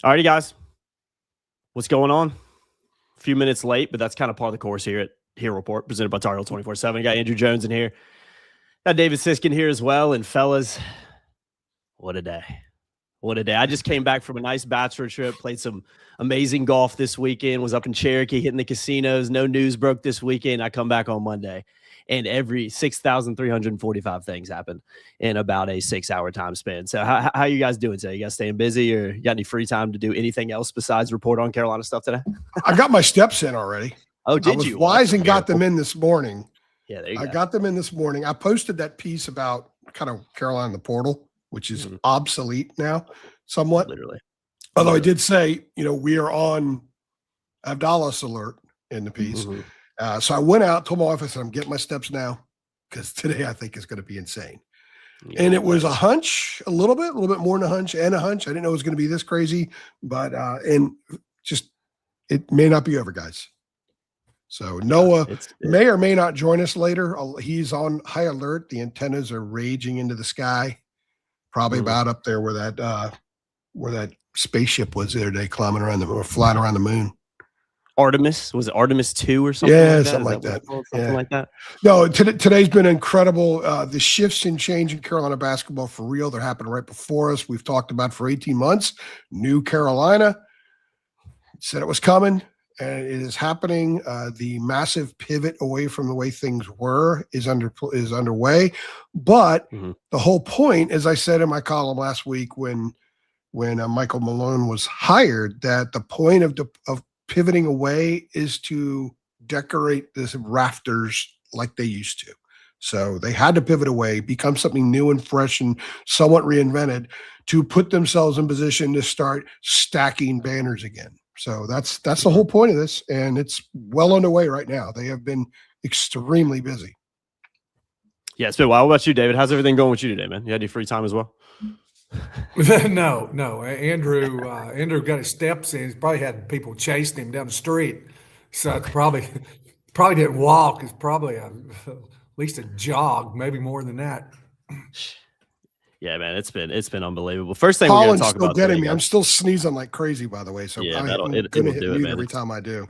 Alrighty, guys. What's going on? A few minutes late, but that's kind of part of the course here at Hero Report, presented by Tar Heel 24/7. Got Andrew Jones in here. Got David Siskin here as well. And fellas, what a day. What a day. I just came back from a nice bachelor trip, played some amazing golf this weekend, was up in Cherokee hitting the casinos. No news broke this weekend. I come back on Monday, and every 6,345 things happened in about a 6-hour time span. So how you guys doing today? You guys staying busy, or you got any free time to do anything else besides report on Carolina stuff today? I got my steps in already. Oh, did you? I was wise and got them in this morning. Yeah, there you go. I got them in this morning. I posted that piece about kind of Carolina in the portal, which is obsolete now somewhat. Literally. Although I did say, we are on Avdalas alert in the piece. So I went out, told my wife, I said, I'm getting my steps now because today I think is going to be insane. Yeah, and it was a hunch, a little bit more than a hunch and a hunch. I didn't know it was going to be this crazy, but it may not be over, guys. So Noah may or may not join us later. He's on high alert. The antennas are raging into the sky, probably about up there where that spaceship was the other day, flying around the moon. Artemis, was it Artemis 2 or something? Yeah, like something like that. Something like that. No, today's been incredible. The shifts and change in Carolina basketball for real. They're happening right before us. We've talked about for 18 months. New Carolina said it was coming, and it is happening. The massive pivot away from the way things were is underway. But the whole point, as I said in my column last week when Michael Malone was hired, that the point of pivoting away is to decorate this rafters like they used to. So they had to pivot away, become something new and fresh and somewhat reinvented to put themselves in position to start stacking banners again. So that's the whole point of this, and it's well underway right now. They have been extremely busy. Yeah, it's been a while. What about you, David? How's everything going with you today, man? You had any free time as well? No. Andrew got his steps in. He's probably had people chasing him down the street. So it's probably didn't walk. It's probably at least a jog, maybe more than that. Yeah, man, it's been unbelievable. First thing Pollen's we're going to talk still about getting today, me. guys. I'm still sneezing like crazy, by the way. So yeah, I'm it going will to hit do it, mute man. every time I do.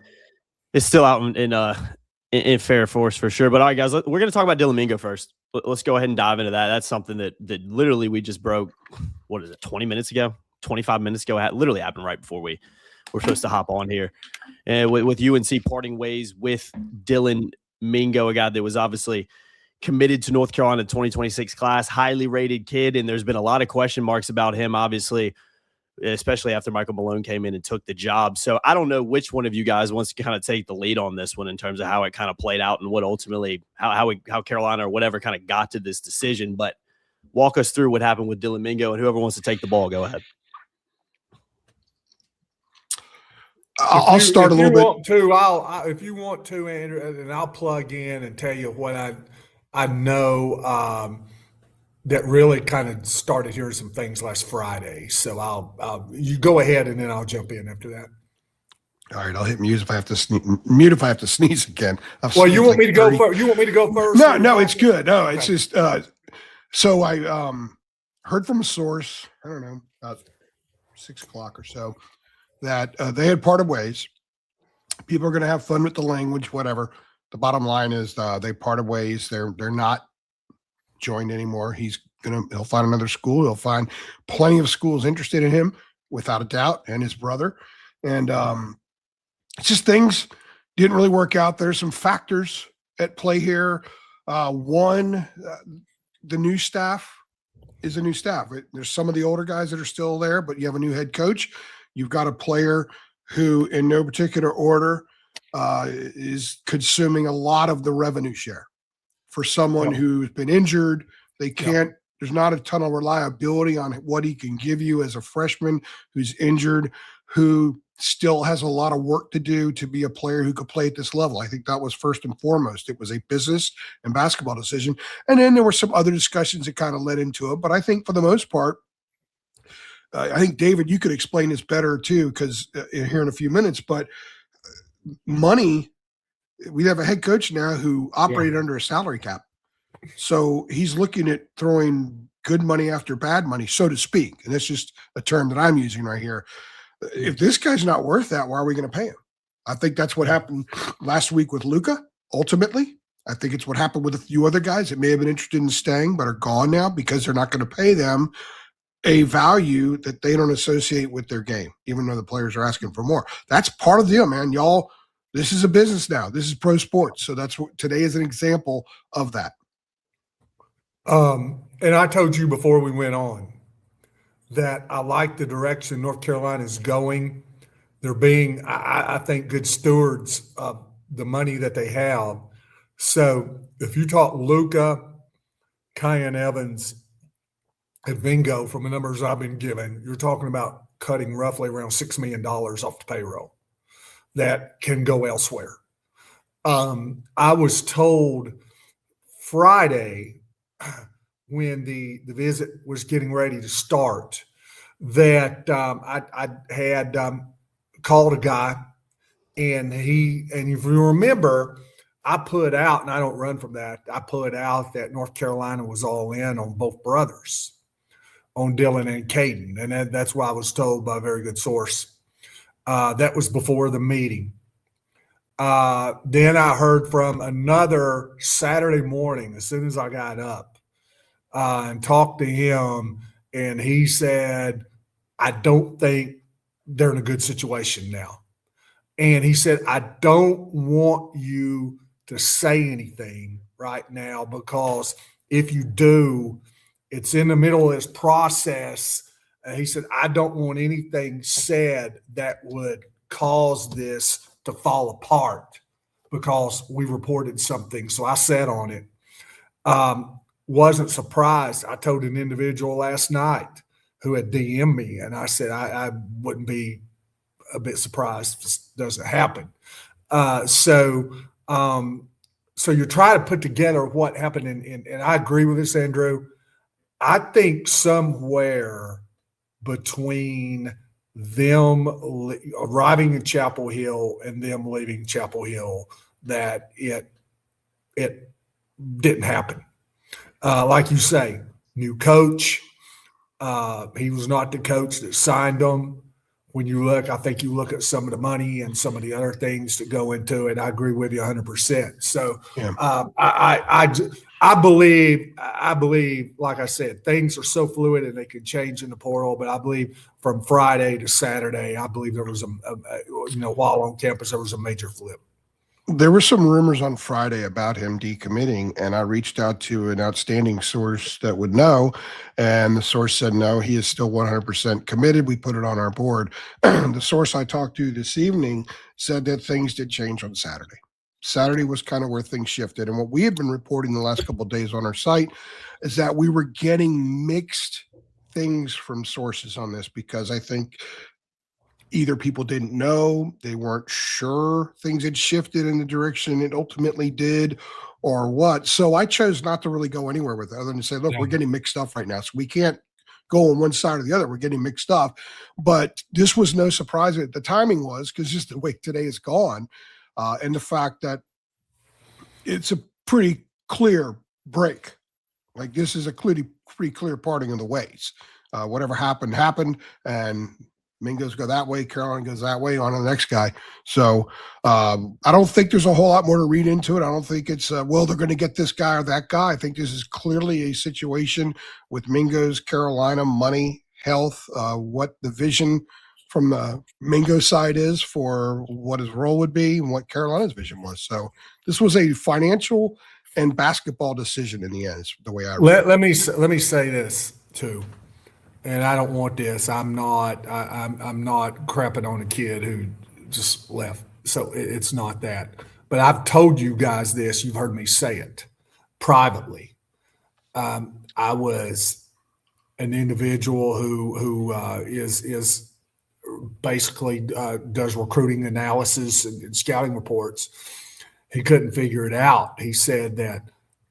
It's still out in fair force for sure. But all right, guys, we're going to talk about Dylan Mingo first. Let's go ahead and dive into that. That's something that literally we just broke. What is it? 20 minutes ago, 25 minutes ago. It literally happened right before we're supposed to hop on here, and with UNC parting ways with Dylan Mingo, a guy that was obviously committed to North Carolina 2026 class, highly rated kid, and there's been a lot of question marks about him, obviously, especially after Michael Malone came in and took the job. So I don't know which one of you guys wants to kind of take the lead on this one in terms of how it kind of played out and what ultimately how Carolina or whatever kind of got to this decision. But walk us through what happened with Dylan Mingo, and whoever wants to take the ball, go ahead. I'll start a little bit. If you want to, Andrew, and I'll plug in and tell you what I know that really kind of started hearing some things last Friday. So you go ahead and then I'll jump in after that. All right, I'll hit mute if I have to sneeze again. Well, you want me to go first? You want me to go first? No, it's good. No, it's just so I heard from a source, I don't know, about 6 o'clock or so, that they had parted ways. People are going to have fun with the language, whatever. The bottom line is they parted ways. They're not joined anymore. He'll find another school. He'll find plenty of schools interested in him, without a doubt, and his brother. And it's just things didn't really work out. There's some factors at play here. One, the new staff is a new staff. There's some of the older guys that are still there, but you have a new head coach. You've got a player who, in no particular order, is consuming a lot of the revenue share. For someone who's been injured, there's not a ton of reliability on what he can give you as a freshman who's injured, who still has a lot of work to do to be a player who could play at this level. I think that was first and foremost. It was a business and basketball decision. And then there were some other discussions that kind of led into it. But I think for the most part, I think, David, you could explain this better too, because here in a few minutes, but money, we have a head coach now who operated under a salary cap. So he's looking at throwing good money after bad money, so to speak. And that's just a term that I'm using right here. if this guy's not worth that, why are we going to pay him? I think that's what happened last week with Luka. Ultimately, I think it's what happened with a few other guys that may have been interested in staying but are gone now because they're not going to pay them a value that they don't associate with their game, even though the players are asking for more. That's part of the deal, man. Y'all, this is a business now. This is pro sports. So that's what today is an example of that. And I told you before we went on that I like the direction North Carolina is going. They're being, I think, good stewards of the money that they have. So if you talk Luka, Kyan Evans, and Mingo from the numbers I've been given, you're talking about cutting roughly around $6 million off the payroll that can go elsewhere. I was told Friday when the visit was getting ready to start that I had called a guy, and if you remember, I put out, and I don't run from that, I put out that North Carolina was all in on both brothers, on Dylan and Caden, and that's what I was told by a very good source. That was before the meeting. Then I heard from another Saturday morning as soon as I got up and talked to him, and he said, I don't think they're in a good situation now. And he said, I don't want you to say anything right now because if you do, it's in the middle of this process. He said, I don't want anything said that would cause this to fall apart because we reported something. So I sat on it. Wasn't surprised. I told an individual last night who had DM'd me, and I said, I wouldn't be a bit surprised if this doesn't happen. So you're trying to put together what happened, and I agree with this, Andrew. I think somewhere between them arriving in Chapel Hill and them leaving Chapel Hill that it didn't happen. Like you say, new coach. He was not the coach that signed them. When you look, I think you look at some of the money and some of the other things that go into it. I agree with you 100%. So yeah. I believe, like I said, things are so fluid and they can change in the portal. But I believe from Friday to Saturday, I believe there was while on campus, there was a major flip. There were some rumors on Friday about him decommitting, and I reached out to an outstanding source that would know, and the source said, no, he is still 100% committed. We put it on our board. The source I talked to this evening said that things did change on Saturday. Saturday was kind of where things shifted, and what we had been reporting the last couple of days on our site is that we were getting mixed things from sources on this because I think either people didn't know, they weren't sure things had shifted in the direction it ultimately did, or what. So I chose not to really go anywhere with it other than to say, look, we're getting mixed stuff right now. So we can't go on one side or the other. We're getting mixed stuff. But this was no surprise. The timing was because just the way today is gone and the fact that it's a pretty clear break. Like this is a pretty clear parting of the ways. Whatever happened, and Mingo's go that way, Carolina goes that way, on to the next guy. So I don't think there's a whole lot more to read into it. I don't think it's, they're going to get this guy or that guy. I think this is clearly a situation with Mingo's Carolina money, health, what the vision from the Mingo side is for what his role would be and what Carolina's vision was. So this was a financial and basketball decision in the end, is the way I read it. Let me say this too. And I don't want this. I'm not crapping on a kid who just left. So it's not that. But I've told you guys this. You've heard me say it privately. I was an individual who is basically does recruiting analysis and scouting reports. He couldn't figure it out. He said that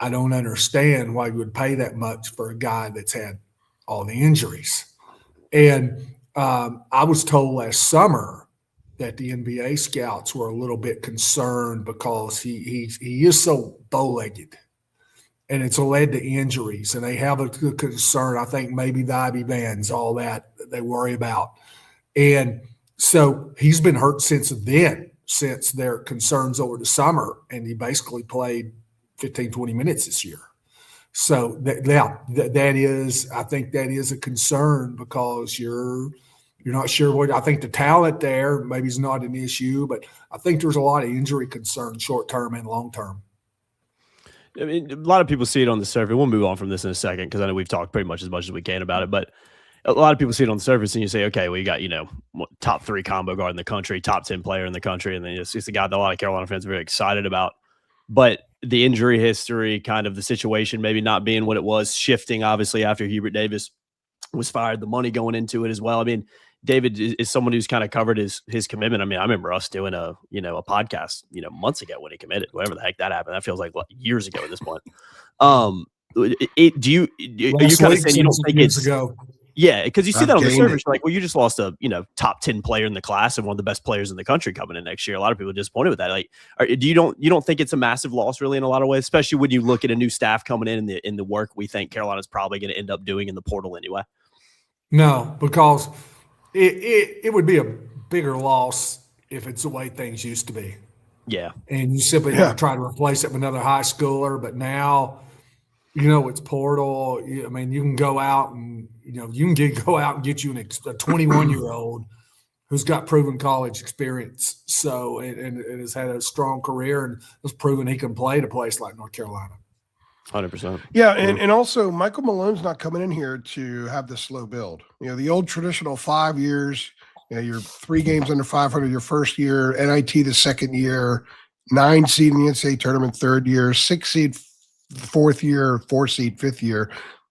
I don't understand why you would pay that much for a guy that's had all the injuries. And I was told last summer that the NBA scouts were a little bit concerned because he is so bow-legged, and it's led to injuries. And they have a concern, I think maybe the Ivy bands, all that they worry about. And So he's been hurt since then, since their concerns over the summer, and he basically played 15, 20 minutes this year. So that is, I think that is a concern because you're not sure what. I think the talent there maybe is not an issue, but I think there's a lot of injury concerns, short term and long term. I mean, a lot of people see it on the surface. We'll move on from this in a second because I know we've talked pretty much as we can about it. But a lot of people see it on the surface and you say, okay, well, you got, top 3 combo guard in the country, top 10 player in the country. And then it's a guy that a lot of Carolina fans are very excited about. But the injury history, kind of the situation, maybe not being what it was, shifting obviously after Hubert Davis was fired, the money going into it as well. I mean, David is someone who's kind of covered his commitment. I mean, I remember us doing a podcast, months ago when he committed, whatever the heck that happened. That feels like years ago at this point. Are you kind of saying you don't think it's ago? Yeah, because you see that on the gained surface, you're like, well, you just lost a top 10 player in the class and one of the best players in the country coming in next year. A lot of people are disappointed with that. Like, you don't think it's a massive loss really in a lot of ways, especially when you look at a new staff coming in the work we think Carolina's probably going to end up doing in the portal anyway. No, because it would be a bigger loss if it's the way things used to be. Yeah, and you simply have to try to replace it with another high schooler. But now, it's portal. I mean, you can go out and go out and get you a 21-year-old who's got proven college experience. So and has had a strong career and has proven he can play at a place like North Carolina. 100%. Yeah, and also Michael Malone's not coming in here to have the slow build. The old traditional 5 years. You're 3 games under 500 your first year, NIT the second year, 9 seed in the NCAA tournament third year, 6 seed fourth year, 4 seed fifth year.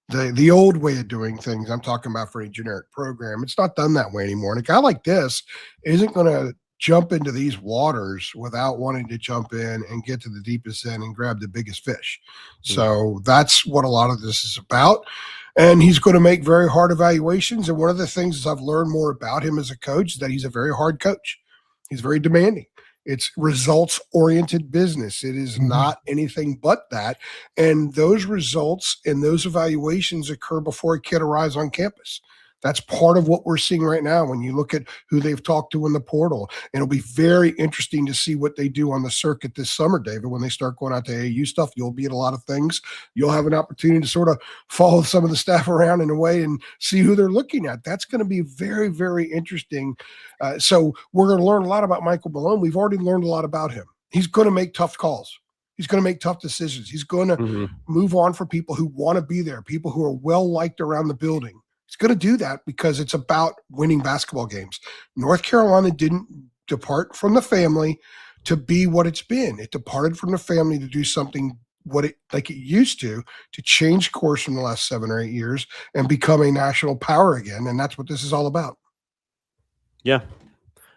The old way of doing things I'm talking about for a generic program. It's not done that way anymore. And a guy like this isn't going to jump into these waters without wanting to jump in and get to the deepest end and grab the biggest fish. So that's what a lot of this is about. And he's going to make very hard evaluations. And one of the things I've learned more about him as a coach is that he's a very hard coach. He's very demanding. It's results-oriented business. It is not anything but that. And those results and those evaluations occur before a kid arrives on campus. That's part of what we're seeing right now when you look at who they've talked to in the portal. And it'll be very interesting to see what they do on the circuit this summer, David. When they start going out to AAU stuff, you'll be at a lot of things. You'll have an opportunity to sort of follow some of the staff around in a way and see who they're looking at. That's going to be very, very interesting. So we're going to learn a lot about Michael Malone. We've already learned a lot about him. He's going to make tough calls. He's going to make tough decisions. He's going to move on for people who want to be there, people who are well-liked around the building. He's going to do that because it's about winning basketball games. North Carolina didn't depart from the family to be what it's been. It departed from the family to do something like it used to change course from the last 7 or 8 years and become a national power again. And that's what this is all about. Yeah.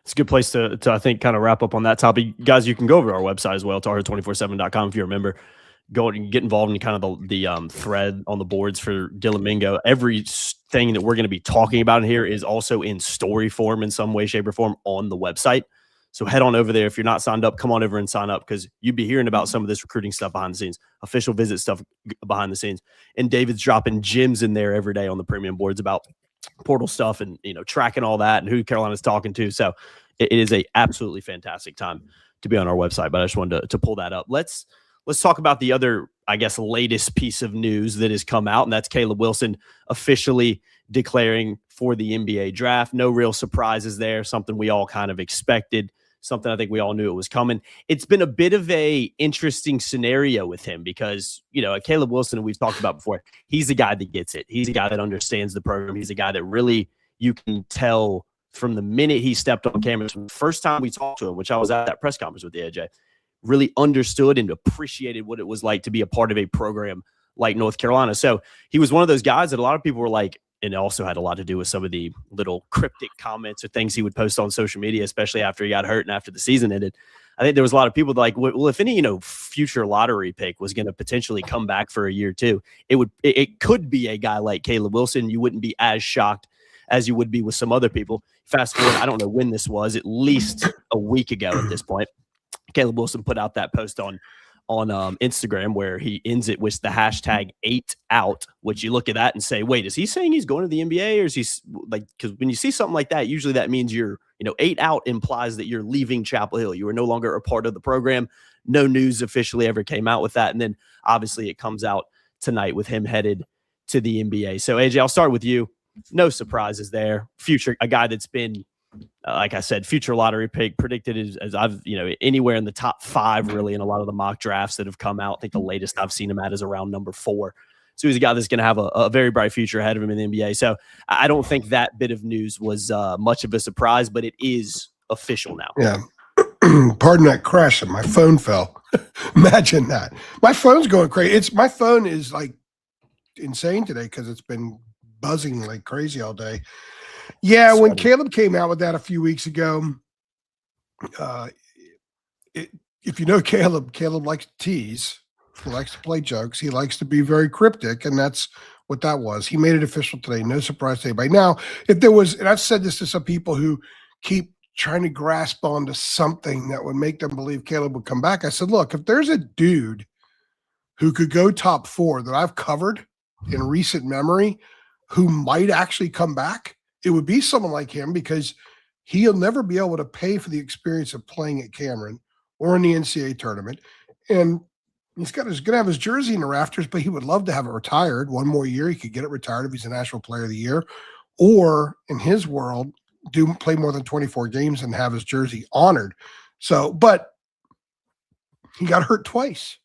It's a good place to I think, kind of wrap up on that topic. Guys, you can go over to our website as well, tar247.com if you remember. Go and get involved in kind of the thread on the boards for Dylan Mingo. Everything that we're going to be talking about in here is also in story form in some way, shape, or form on the website. So head on over there. If you're not signed up, come on over and sign up because you'd be hearing about some of this recruiting stuff behind the scenes, official visit stuff behind the scenes. And David's dropping gems in there every day on the premium boards about portal stuff and tracking all that and who Carolina's talking to. So it is a absolutely fantastic time to be on our website. But I just wanted to pull that up. Let's talk about the other, I guess, latest piece of news that has come out, and that's Caleb Wilson officially declaring for the NBA draft. No real surprises there, something we all kind of expected, something I think we all knew it was coming. It's been a bit of a interesting scenario with him because, Caleb Wilson, we've talked about before, he's the guy that gets it. He's the guy that understands the program. He's the guy that really, you can tell from the minute he stepped on camera, from the first time we talked to him, which I was at that press conference with the AJ, really understood and appreciated what it was like to be a part of a program like North Carolina. So he was one of those guys that a lot of people were like, and it also had a lot to do with some of the little cryptic comments or things he would post on social media, especially after he got hurt and after the season ended. I think there was a lot of people like, well, if any, future lottery pick was going to potentially come back for a year or two, it could be a guy like Caleb Wilson. You wouldn't be as shocked as you would be with some other people. Fast forward, I don't know when this was, at least a week ago at this point. Caleb Wilson put out that post on Instagram where he ends it with the hashtag 8out, which you look at that and say, wait, is he saying he's going to the NBA or is he like, because when you see something like that, usually that means you're 8 out implies that you're leaving Chapel Hill. You are no longer a part of the program. No news officially ever came out with that. And then obviously it comes out tonight with him headed to the NBA. So AJ, I'll start with you. No surprises there. A guy that's been, like I said, future lottery pick, predicted as I've, anywhere in the top 5 really in a lot of the mock drafts that have come out. I think the latest I've seen him at is around number 4. So he's a guy that's going to have a very bright future ahead of him in the NBA. So I don't think that bit of news was much of a surprise, but it is official now. Yeah. Pardon that crash. My phone fell. Imagine that. My phone's going crazy. My phone is like insane today because it's been buzzing like crazy all day. Yeah, when Caleb came out with that a few weeks ago, if you know Caleb likes to tease. He likes to play jokes. He likes to be very cryptic, and that's what that was. He made it official today. No surprise to anybody. Now, if there was, and I've said this to some people who keep trying to grasp onto something that would make them believe Caleb would come back, I said, look, if there's a dude who could go top 4 that I've covered in recent memory who might actually come back, it would be someone like him, because he'll never be able to pay for the experience of playing at Cameron or in the NCAA tournament. And he's going to have his jersey in the rafters, but he would love to have it retired one more year. He could get it retired if he's a National Player of the Year, or in his world, play more than 24 games and have his jersey honored. So, but he got hurt twice.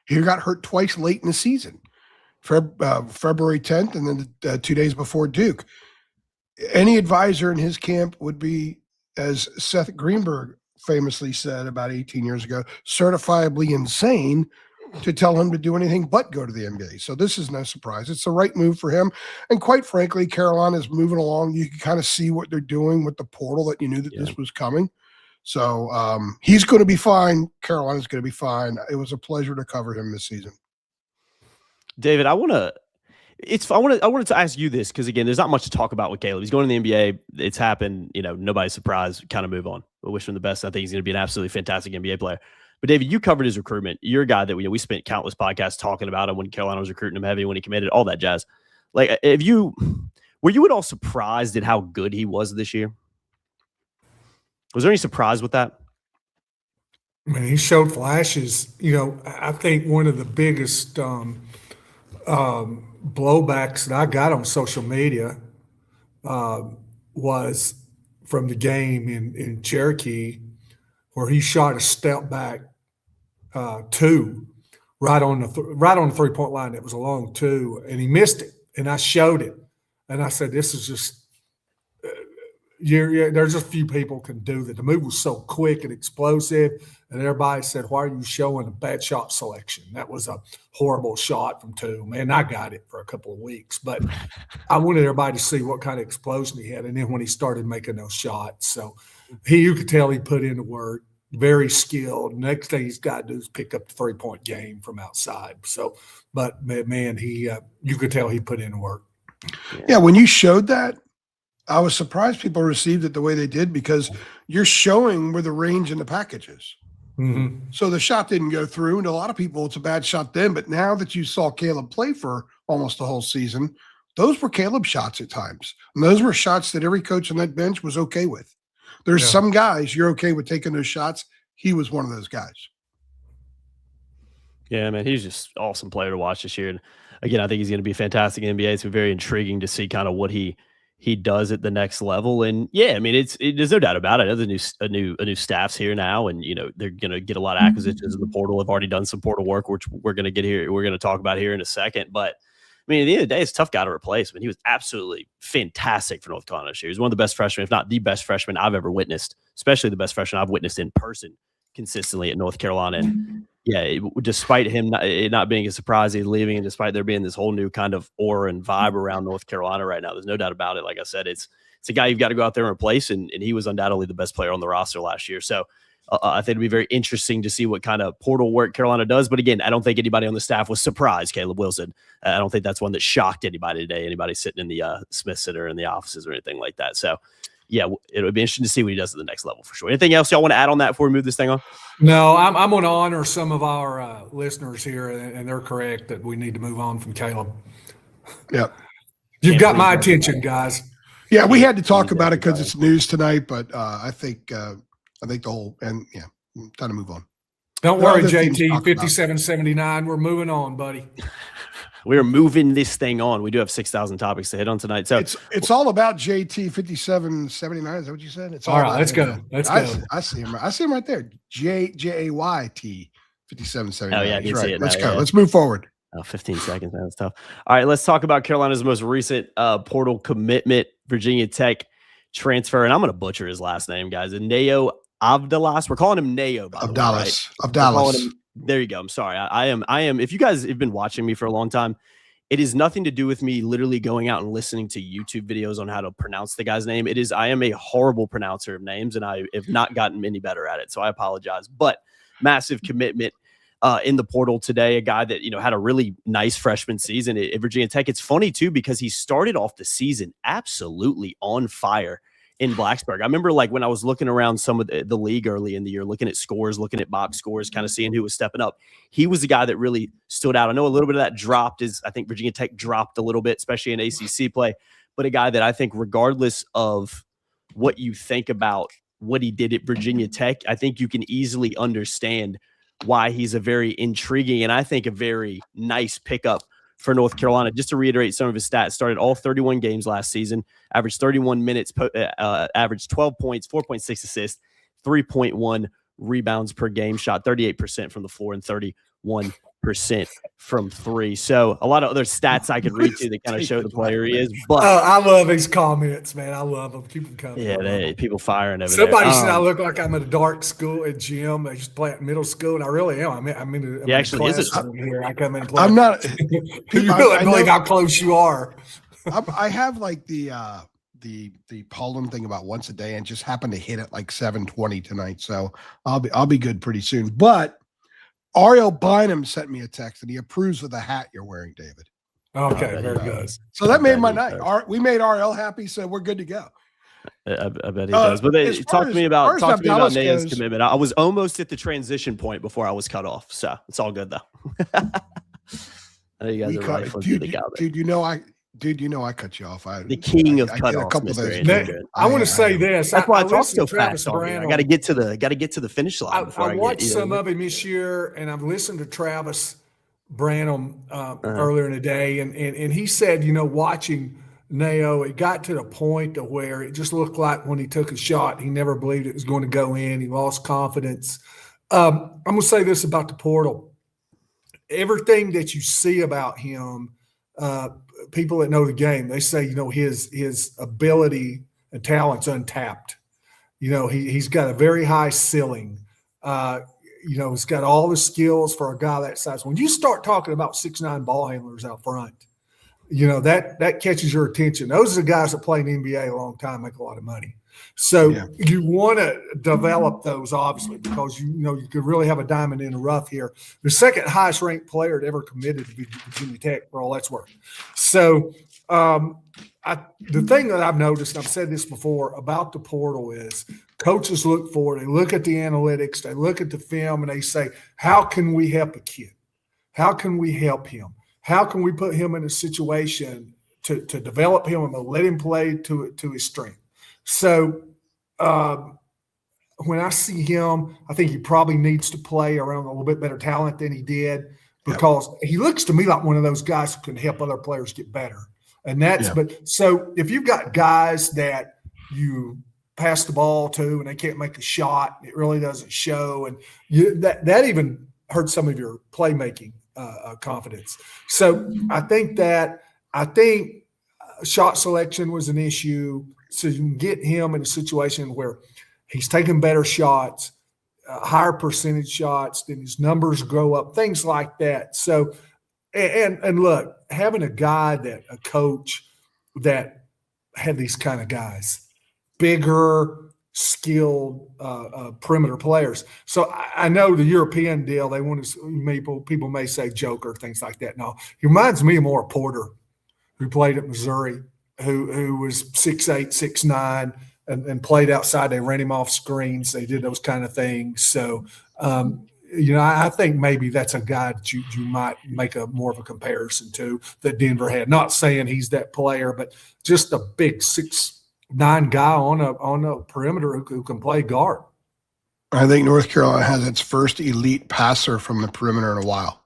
He got hurt twice late in the season, February 10th, and then 2 days before Duke. Any advisor in his camp would be, as Seth Greenberg famously said about 18 years ago, certifiably insane to tell him to do anything but go to the NBA. So this is no surprise. It's the right move for him. And quite frankly, Carolina is moving along. You can kind of see what they're doing with the portal, that you knew that this was coming. So he's going to be fine. Carolina's going to be fine. It was a pleasure to cover him this season. David, I wanted to ask you this, because again, there's not much to talk about with Caleb. He's going to the NBA. It's happened. Nobody's surprised. Kind of move on. We wish him the best. I think he's going to be an absolutely fantastic NBA player. But David, you covered his recruitment. You're a guy that we spent countless podcasts talking about him when Carolina was recruiting him heavy, when he committed, all that jazz. Like, were you at all surprised at how good he was this year? Was there any surprise with that? I mean, he showed flashes. I think one of the biggest blowbacks that I got on social media was from the game in Cherokee, where he shot a step back 2 right on the 3-point line. It was a long 2, and he missed it. And I showed it, and I said, "This is just there's just few people can do that." The move was so quick and explosive, and everybody said, "Why are you showing a bad shot selection? That was a horrible shot from 2." Man, I got it for a couple of weeks, but I wanted everybody to see what kind of explosion he had. And then when he started making those shots, so you could tell he put in the work, very skilled. Next thing he's got to do is pick up the 3-point game from outside. So, but man, you could tell he put in the work. Yeah, when you showed that, I was surprised people received it the way they did, because you're showing where the range in the package is. Mm-hmm. So the shot didn't go through, and a lot of people, it's a bad shot then. But now that you saw Caleb play for almost the whole season, those were Caleb shots at times. And those were shots that every coach on that bench was okay with. There's some guys you're okay with taking those shots. He was one of those guys. Yeah, man, he's just an awesome player to watch this year. And again, I think he's going to be fantastic in the NBA. It's very intriguing to see kind of what he does at the next level. And yeah, I mean, there's no doubt about it. There's a new staff's here now, and they're going to get a lot of acquisitions in the portal. Have already done some portal work, which we're going to get here. We're going to talk about here in a second. But I mean, at the end of the day, it's a tough guy to replace. I mean, he was absolutely fantastic for North Carolina this year. He was one of the best freshmen, if not the best freshman I've ever witnessed, especially the best freshman I've witnessed in person consistently at North Carolina. And yeah, despite him not being a surprise he's leaving, and despite there being this whole new kind of aura and vibe around North Carolina right now, there's no doubt about it. Like I said, it's a guy you've got to go out there and replace, and he was undoubtedly the best player on the roster last year. So I think it'd be very interesting to see what kind of portal work Carolina does. But again, I don't think anybody on the staff was surprised Caleb Wilson. I don't think that's one that shocked anybody today, anybody sitting in the Smith Center in the offices or anything like that. So yeah, it would be interesting to see what he does at the next level for sure. Anything else y'all want to add on that before we move this thing on? No, I'm going to honor some of our listeners here, and they're correct that we need to move on from Caleb. Yep. You've got my attention, guys. Yeah, we had to talk about it because it's news tonight, but I think the whole time to move on. Don't worry, JT, 5779. We're moving on, buddy. We're moving this thing on. We do have 6,000 topics to hit on tonight. So it's all about JT 5779. Is that what you said? It's all right. Let's go. Let's go. I see him. I see him right there. JAYT 5779. Oh yeah, I can see it. Let's go. Let's move forward. 15 seconds. That's tough. All right, let's talk about Carolina's most recent portal commitment, Virginia Tech transfer, and I'm going to butcher his last name, guys. Neo Avdalas. We're calling him Neo. Avdalas. Avdalas. There you go. I'm sorry. I am. If you guys have been watching me for a long time, it is nothing to do with me literally going out and listening to YouTube videos on how to pronounce the guy's name. I am a horrible pronouncer of names, and I have not gotten any better at it. So I apologize. But massive commitment in the portal today. A guy that had a really nice freshman season at Virginia Tech. It's funny too because he started off the season absolutely on fire in Blacksburg. I remember when I was looking around some of the league early in the year, looking at scores, looking at box scores, kind of seeing who was stepping up. He was the guy that really stood out. I know a little bit of that dropped I think Virginia Tech dropped a little bit, especially in ACC play, but a guy that I think regardless of what you think about what he did at Virginia Tech, I think you can easily understand why he's a very intriguing and I think a very nice pickup for North Carolina. Just to reiterate some of his stats, started all 31 games last season, averaged 31 minutes, averaged 12 points, 4.6 assists, 3.1 rebounds per game, shot 38% from the floor and 31% from three. So a lot of other stats I could read to that kind of show the player he is. But I love his comments, man. I love them. Keep them coming. Yeah, people firing over Somebody there. said I look like I'm at a dark school at gym. I just play at middle school, and I really am. I'm he actually is here. I come in and play. I'm not. You really believe how close you are. I have the pollen thing about once a day, and just happened to hit it 7:20 tonight. So I'll be good pretty soon. But Ariel Bynum sent me a text, and he approves of the hat you're wearing, David. Okay, very good. So that made my night. We made Ariel happy, so we're good to go. I bet he does. But talk to me about Neo's commitment. I was almost at the transition point before I was cut off, so it's all good though. I know you guys are right. Dude, I cut you off. The king of cutoffs. A couple of those. I want to say this. That's why I talk so fast. I got to get to the finish line. I watched some of him this year, and I've listened to Travis Branham earlier in the day, and he said, watching Neo, it got to the point to where it just looked like when he took a shot, he never believed it was going to go in. He lost confidence. I'm going to say this about the portal. Everything that you see about him, people that know the game, they say, his ability and talent's untapped. He's got a very high ceiling. He's got all the skills for a guy that size. When you start talking about 6'9" ball handlers out front, that catches your attention. Those are the guys that play in the NBA a long time, make a lot of money. So you want to develop those, obviously, because you could really have a diamond in the rough here. The second highest ranked player that ever committed to Virginia Tech, for all that's worth. So the thing that I've noticed, and I've said this before about the portal, is coaches look for it. They look at the analytics, they look at the film, and they say, how can we help a kid? How can we help him? How can we put him in a situation to develop him and let him play to his strength? So when I see him, I think he probably needs to play around a little bit better talent than he did, because he looks to me like one of those guys who can help other players get better. And but so if you've got guys that you pass the ball to and they can't make a shot, it really doesn't show. And that even hurts some of your playmaking confidence. So I think shot selection was an issue. So you can get him in a situation where he's taking better shots, higher percentage shots, then his numbers grow up, things like that. So, and look, having a coach that had these kind of guys, bigger, skilled perimeter players. So I know the European deal, they want to, people may say Joker, things like that. No, he reminds me more of Porter, who played at Missouri, who was 6'8", 6'9", and played outside. They ran him off screens. They did those kind of things. So, I think maybe that's a guy that you might make more of a comparison to that Denver had. Not saying he's that player, but just a big 6'4", 9 guy on a perimeter who can play guard. I think North Carolina has its first elite passer from the perimeter in a while.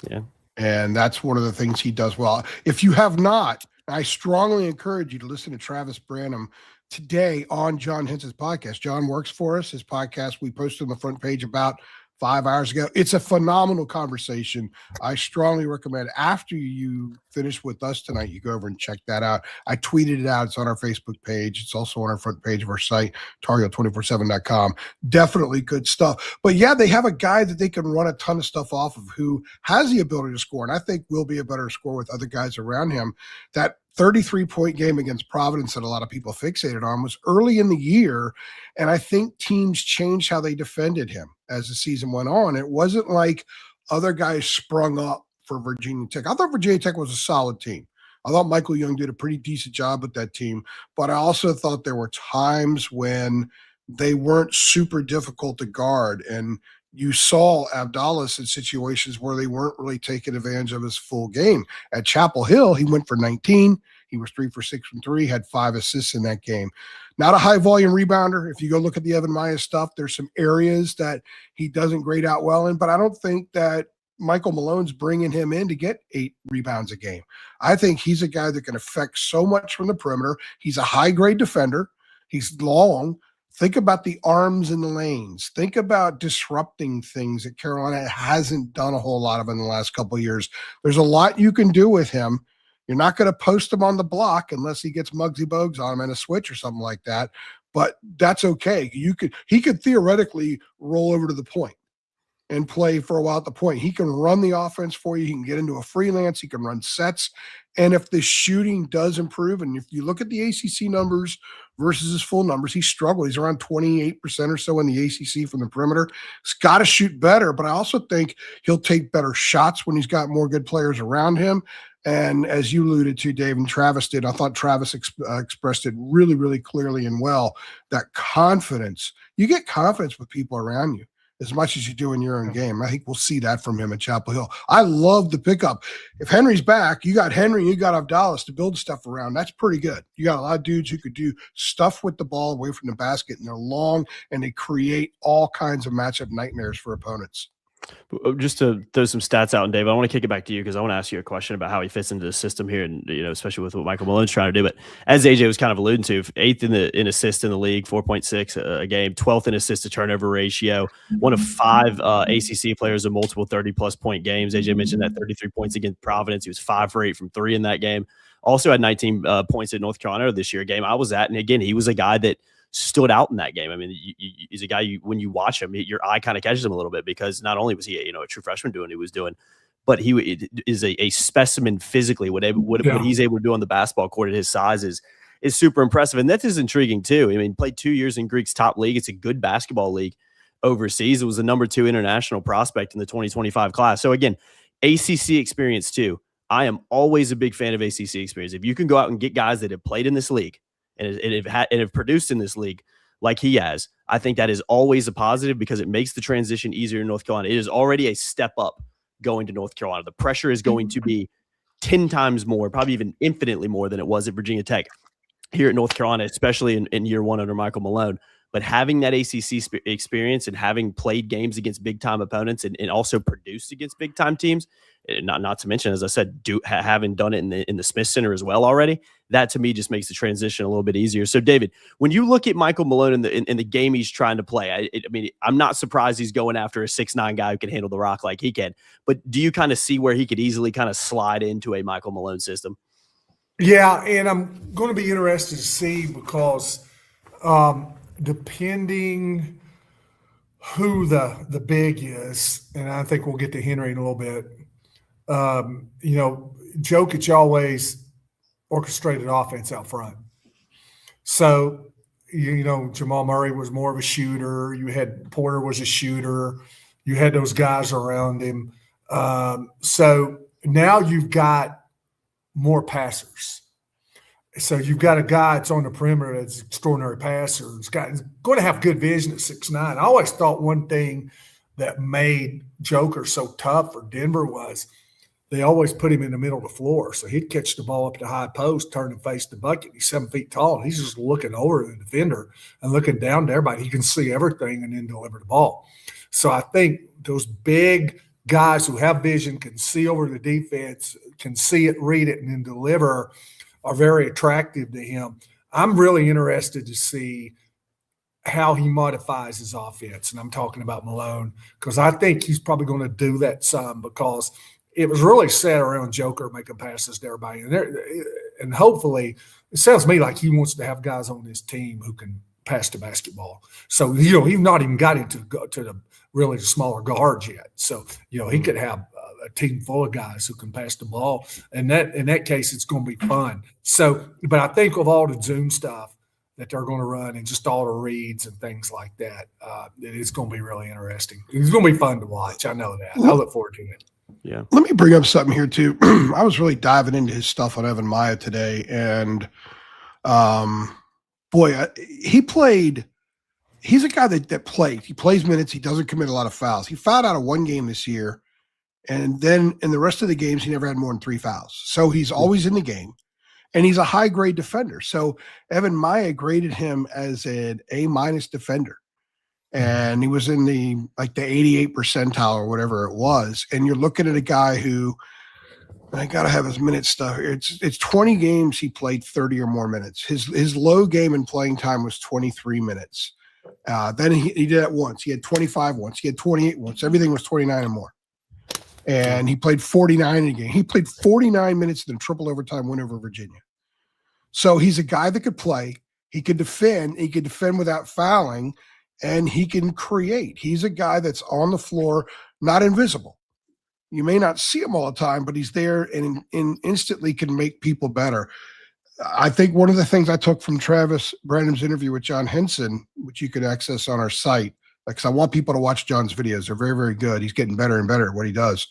Yeah. And that's one of the things he does well. If you have not, I strongly encourage you to listen to Travis Branham today on John Hentz's podcast. John works for us. His podcast, we posted on the front page about 5 hours ago. It's a phenomenal conversation. I strongly recommend after you finish with us tonight, you go over and check that out. I tweeted it out. It's on our Facebook page. It's also on our front page of our site, Target247.com. Definitely good stuff. But yeah, they have a guy that they can run a ton of stuff off of who has the ability to score. And I think will be a better scorer with other guys around him. That 33-point game against Providence that a lot of people fixated on was early in the year. And I think teams changed how they defended him as the season went on. It wasn't like other guys sprung up for Virginia Tech. I thought Virginia Tech was a solid team. I thought Michael Young did a pretty decent job with that team, but I also thought there were times when they weren't super difficult to guard. And you saw Avdalas in situations where they weren't really taking advantage of his full game. At Chapel Hill, he went for 19. He was 3 for 6 from 3, had 5 assists in that game. Not a high-volume rebounder. If you go look at the Evan Maya stuff, there's some areas that he doesn't grade out well in, but I don't think that Michael Malone's bringing him in to get 8 rebounds a game. I think he's a guy that can affect so much from the perimeter. He's a high-grade defender. He's long. Think about the arms in the lanes. Think about disrupting things that Carolina hasn't done a whole lot of in the last couple of years. There's a lot you can do with him. You're not going to post him on the block unless he gets Muggsy Bogues on him and a switch or something like that. But that's okay. He could theoretically roll over to the point and play for a while at the point. He can run the offense for you. He can get into a freelance. He can run sets. And if the shooting does improve, and if you look at the ACC numbers versus his full numbers, he struggled. He's around 28% or so in the ACC from the perimeter. He's got to shoot better, but I also think he'll take better shots when he's got more good players around him. And as you alluded to, Dave, and Travis did, I thought Travis expressed it really, really clearly and well, that confidence. You get confidence with people around you as much as you do in your own game. I think we'll see that from him at Chapel Hill. I love the pickup. If Henry's back, you got Henry, you got Avdalas to build stuff around. That's pretty good. You got a lot of dudes who could do stuff with the ball away from the basket, and they're long, and they create all kinds of matchup nightmares for opponents. Just to throw some stats out, and Dave, I want to kick it back to you because I want to ask you a question about how he fits into the system here, and especially with what Michael Malone's trying to do. But as AJ was kind of alluding to, 8th in assists in the league, 4.6 a game, 12th in assist to turnover ratio, one of 5 ACC players in multiple 30-plus point games. AJ mentioned that 33 points against Providence. He was 5 for 8 from 3 in that game. Also had 19 points at North Carolina this year, a game I was at, and again, he was a guy that stood out in that game. I mean, he's a guy when you watch him, your eye kind of catches him a little bit because not only was he a true freshman doing what he was doing, but he is a specimen physically. What he's able to do on the basketball court at his size is super impressive, and that is intriguing too. I mean, played 2 years in Greek's top league. It's a good basketball league overseas. It was the number 2 international prospect in the 2025 class. So again, ACC experience too. I am always a big fan of ACC experience. If you can go out and get guys that have played in this league and have produced in this league like he has, I think that is always a positive because it makes the transition easier in North Carolina. It is already a step up going to North Carolina. The pressure is going to be 10 times more, probably even infinitely more than it was at Virginia Tech here at North Carolina, especially in year 1 under Michael Malone. But having that ACC experience and having played games against big-time opponents and also produced against big-time teams, not to mention, as I said, having done it in the Smith Center as well already, that to me just makes the transition a little bit easier. So, David, when you look at Michael Malone in the game he's trying to play, I mean, I'm not surprised he's going after a 6'9" guy who can handle the rock like he can. But do you kind of see where he could easily kind of slide into a Michael Malone system? Yeah, and I'm going to be interested to see because depending who the big is, and I think we'll get to Henry in a little bit, Jokic always orchestrated offense out front. So, Jamal Murray was more of a shooter. You had Porter was a shooter. You had those guys around him. So now you've got more passers. So you've got a guy that's on the perimeter that's an extraordinary passer. He's going to have good vision at 6'9". I always thought one thing that made Joker so tough for Denver was they always put him in the middle of the floor. So he'd catch the ball up the high post, turn and face the bucket. He's 7 feet tall. And he's just looking over the defender and looking down to everybody. He can see everything and then deliver the ball. So I think those big guys who have vision, can see over the defense, can see it, read it, and then deliver are very attractive to him. I'm really interested to see how he modifies his offense. And I'm talking about Malone, because I think he's probably going to do that some, because it was really set around Joker making passes to everybody. And hopefully, it sounds to me like he wants to have guys on his team who can pass the basketball. So, he's not even got into the really smaller guards yet. So, he could have a team full of guys who can pass the ball. And that in that case, it's going to be fun. So, but I think of all the Zoom stuff that they're going to run and just all the reads and things like that, it's going to be really interesting. It's going to be fun to watch. I know that. I look forward to it. Yeah. Let me bring up something here too. I was really diving into his stuff on Evan Maya today, and he's a guy that plays. He plays minutes. He doesn't commit a lot of fouls. He fouled out of one game this year, and then in the rest of the games, he never had more than 3 fouls. So he's always in the game, and he's a high-grade defender. So Evan Maya graded him as an A- defender. And he was in the 88th percentile or whatever it was. And you're looking at a guy who, I got to have his minute stuff here. It's 20 games he played 30 or more minutes. His low game in playing time was 23 minutes. Then he did it once. He had 25 once. He had 28 once. Everything was 29 or more. And he played 49 in a game. He played 49 minutes in a triple overtime win over Virginia. So he's a guy that could play. He could defend. He could defend without fouling. And he can create. He's a guy that's on the floor, not invisible. You may not see him all the time, but he's there and instantly can make people better. I think one of the things I took from Travis Branham's interview with John Henson, which you can access on our site, because I want people to watch John's videos. They're very, very good. He's getting better and better at what he does,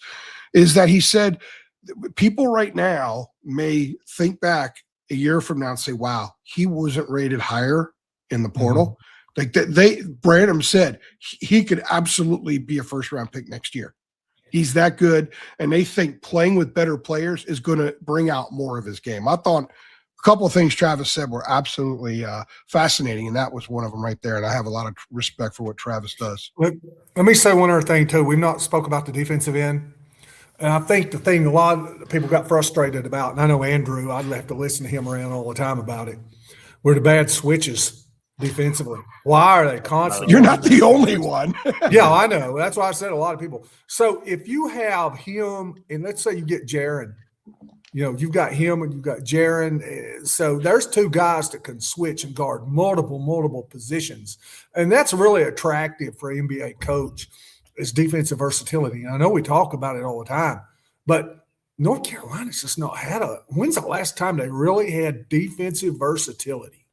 is that he said people right now may think back a year from now and say, wow, he wasn't rated higher in the portal. Mm-hmm. Branham said he could absolutely be a first-round pick next year. He's that good, and they think playing with better players is going to bring out more of his game. I thought a couple of things Travis said were absolutely fascinating, and that was one of them right there, and I have a lot of respect for what Travis does. Let me say one other thing, too. We've not spoke about the defensive end, and I think the thing a lot of people got frustrated about, and I know Andrew, I'd have to listen to him around all the time about it, were the bad switches defensively. Why are they constantly? You're not the only one. Yeah, I know. That's why I said a lot of people. So if you have him, and let's say you get Jiren, you've got him and you've got Jiren. So there's 2 guys that can switch and guard multiple positions. And that's really attractive for an NBA coach, is defensive versatility. And I know we talk about it all the time, but North Carolina's just not had when's the last time they really had defensive versatility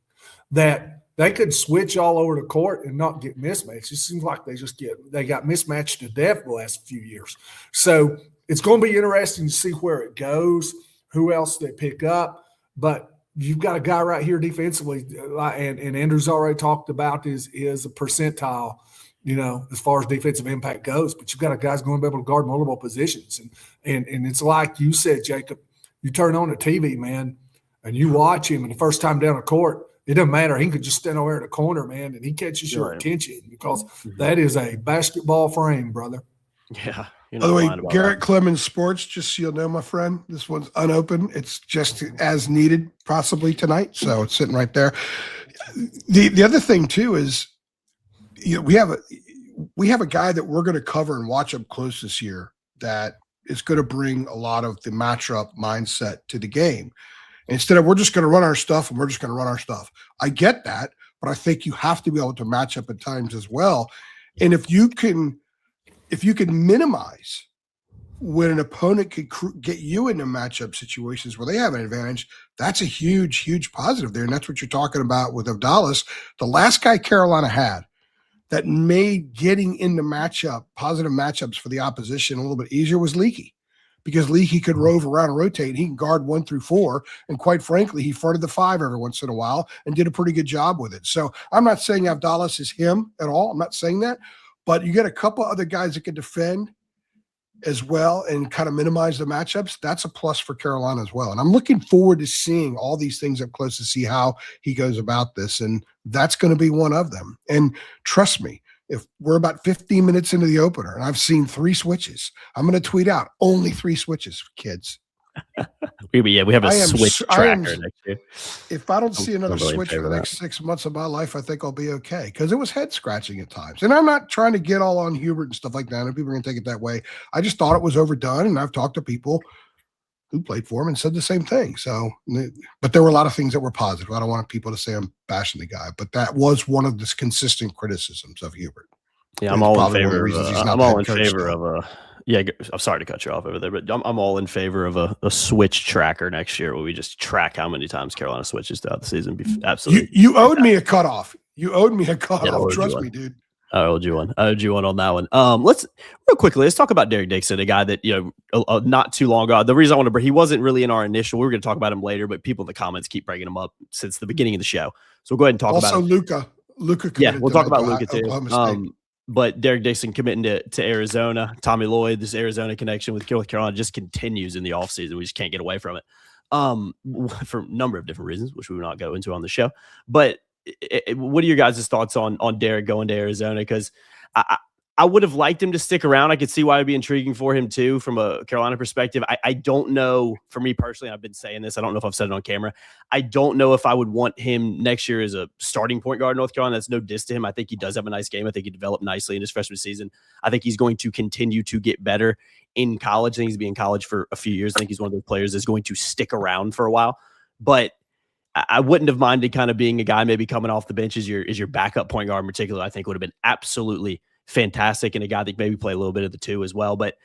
that they could switch all over the court and not get mismatched? It seems like they got mismatched to death the last few years. So it's going to be interesting to see where it goes, who else they pick up. But you've got a guy right here defensively, and Andrew's already talked about his percentile, as far as defensive impact goes. But you've got a guy's going to be able to guard multiple positions. And it's like you said, Jacob, you turn on the TV, man, and you watch him, and the first time down the court, it doesn't matter. He could just stand over in the corner, man, and he catches your attention, because that is a basketball frame, brother. Yeah. By the way, Garrett Clemens Sports, just so you'll know, my friend, this one's unopened. It's just as needed possibly tonight. So it's sitting right there. The other thing, too, is we have a guy that we're going to cover and watch up close this year that is going to bring a lot of the matchup mindset to the game. Instead of we're just going to run our stuff and we're just going to run our stuff. I get that, but I think you have to be able to match up at times as well. And if you can minimize when an opponent could get you into matchup situations where they have an advantage, that's a huge, huge positive there. And that's what you're talking about with Avdalas. The last guy Carolina had that made getting into positive matchups for the opposition a little bit easier was Leaky. Because Leaky could rove around and rotate. He can guard 1 through 4. And quite frankly, he fronted the 5 every once in a while and did a pretty good job with it. So I'm not saying Avdalas is him at all. I'm not saying that. But you get a couple other guys that can defend as well and kind of minimize the matchups, that's a plus for Carolina as well. And I'm looking forward to seeing all these things up close to see how he goes about this. And that's going to be one of them. And trust me, if we're about 15 minutes into the opener and I've seen 3 switches, I'm going to tweet out only 3 switches, kids. We have a switch tracker next year. If I don't see another switch for the next 6 months of my life, I think I'll be okay, because it was head scratching at times. And I'm not trying to get all on Hubert and stuff like that. And people are going to take it that way. I just thought it was overdone. And I've talked to people who played for him and said the same thing. So, but there were a lot of things that were positive. I don't want people to say I'm bashing the guy, but that was one of the consistent criticisms of Hubert. Yeah, I'm all in favor of a. Yeah, I'm sorry to cut you off over there, but I'm all in favor of a switch tracker next year, where we just track how many times Carolina switches throughout the season. Absolutely. You owed me a cutoff. You owed me a cutoff. Trust me, dude. I owed you one. On that one. Let's talk about Derek Dixon, a guy that, not too long ago. The reason I want to bring, he wasn't really in our initial. We were going to talk about him later, but people in the comments keep bringing him up since the beginning of the show. So we'll go ahead and talk about him. Also, Luka. Yeah, we'll talk about Luka too. But Derek Dixon committing to Arizona, Tommy Lloyd, this Arizona connection with North Carolina just continues in the offseason. We just can't get away from it for a number of different reasons, which we will not go into on the show. But what are your guys' thoughts on Derek going to Arizona? Because I would have liked him to stick around. I could see why it'd be intriguing for him too, from a Carolina perspective. I don't know, for me personally, I've been saying this, I don't know if I've said it on camera. I don't know if I would want him next year as a starting point guard in North Carolina. That's no diss to him. I think he does have a nice game. I think he developed nicely in his freshman season. I think he's going to continue to get better in college. I think he's been in college for a few years. I think he's one of those players that's going to stick around for a while. But I wouldn't have minded kind of being a guy maybe coming off the bench as your backup point guard in particular. I think would have been absolutely fantastic, and a guy that maybe play a little bit of the two as well. But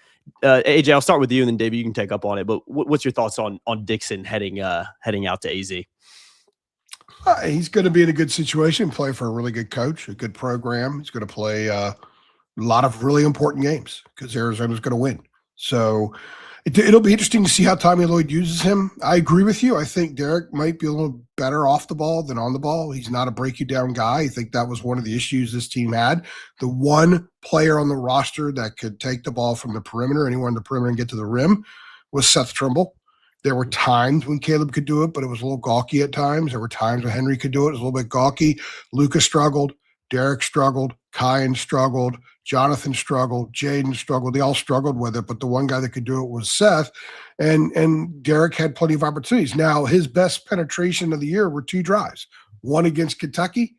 AJ, I'll start with you, and then David, you can take up on it. But what's your thoughts on Dixon heading out to AZ? He's going to be in a good situation, play for a really good coach, a good program. He's going to play a lot of really important games because Arizona's going to win. So it'll be interesting to see how Tommy Lloyd uses him. I agree with you. I think Derek might be a little better off the ball than on the ball. He's not a break you down guy. I think that was one of the issues this team had. The one player on the roster that could take the ball from the perimeter, anyone on the perimeter, and get to the rim was Seth Trimble. There were times when Caleb could do it, but it was a little gawky at times. There were times when Henry could do it. It was a little bit gawky. Luka struggled. Derek struggled. Kyan struggled. Jonathan struggled. Jaden struggled. They all struggled with it, but the one guy that could do it was Seth. And Derek had plenty of opportunities. Now, his best penetration of the year were 2 drives. One against Kentucky.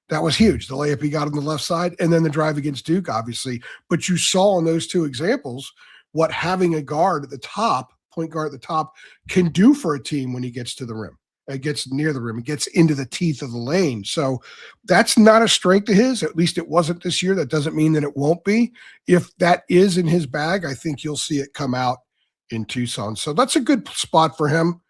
That was huge. The layup he got on the left side, and then the drive against Duke, obviously. But you saw in those 2 examples what having a guard at the top, point guard at the top, can do for a team when he gets to the rim. It gets near the rim. It gets into the teeth of the lane. So that's not a strength of his. At least it wasn't this year. That doesn't mean that it won't be. If that is in his bag, I think you'll see it come out in Tucson. So that's a good spot for him.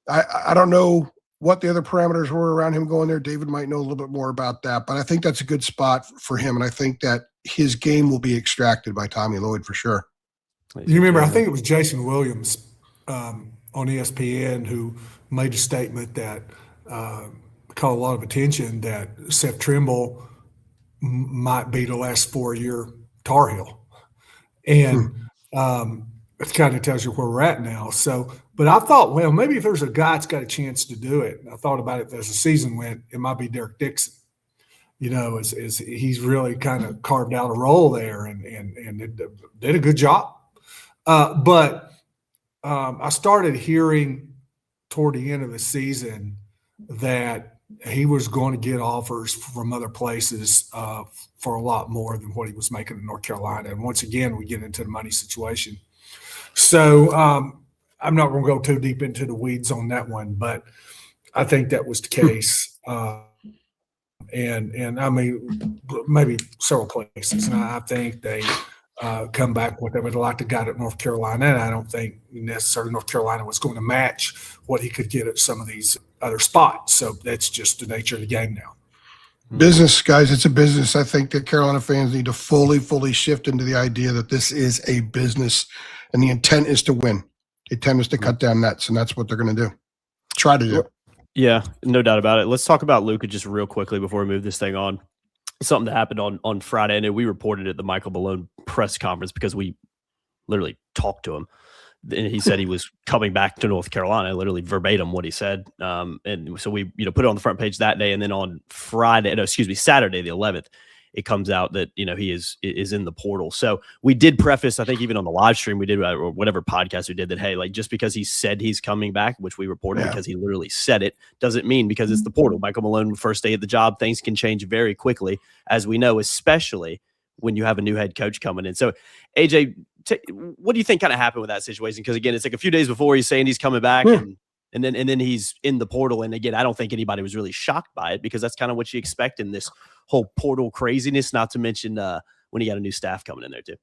I don't know what the other parameters were around him going there. David might know a little bit more about that, but I think that's a good spot for him. And I think that his game will be extracted by Tommy Lloyd for sure. You remember, I think it was Jason Williams on ESPN who made a statement that caught a lot of attention, that Seth Trimble might be the last 4-year Tar Heel. And it kind of tells you where we're at now. So, but I thought, well, maybe if there's a guy that's got a chance to do it, I thought about it as the season went, it might be Derek Dixon. As he's really kind of carved out a role there and did a good job. But I started hearing toward the end of the season that he was going to get offers from other places for a lot more than what he was making in North Carolina. And once again, we get into the money situation. So I'm not going to go too deep into the weeds on that one, but I think that was the case. And I mean, maybe several places. And I think they come back with, they would like to got at North Carolina. And I don't think necessarily North Carolina was going to match what he could get at some of these other spots. So that's just the nature of the game now. Business, guys, it's a business. I think that Carolina fans need to fully shift into the idea that this is a business and the intent is to win. The intent is to cut down nets, and that's what they're going to do. Try to do. Yeah, no doubt about it. Let's talk about Luka just real quickly before we move this thing on. Something that happened on Friday, and we reported at the Michael Malone press conference because we literally talked to him. And he said he was coming back to North Carolina, literally verbatim what he said. And so we, put it on the front page that day. And then on Saturday, the 11th, it comes out that, he is in the portal. So we did preface, I think even on the live stream we did, or whatever podcast we did, that, hey, like, just because he said he's coming back, which we reported because he literally said it, doesn't mean because it's the portal. Michael Malone, first day at the job, things can change very quickly, as we know, especially when you have a new head coach coming in. So AJ, what do you think kind of happened with that situation? Because again, it's like a few days before he's saying he's coming back, and then he's in the portal. And again, I don't think anybody was really shocked by it, because that's kind of what you expect in this whole portal craziness. Not to mention when you got a new staff coming in there too.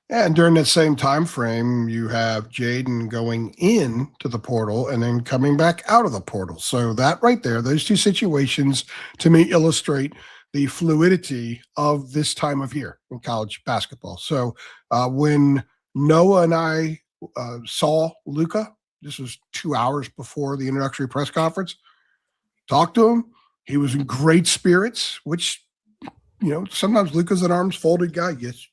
Yeah, and during that same time frame, you have Jaden going in to the portal and then coming back out of the portal. So that right there, those two situations to me illustrate the fluidity of this time of year in college basketball. So when Noah and I saw Luka, this was 2 hours before the introductory press conference, talked to him. He was in great spirits, which, sometimes Luka's an arms folded guy. Yes.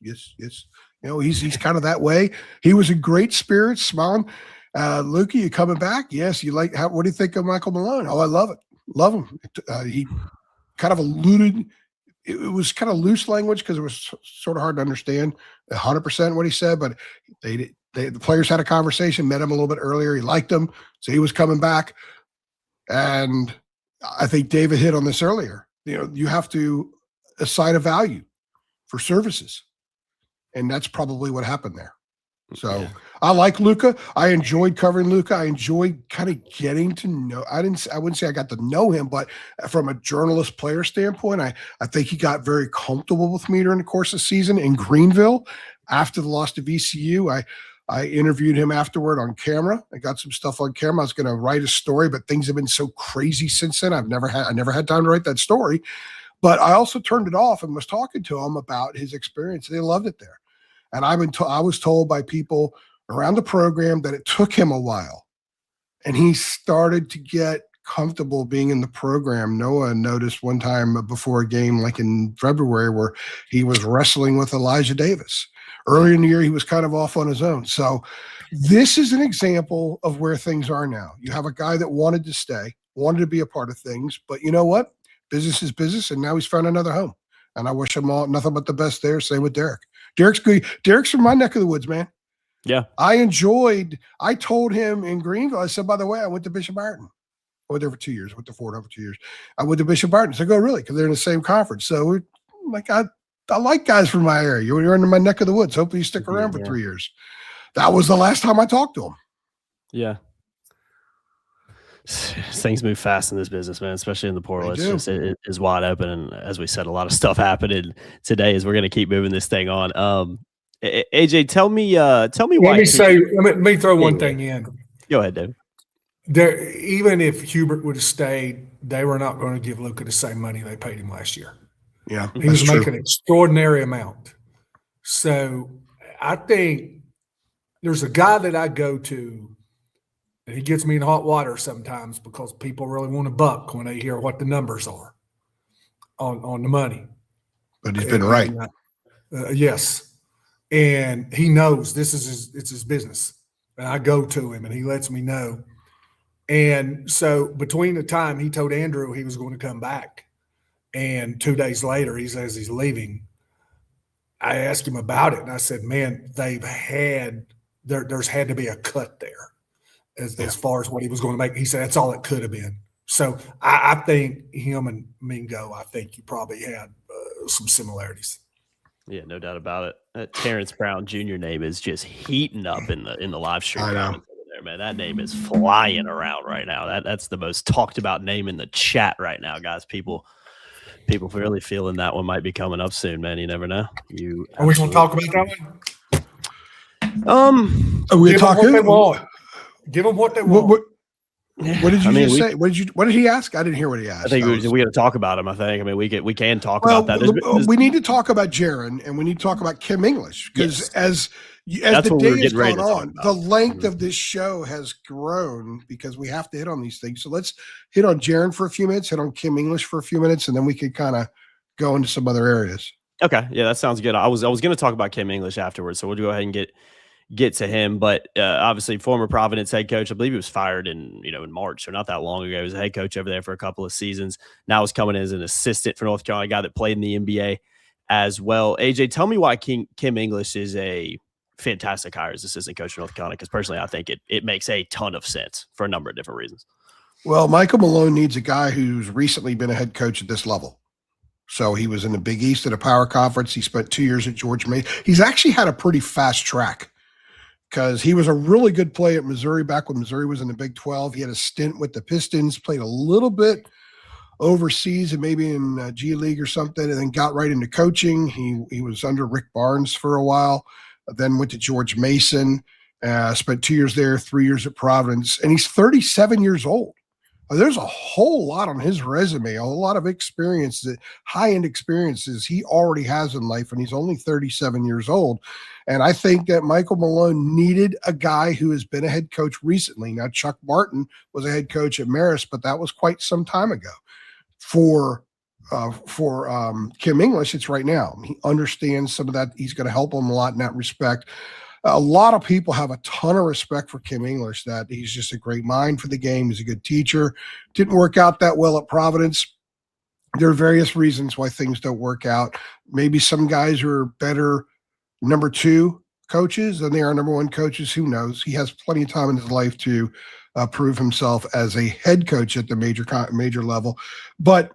He's kind of that way. He was in great spirits, smiling. Luka, you coming back? Yes. What do you think of Michael Malone? Oh, I love it. Love him. He kind of alluded, it was kind of loose language because it was sort of hard to understand 100% what he said, but the players had a conversation, met him a little bit earlier. He liked him, so he was coming back. And I think David hit on this earlier. You have to assign a value for services, and that's probably what happened there. So I like Luka. I enjoyed covering Luka. I enjoyed kind of getting to know. I wouldn't say I got to know him, but from a journalist player standpoint, I think he got very comfortable with me during the course of the season in Greenville. After the loss to VCU, I interviewed him afterward on camera. I got some stuff on camera. I was going to write a story, but things have been so crazy since then. I never had time to write that story. But I also turned it off and was talking to him about his experience. They loved it there. And I was told by people around the program that it took him a while. And he started to get comfortable being in the program. Noah noticed one time before a game, like in February, where he was wrestling with Elijah Davis. Earlier in the year, he was kind of off on his own. So this is an example of where things are now. You have a guy that wanted to stay, wanted to be a part of things, but you know what? Business is business, and now he's found another home. And I wish him all nothing but the best there. Same with Derek. Derek's good. Derek's from my neck of the woods, man. Yeah. I told him in Greenville, I said, by the way, I went to Bishop Barton. I went there for 2 years. I went to Fort Hood for 2 years. I went to Bishop Barton. So go, really? Because they're in the same conference. So we're like, I like guys from my area. You're in my neck of the woods. Hopefully you stick around for 3 years. That was the last time I talked to him. Yeah. Things move fast in this business, man, especially in the portal. It is wide open. And as we said, a lot of stuff happening today as we're going to keep moving this thing on. AJ, tell me why. Let me throw one thing in. Go ahead, Dave. Even if Hubert would have stayed, they were not going to give Luka the same money they paid him last year. Yeah, he was making an extraordinary amount. So I think there's a guy that I go to, and he gets me in hot water sometimes because people really want to buck when they hear what the numbers are on the money. But he's been right. Yes. And he knows it's his business. And I go to him and he lets me know. And so between the time he told Andrew he was going to come back and 2 days later he says he's leaving, I asked him about it. And I said, man, there's had to be a cut there. As far as what he was going to make. He said that's all it could have been. So I think him and Mingo, I think you probably had some similarities. Yeah, no doubt about it. That Terrence Brown Jr. name is just heating up in the live stream. I know. There, man. That name is flying around right now. That's the most talked about name in the chat right now, guys. People really feeling that one might be coming up soon, man. You never know. Are we going to talk about that one? Are we talking? Give them what they want. What did you just say? What did he ask? I didn't hear what he asked. I think we got to talk about him. I think. I mean, we can talk about that. We need to talk about Jiren, and we need to talk about Kim English because as the day has gone on, the length of this show has grown because we have to hit on these things. So let's hit on Jiren for a few minutes, hit on Kim English for a few minutes, and then we can kind of go into some other areas. Okay, yeah, that sounds good. I was going to talk about Kim English afterwards, so we'll go ahead and get to him. But obviously, former Providence head coach, I believe he was fired in March, so not that long ago. He was a head coach over there for a couple of seasons. Now he's coming in as an assistant for North Carolina, a guy that played in the NBA as well. AJ, tell me why Kim English is a fantastic hire as assistant coach for North Carolina, because personally, I think it makes a ton of sense for a number of different reasons. Well, Michael Malone needs a guy who's recently been a head coach at this level. So he was in the Big East at a power conference. He spent 2 years at George Mason. He's actually had a pretty fast track because he was a really good play at Missouri back when Missouri was in the Big 12. He had a stint with the Pistons, played a little bit overseas and maybe in G League or something, and then got right into coaching. He was under Rick Barnes for a while, then went to George Mason, spent 2 years there, 3 years at Providence, and he's 37 years old. There's a whole lot on his resume, a whole lot of experience, high-end experiences he already has in life, and he's only 37 years old. And I think that Michael Malone needed a guy who has been a head coach recently. Now, Chuck Martin was a head coach at Marist, but that was quite some time ago. For Kim English, it's right now. He understands some of that. He's going to help him a lot in that respect. A lot of people have a ton of respect for Kim English, that he's just a great mind for the game. He's a good teacher. Didn't work out that well at Providence. There are various reasons why things don't work out. Maybe some guys are better number 2 coaches than they are number 1 coaches. Who knows? He has plenty of time in his life to prove himself as a head coach at the major level. But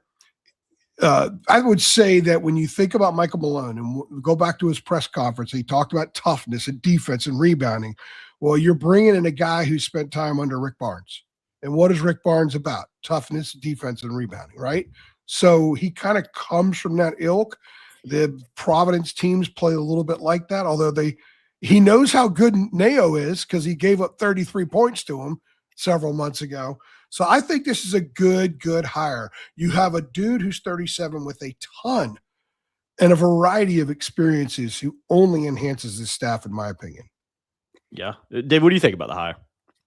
I would say that when you think about Michael Malone and go back to his press conference, he talked about toughness and defense and rebounding. Well, you're bringing in a guy who spent time under Rick Barnes. And what is Rick Barnes about? Toughness, defense, and rebounding, right? So he kind of comes from that ilk. The Providence teams play a little bit like that, although he knows how good Neo is because he gave up 33 points to him several months ago. So I think this is a good hire. You have a dude who's 37 with a ton and a variety of experiences who only enhances his staff, in my opinion. Yeah. Dave, what do you think about the hire?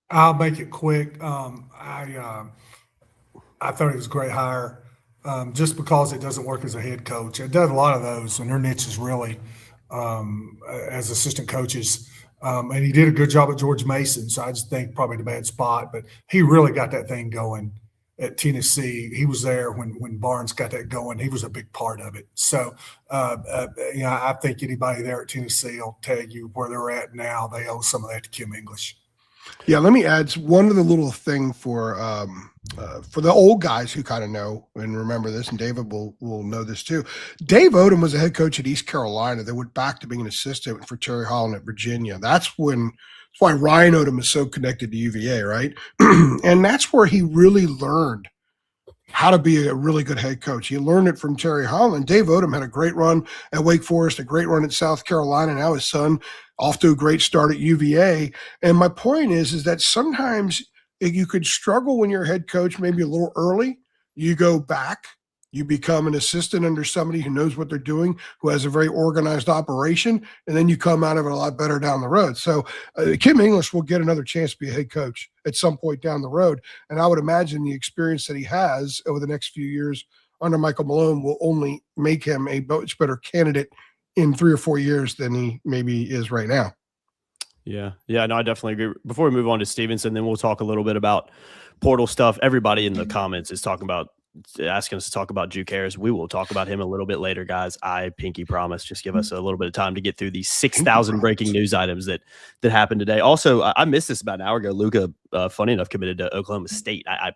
I'll make it quick. I thought it was a great hire just because it doesn't work as a head coach. It does a lot of those, and their niche is really as assistant coaches. And he did a good job at George Mason, so I just think probably in a bad spot. But he really got that thing going at Tennessee. He was there when Barnes got that going. He was a big part of it. So, I think anybody there at Tennessee will tell you where they're at now. They owe some of that to Kim English. Yeah, let me add one other little thing for the old guys who kind of know and remember this, and David will know this too. Dave Odom was a head coach at East Carolina that went back to being an assistant for Terry Holland at Virginia. That's why Ryan Odom is so connected to UVA, right? And that's where he really learned how to be a really good head coach. He learned it from Terry Holland. Dave Odom had a great run at Wake Forest, a great run at South Carolina. Now his son off to a great start at UVA. And my point is that sometimes you could struggle when you're a head coach, maybe a little early. You go back, you become an assistant under somebody who knows what they're doing, who has a very organized operation, and then you come out of it a lot better down the road. So Kim English will get another chance to be a head coach at some point down the road. And I would imagine the experience that he has over the next few years under Michael Malone will only make him a much better candidate in 3 or 4 years than he maybe is right now. Yeah, no, I definitely agree. Before we move on to Stevenson, then we'll talk a little bit about portal stuff. Everybody in the comments is asking us to talk about Juke Harris. We will talk about him a little bit later, guys. I pinky promise. Just give us a little bit of time to get through these 6,000 breaking news items that happened today. Also, I missed this about an hour ago. Luka, funny enough, committed to Oklahoma State. I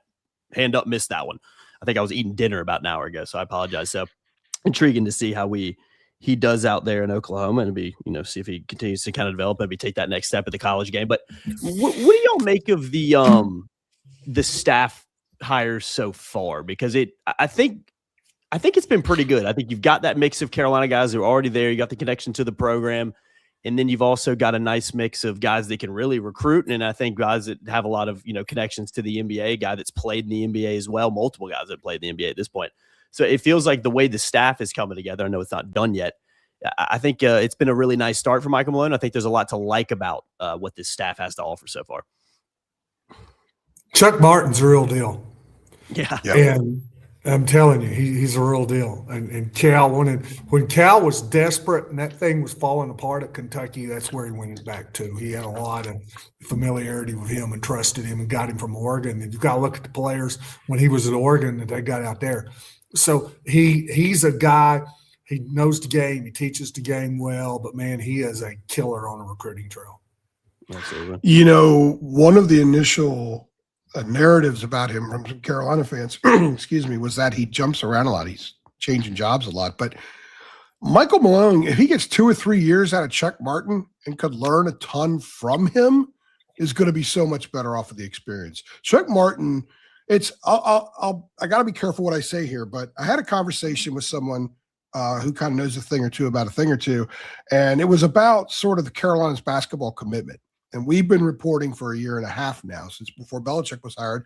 hand up missed that one. I think I was eating dinner about an hour ago, so I apologize. So intriguing to see how he does out there in Oklahoma, and be, see if he continues to kind of develop, maybe take that next step at the college game. But what do y'all make of the staff hires so far? Because I think it's been pretty good. I think you've got that mix of Carolina guys who are already there. You got the connection to the program, and then you've also got a nice mix of guys that can really recruit. And I think guys that have a lot of, connections to the NBA, a guy that's played in the NBA as well, multiple guys that played in the NBA at this point. So it feels like the way the staff is coming together, I know it's not done yet. I think it's been a really nice start for Michael Malone. I think there's a lot to like about what this staff has to offer so far. Chuck Martin's a real deal. Yeah. And I'm telling you, he's a real deal. And Cal, when Cal was desperate and that thing was falling apart at Kentucky, that's where he went his back to. He had a lot of familiarity with him and trusted him and got him from Oregon. And you've got to look at the players when he was at Oregon that they got out there. So he's a guy, he knows the game, he teaches the game well, but man, he is a killer on a recruiting trail. Absolutely. You know, one of the initial narratives about him from some Carolina fans, excuse me, was that he jumps around a lot. He's changing jobs a lot. But Michael Malone, if he gets 2 or 3 years out of Chuck Martin and could learn a ton from him, is going to be so much better off of the experience. Chuck Martin, I got to be careful what I say here, but I had a conversation with someone who kind of knows a thing or two about a thing or two, and it was about sort of the Carolina's basketball commitment. And we've been reporting for a year and a half now, since before Belichick was hired,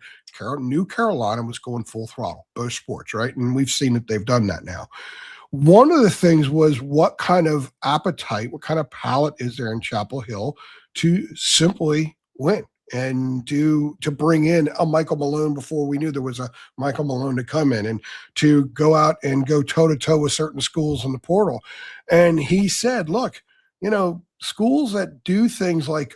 New Carolina was going full throttle, both sports, right? And we've seen that they've done that now. One of the things was what kind of appetite, what kind of palate is there in Chapel Hill to simply win and to bring in a Michael Malone before we knew there was a Michael Malone to come in, and to go out and go toe-to-toe with certain schools in the portal. And he said, look, you know, schools that do things like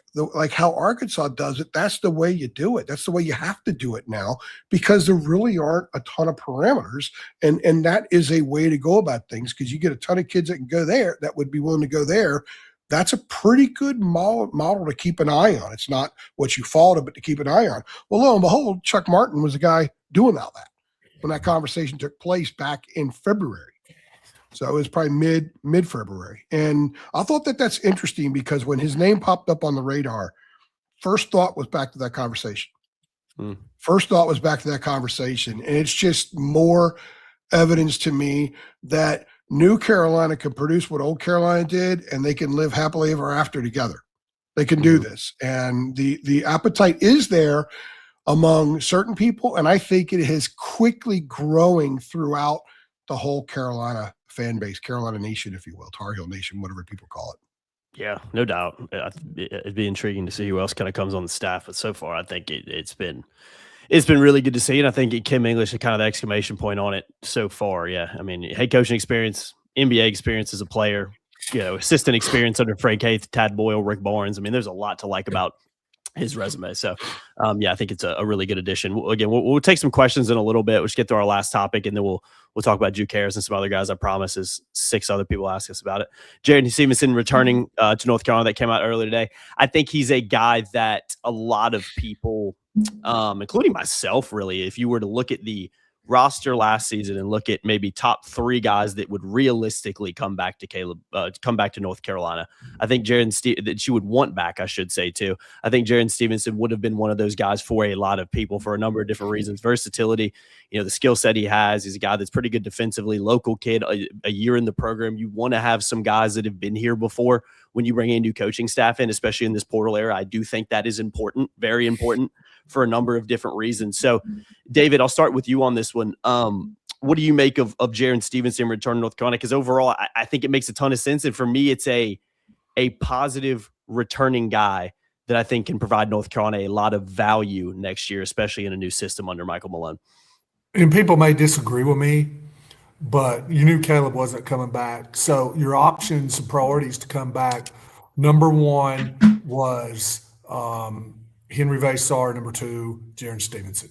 how Arkansas does it, that's the way you do it. That's the way you have to do it now, because there really aren't a ton of parameters. And that is a way to go about things, because you get a ton of kids that can go there, that would be willing to go there. That's a pretty good model to keep an eye on. It's not what you followed, but to keep an eye on. Well, lo and behold, Chuck Martin was the guy doing all that when that conversation took place back in February. So it was probably mid-February. And I thought that that's interesting, because when his name popped up on the radar, first thought was back to that conversation. First thought was back to that conversation. And it's just more evidence to me that New Carolina can produce what Old Carolina did, and they can live happily ever after together. They can do this. And the appetite is there among certain people. And I think it is quickly growing throughout the whole Carolina fan base, Carolina Nation, if you will, Tar Heel Nation, whatever people call it. Yeah, no doubt. It'd be intriguing to see who else kind of comes on the staff. But so far, I think it's been really good to see. And I think Kim English is kind of the exclamation point on it so far. Yeah, I mean, head coaching experience, NBA experience as a player, you know, assistant experience under Frank Haith, Tad Boyle, Rick Barnes. I mean, there's a lot to like about his resume. So, yeah, I think it's a really good addition. Again, we'll take some questions in a little bit. We'll just get through our last topic, and then we'll talk about Juke Harris and some other guys. I promise, as 6 other people ask us about it. Jiren Stevenson returning to North Carolina, that came out earlier today. I think he's a guy that a lot of people, including myself, really, if you were to look at the roster last season and look at maybe top 3 guys that would realistically come back to North Carolina, I think that you would want back, I should say, too. I think Jiren Stevenson would have been one of those guys for a lot of people for a number of different reasons. Versatility, you know, the skill set he has. He's a guy that's pretty good defensively, local kid, a year in the program. You want to have some guys that have been here before when you bring a new coaching staff in, especially in this portal era. I do think that is important, very important, for a number of different reasons. So, David, I'll start with you on this one. What do you make of Jiren Stevenson returning to North Carolina? Because overall, I think it makes a ton of sense. And for me, it's a positive returning guy that I think can provide North Carolina a lot of value next year, especially in a new system under Michael Malone. And people may disagree with me, but you knew Caleb wasn't coming back. So your options and priorities to come back, number 1 was Henry Vasar, number 2, Jiren Stevenson.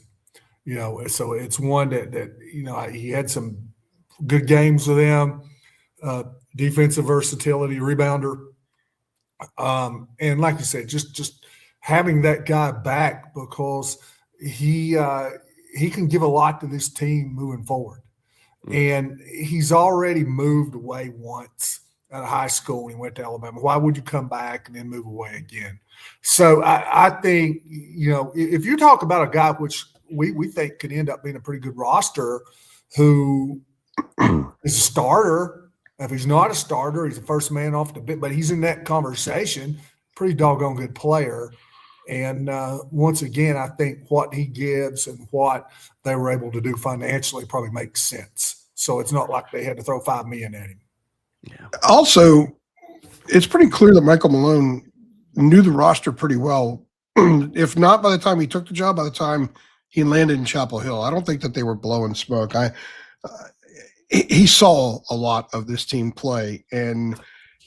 You know, so it's one that you know, he had some good games with them, defensive versatility, rebounder. And like you said, just having that guy back, because he can give a lot to this team moving forward. And he's already moved away once out of high school when he went to Alabama. Why would you come back and then move away again? So I think, you know, if you talk about a guy which we think could end up being a pretty good roster, who is a starter. If he's not a starter, he's the first man off the bench, but he's in that conversation. Pretty doggone good player. And once again, I think what he gives and what they were able to do financially probably makes sense. So it's not like they had to throw $5 million at him. Yeah. Also, it's pretty clear that Michael Malone knew the roster pretty well. If not by the time he took the job, by the time he landed in Chapel Hill. I don't think that they were blowing smoke. He saw a lot of this team play, and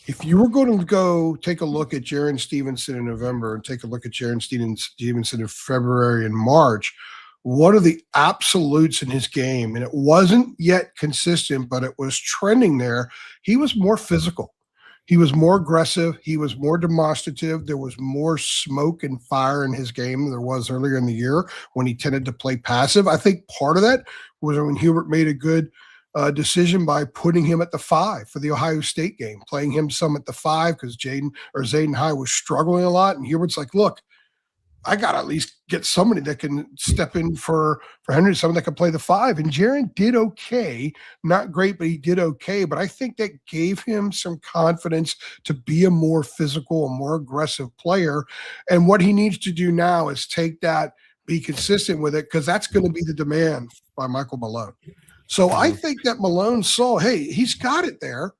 if you were going to go take a look at Jiren Stevenson in November and take a look at Jiren Stevenson in February and March, one of the absolutes in his game, and it wasn't yet consistent, but it was trending there, he was more physical. He was more aggressive. He was more demonstrative. There was more smoke and fire in his game than there was earlier in the year when he tended to play passive. I think part of that was when Hubert made a good decision by putting him at the 5 for the Ohio State game, playing him some at the 5 because Zayden High was struggling a lot. And Hubert's like, look, I got to at least get somebody that can step in for Henry, someone that can play the 5. And Jiren did okay. Not great, but he did okay. But I think that gave him some confidence to be a more physical, a more aggressive player. And what he needs to do now is take that, be consistent with it, because that's going to be the demand by Michael Malone. So I think that Malone saw, hey, he's got it there.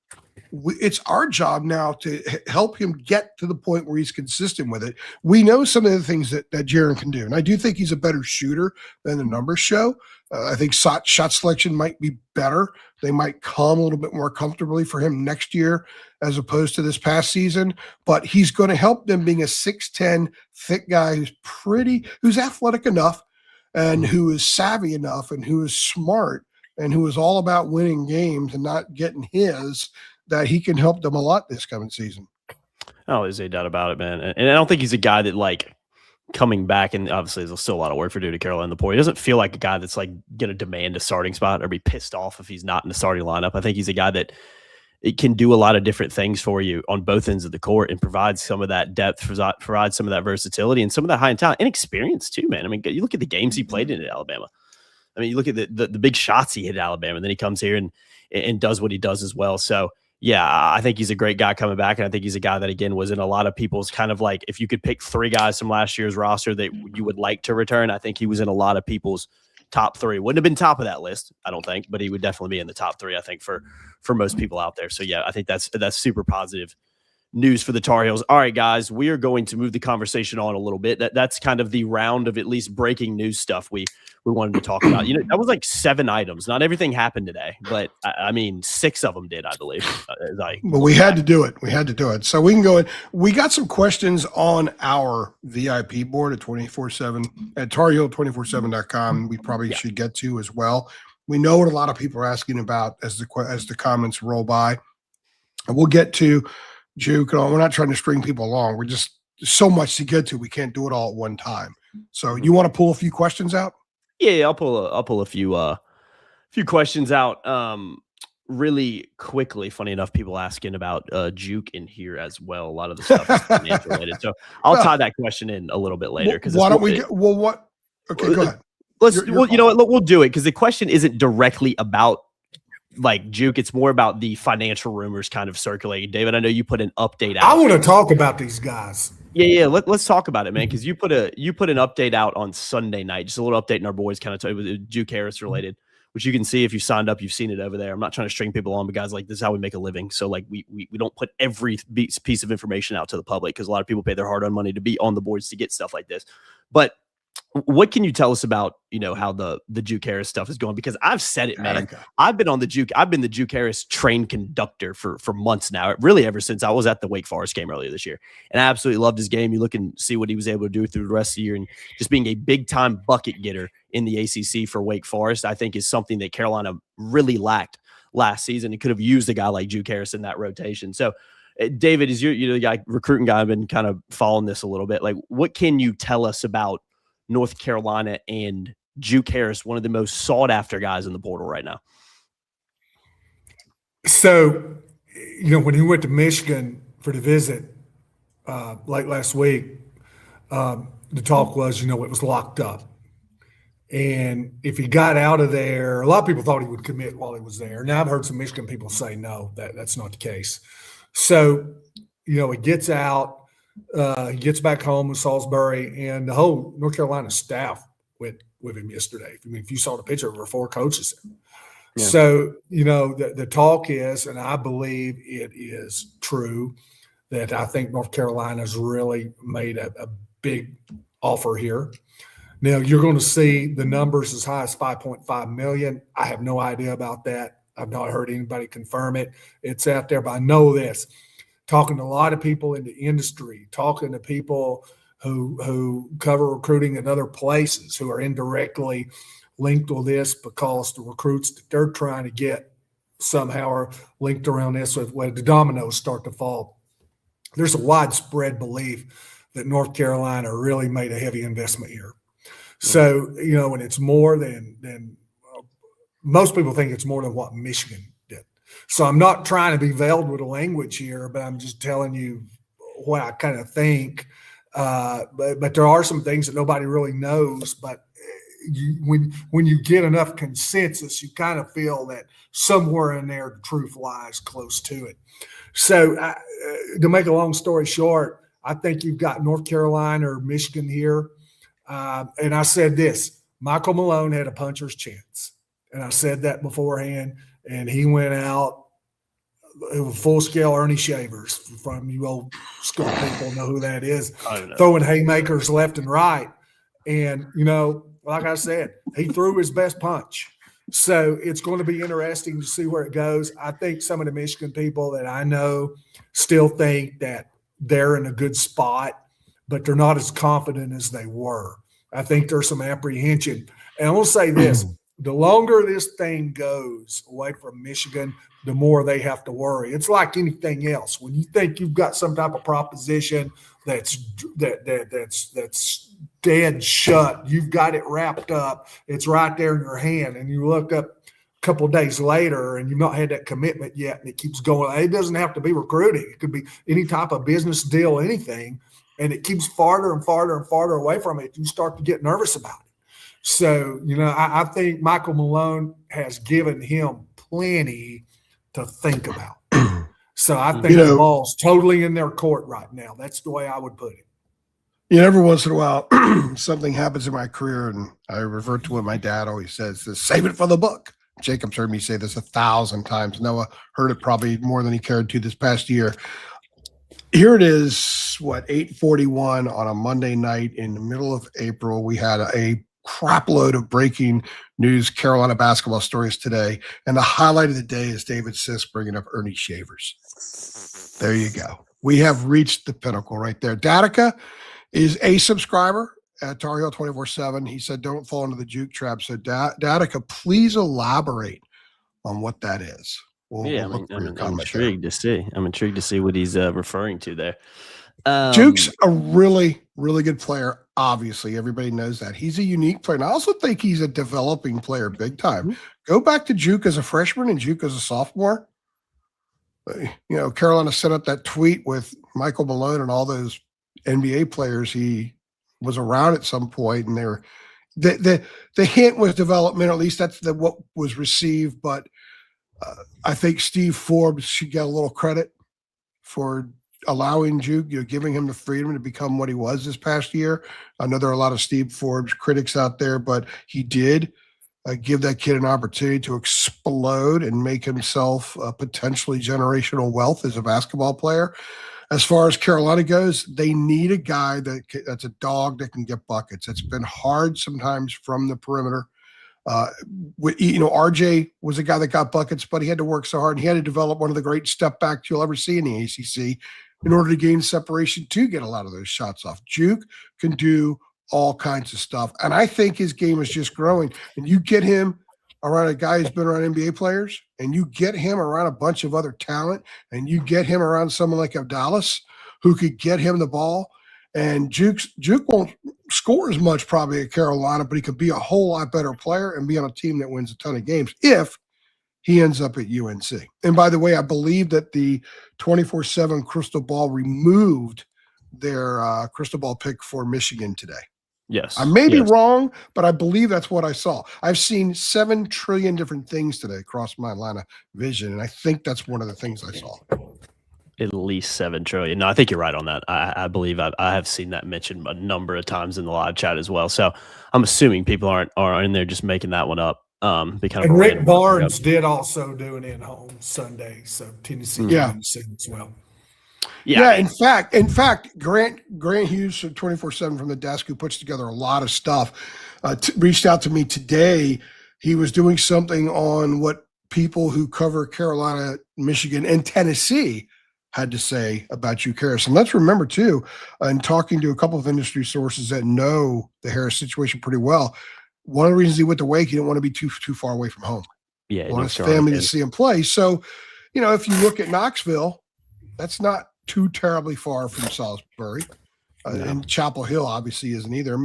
It's our job now to help him get to the point where he's consistent with it. We know some of the things that Jiren can do. And I do think he's a better shooter than the numbers show. I think shot selection might be better. They might come a little bit more comfortably for him next year as opposed to this past season. But he's going to help them being a 6'10", thick guy who's athletic enough and who is savvy enough and who is smart and who is all about winning games and not getting his, that he can help them a lot this coming season. Oh, there's no doubt about it, man. And I don't think he's a guy that, like, coming back, and obviously there's still a lot of work for to Carolina in the port. He doesn't feel like a guy that's, like, going to demand a starting spot or be pissed off if he's not in the starting lineup. I think he's a guy that it can do a lot of different things for you on both ends of the court and provides some of that depth, provides some of that versatility and some of that high talent and experience too, man. I mean, you look at the games he played in at Alabama. I mean, you look at the big shots he hit at Alabama, and then he comes here and does what he does as well. So, yeah, I think he's a great guy coming back, and I think he's a guy that, again, was in a lot of people's kind of like, if you could pick 3 guys from last year's roster that you would like to return, I think he was in a lot of people's top 3. Wouldn't have been top of that list, I don't think, but he would definitely be in the top 3, I think, for most people out there. So, yeah, I think that's super positive news for the Tar Heels. All right, guys, we are going to move the conversation on a little bit. That's kind of the round of at least breaking news stuff we wanted to talk about. You know, that was like 7 items. Not everything happened today, but I mean, 6 of them did, I believe. But we had to do it. We had to do it. So we can go in. We got some questions on our VIP board at 24/7 at TarHeel247.com. We probably should get to as well. We know what a lot of people are asking about as the comments roll by, and we'll get to Juke. We're not trying to string people along. We're just so much to get to. We can't do it all at one time. So you want to pull a few questions out? Yeah, I'll pull a few questions out really quickly. Funny enough, people asking about Juke in here as well. A lot of the stuff is financial related. So I'll tie that question in a little bit later. Because why don't we get, well, what? Okay, go ahead. You know what? We'll do it because the question isn't directly about like Juke. It's more about the financial rumors kind of circulating. David, I know you put an update out. I want to talk about these guys. Yeah. Let's talk about it, man. Because you put an update out on Sunday night, just a little update, and our boys kind of it was Juke Harris related, which you can see if you signed up. You've seen it over there. I'm not trying to string people on, but guys, like, this is how we make a living. So like we don't put every piece of information out to the public because a lot of people pay their hard-earned money to be on the boards to get stuff like this. But what can you tell us about, you know, how the Juke Harris stuff is going? Because I've said it, man. I've been the Juke Harris train conductor for months now. Really ever since I was at the Wake Forest game earlier this year. And I absolutely loved his game. You look and see what he was able to do through the rest of the year, and just being a big time bucket getter in the ACC for Wake Forest, I think is something that Carolina really lacked last season. It could have used a guy like Juke Harris in that rotation. So David, is you're the guy, recruiting guy, I've been kind of following this a little bit. Like, what can you tell us about North Carolina and Juke Harris, one of the most sought after guys in the portal right now? So, you know, when he went to Michigan for the visit late last week, the talk was, you know, it was locked up. And if he got out of there, a lot of people thought he would commit while he was there. Now I've heard some Michigan people say, no, that's not the case. So, you know, he gets out. He gets back home in Salisbury, and the whole North Carolina staff went with him yesterday. I mean, if you saw the picture, there were 4 coaches. Yeah. So, you know, the talk is, and I believe it is true, that I think North Carolina's really made a big offer here. Now you're going to see the numbers as high as 5.5 million. I have no idea about that. I've not heard anybody confirm it. It's out there, but I know this. Talking to a lot of people in the industry, talking to people who cover recruiting in other places, who are indirectly linked with this because the recruits that they're trying to get somehow are linked around this when the dominoes start to fall. There's a widespread belief that North Carolina really made a heavy investment here. So, and it's more than most people think it's more than what Michigan did. So I'm not trying to be veiled with the language here, but I'm just telling you what I kind of think. But there are some things that nobody really knows. But when you get enough consensus, you kind of feel that somewhere in there the truth lies close to it. So to make a long story short, I think you've got North Carolina or Michigan here. And I said this, Michael Malone had a puncher's chance. And I said that beforehand. And he went out with full-scale Ernie Shavers, from you old school people know who that is, throwing haymakers left and right. And, like I said, he threw his best punch. So it's going to be interesting to see where it goes. I think some of the Michigan people that I know still think that they're in a good spot, but they're not as confident as they were. I think there's some apprehension. And I will say this, the longer this thing goes away from Michigan, the more they have to worry. It's like anything else. When you think you've got some type of proposition that's dead shut, you've got it wrapped up, it's right there in your hand, and you look up a couple of days later and you've not had that commitment yet, and it keeps going. It doesn't have to be recruiting. It could be any type of business deal, anything, and it keeps farther and farther and farther away from it. You start to get nervous about it. So, I think Michael Malone has given him plenty to think about. So I think the ball's totally in their court right now. That's the way I would put it. Every once in a while, something happens in my career, and I revert to what my dad always says, save it for the book. Jacob's heard me say this 1,000 times. Noah heard it probably more than he cared to this past year. Here it is, 8:41 on a Monday night in the middle of April. We had a crapload of breaking news Carolina basketball stories today, and the highlight of the day is David Sisk bringing up Ernie Shavers. There you go. We have reached the pinnacle right there. Datica is a subscriber at Tar Heel 24/7. He said, don't fall into the Juke trap. So Datica, please elaborate on what that is. I'm intrigued to see. I'm intrigued to see what he's referring to there. Juke's a really, really good player. Obviously, everybody knows that. He's a unique player. And I also think he's a developing player big time. Mm-hmm. Go back to Juke as a freshman and Juke as a sophomore. Carolina sent out that tweet with Michael Malone and all those NBA players he was around at some point, and they were the hint was development. At least that's what was received. But I think Steve Forbes should get a little credit for allowing Juke, giving him the freedom to become what he was this past year. I know there are a lot of Steve Forbes critics out there, but he did give that kid an opportunity to explode and make himself potentially generational wealth as a basketball player. As far as Carolina goes, they need a guy that's a dog that can get buckets. It's been hard sometimes from the perimeter. RJ was a guy that got buckets, but he had to work so hard. And he had to develop one of the great step backs you'll ever see in the ACC in order to gain separation to get a lot of those shots off. Juke can do all kinds of stuff. And I think his game is just growing. And you get him around a guy who's been around NBA players, and you get him around a bunch of other talent, and you get him around someone like Avdalas who could get him the ball. And Juke won't score as much probably at Carolina, but he could be a whole lot better player and be on a team that wins a ton of games if he ends up at UNC. And by the way, I believe that the 24/7 Crystal Ball removed their Crystal Ball pick for Michigan today. Yes. I may be wrong, but I believe that's what I saw. I've seen 7 trillion different things today across my line of vision, and I think that's one of the things I saw. At least 7 trillion. No, I think you're right on that. I believe I have seen that mentioned a number of times in the live chat as well. So I'm assuming people aren't in there just making that one up. And Rick Barnes did also do an in-home Sunday, so Tennessee as well. Yeah. I mean, In fact, Grant Hughes from 24/7 from the desk, who puts together a lot of stuff, reached out to me today. He was doing something on what people who cover Carolina, Michigan, and Tennessee had to say about Juke Harris. And let's remember too, and talking to a couple of industry sources that know the Harris situation pretty well, one of the reasons he went to Wake, he didn't want to be too far away from home. yeah, He wanted his family to see him play. So, if you look at Knoxville, that's not too terribly far from Salisbury. And Chapel Hill obviously isn't either.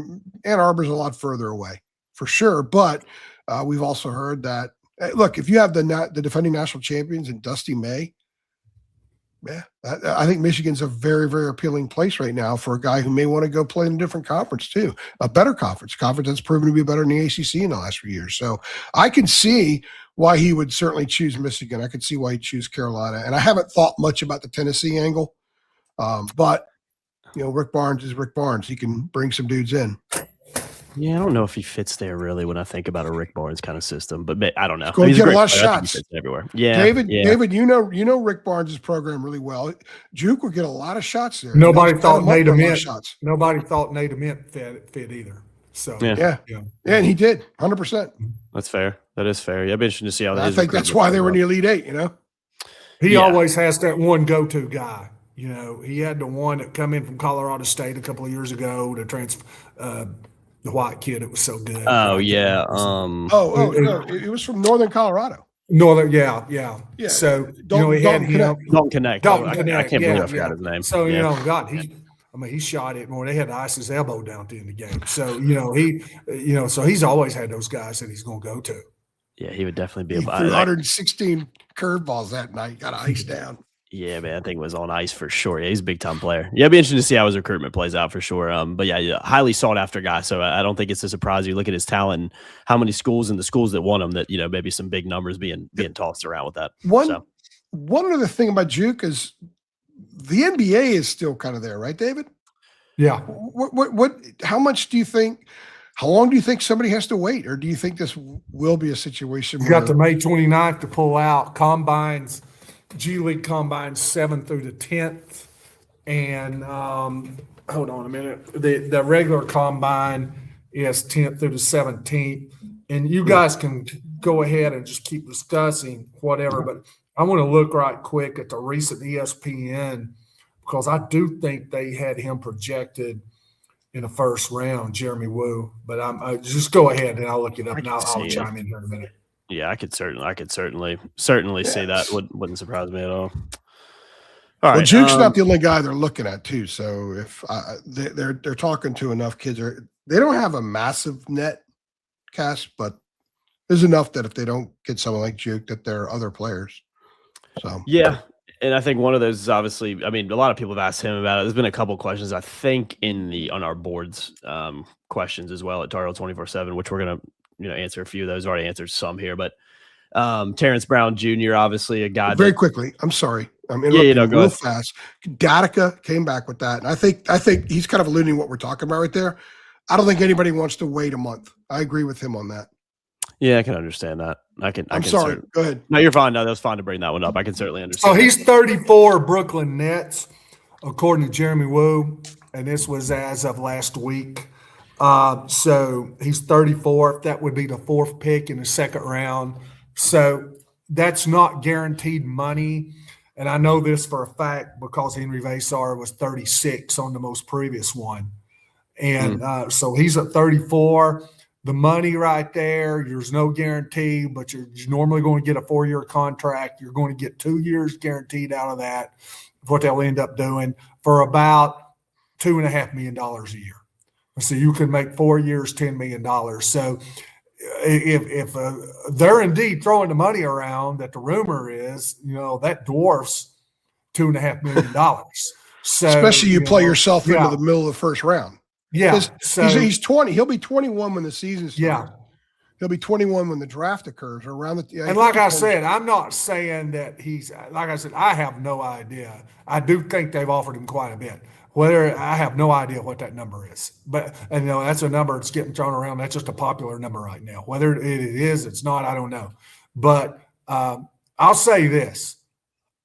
Ann Arbor's a lot further away for sure. But we've also heard that, look, if you have the defending national champions in Dusty May, yeah, I think Michigan's a very, very appealing place right now for a guy who may want to go play in a different conference too, a better conference that's proven to be better than the ACC in the last few years. So I can see why he would certainly choose Michigan. I could see why he'd choose Carolina. And I haven't thought much about the Tennessee angle, but Rick Barnes is Rick Barnes. He can bring some dudes in. Yeah, I don't know if he fits there really when I think about a Rick Barnes kind of system, but I don't know. Go get a lot of shots everywhere. Yeah, David, you know Rick Barnes' program really well. Juke would get a lot of shots there. Nobody thought Nate Ament fit either. So yeah, and he did 100%. That's fair. That is fair. Yeah, I'd be interested to see how that. I think that's why they were in the Elite Eight. He always has that one go-to guy. He had the one that come in from Colorado State a couple of years ago to transfer. The white kid, it was so good. Oh yeah. No, it was from Northern Colorado. Yeah. So he had Dalton Connect. Dalton Connect. I can't believe I forgot his name. So God, he shot it more. They had to ice his elbow down at the end of the game. So so he's always had those guys that he's going to go to. Yeah, he would definitely be. He threw 116 curveballs that night. Got ice down. Yeah, man, I think it was on ice for sure. Yeah, he's a big time player. Yeah, it'd be interesting to see how his recruitment plays out for sure. But yeah, highly sought after guy. So I don't think it's a surprise. You look at his talent and how many schools and the schools that want him that maybe some big numbers being tossed around with that. One other thing about Juke is the NBA is still kind of there, right, David? Yeah. What? How much do you think? How long do you think somebody has to wait, or do you think this will be a situation? You got to May 29th to pull out combines. G League combine 7th through the 10th, and hold on a minute. The regular combine is 10th through the 17th, and you guys can go ahead and just keep discussing whatever. But I want to look right quick at the recent ESPN because I do think they had him projected in the first round, Jeremy Wu. But I just go ahead and I'll look it up and I'll chime in here in a minute. Yeah, I could certainly see that. Wouldn't surprise me at all. All right, Juke's not the only guy they're looking at too. So if they're talking to enough kids, they don't have a massive net cast, but there's enough that if they don't get someone like Juke, that there are other players. So yeah, and I think one of those is obviously. I mean, a lot of people have asked him about it. There's been a couple questions I think on our boards questions as well at Tar Heel 24/7, which we're gonna. Answer a few of those. Already answered some here, but Terrence Brown Jr. obviously a guy. Very quickly, I'm sorry. I'm interrupting real fast. Datica came back with that, and I think he's kind of alluding to what we're talking about right there. I don't think anybody wants to wait a month. I agree with him on that. Yeah, I can understand that. I'm sorry. Go ahead. No, you're fine. No, that was fine to bring that one up. I can certainly understand. Oh, he's 34 Brooklyn Nets, according to Jeremy Wu, and this was as of last week. So he's 34th. That would be the 4th pick in the second round. So that's not guaranteed money. And I know this for a fact because Henry Vasar was 36 on the most previous one. And so he's at 34. The money right there, there's no guarantee, but you're normally going to get a 4-year contract. You're going to get 2 years guaranteed out of that, what they'll end up doing for about $2.5 million a year. So you can make 4 years, $10 million. So if they're indeed throwing the money around that the rumor is, that dwarfs $2.5 million. So especially you play yourself into the middle of the first round. Yeah. So he's 20. He'll be 21 when the season starts. Yeah. He'll be 21 when the draft occurs or around the. And like I said, I'm not saying that I have no idea. I do think they've offered him quite a bit. Whether I have no idea what that number is, but that's a number that's getting thrown around. That's just a popular number right now. Whether it is, it's not, I don't know. But I'll say this: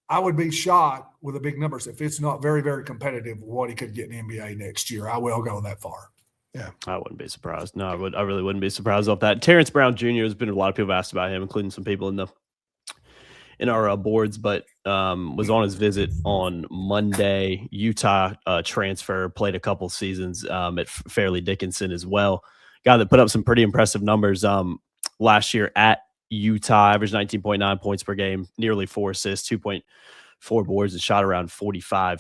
I would be shocked with the big numbers, if it's not very, very competitive, what he could get in the NBA next year. I will go that far. Yeah, I wouldn't be surprised. No, I really wouldn't be surprised off that. Terrence Brown Jr. has been a lot of people asked about him, including some people in our boards, but was on his visit on Monday. Utah transfer, played a couple seasons at Fairleigh Dickinson as well. Guy that put up some pretty impressive numbers last year at Utah, averaged 19.9 points per game, nearly 4 assists, 2.4 boards, and shot around 45%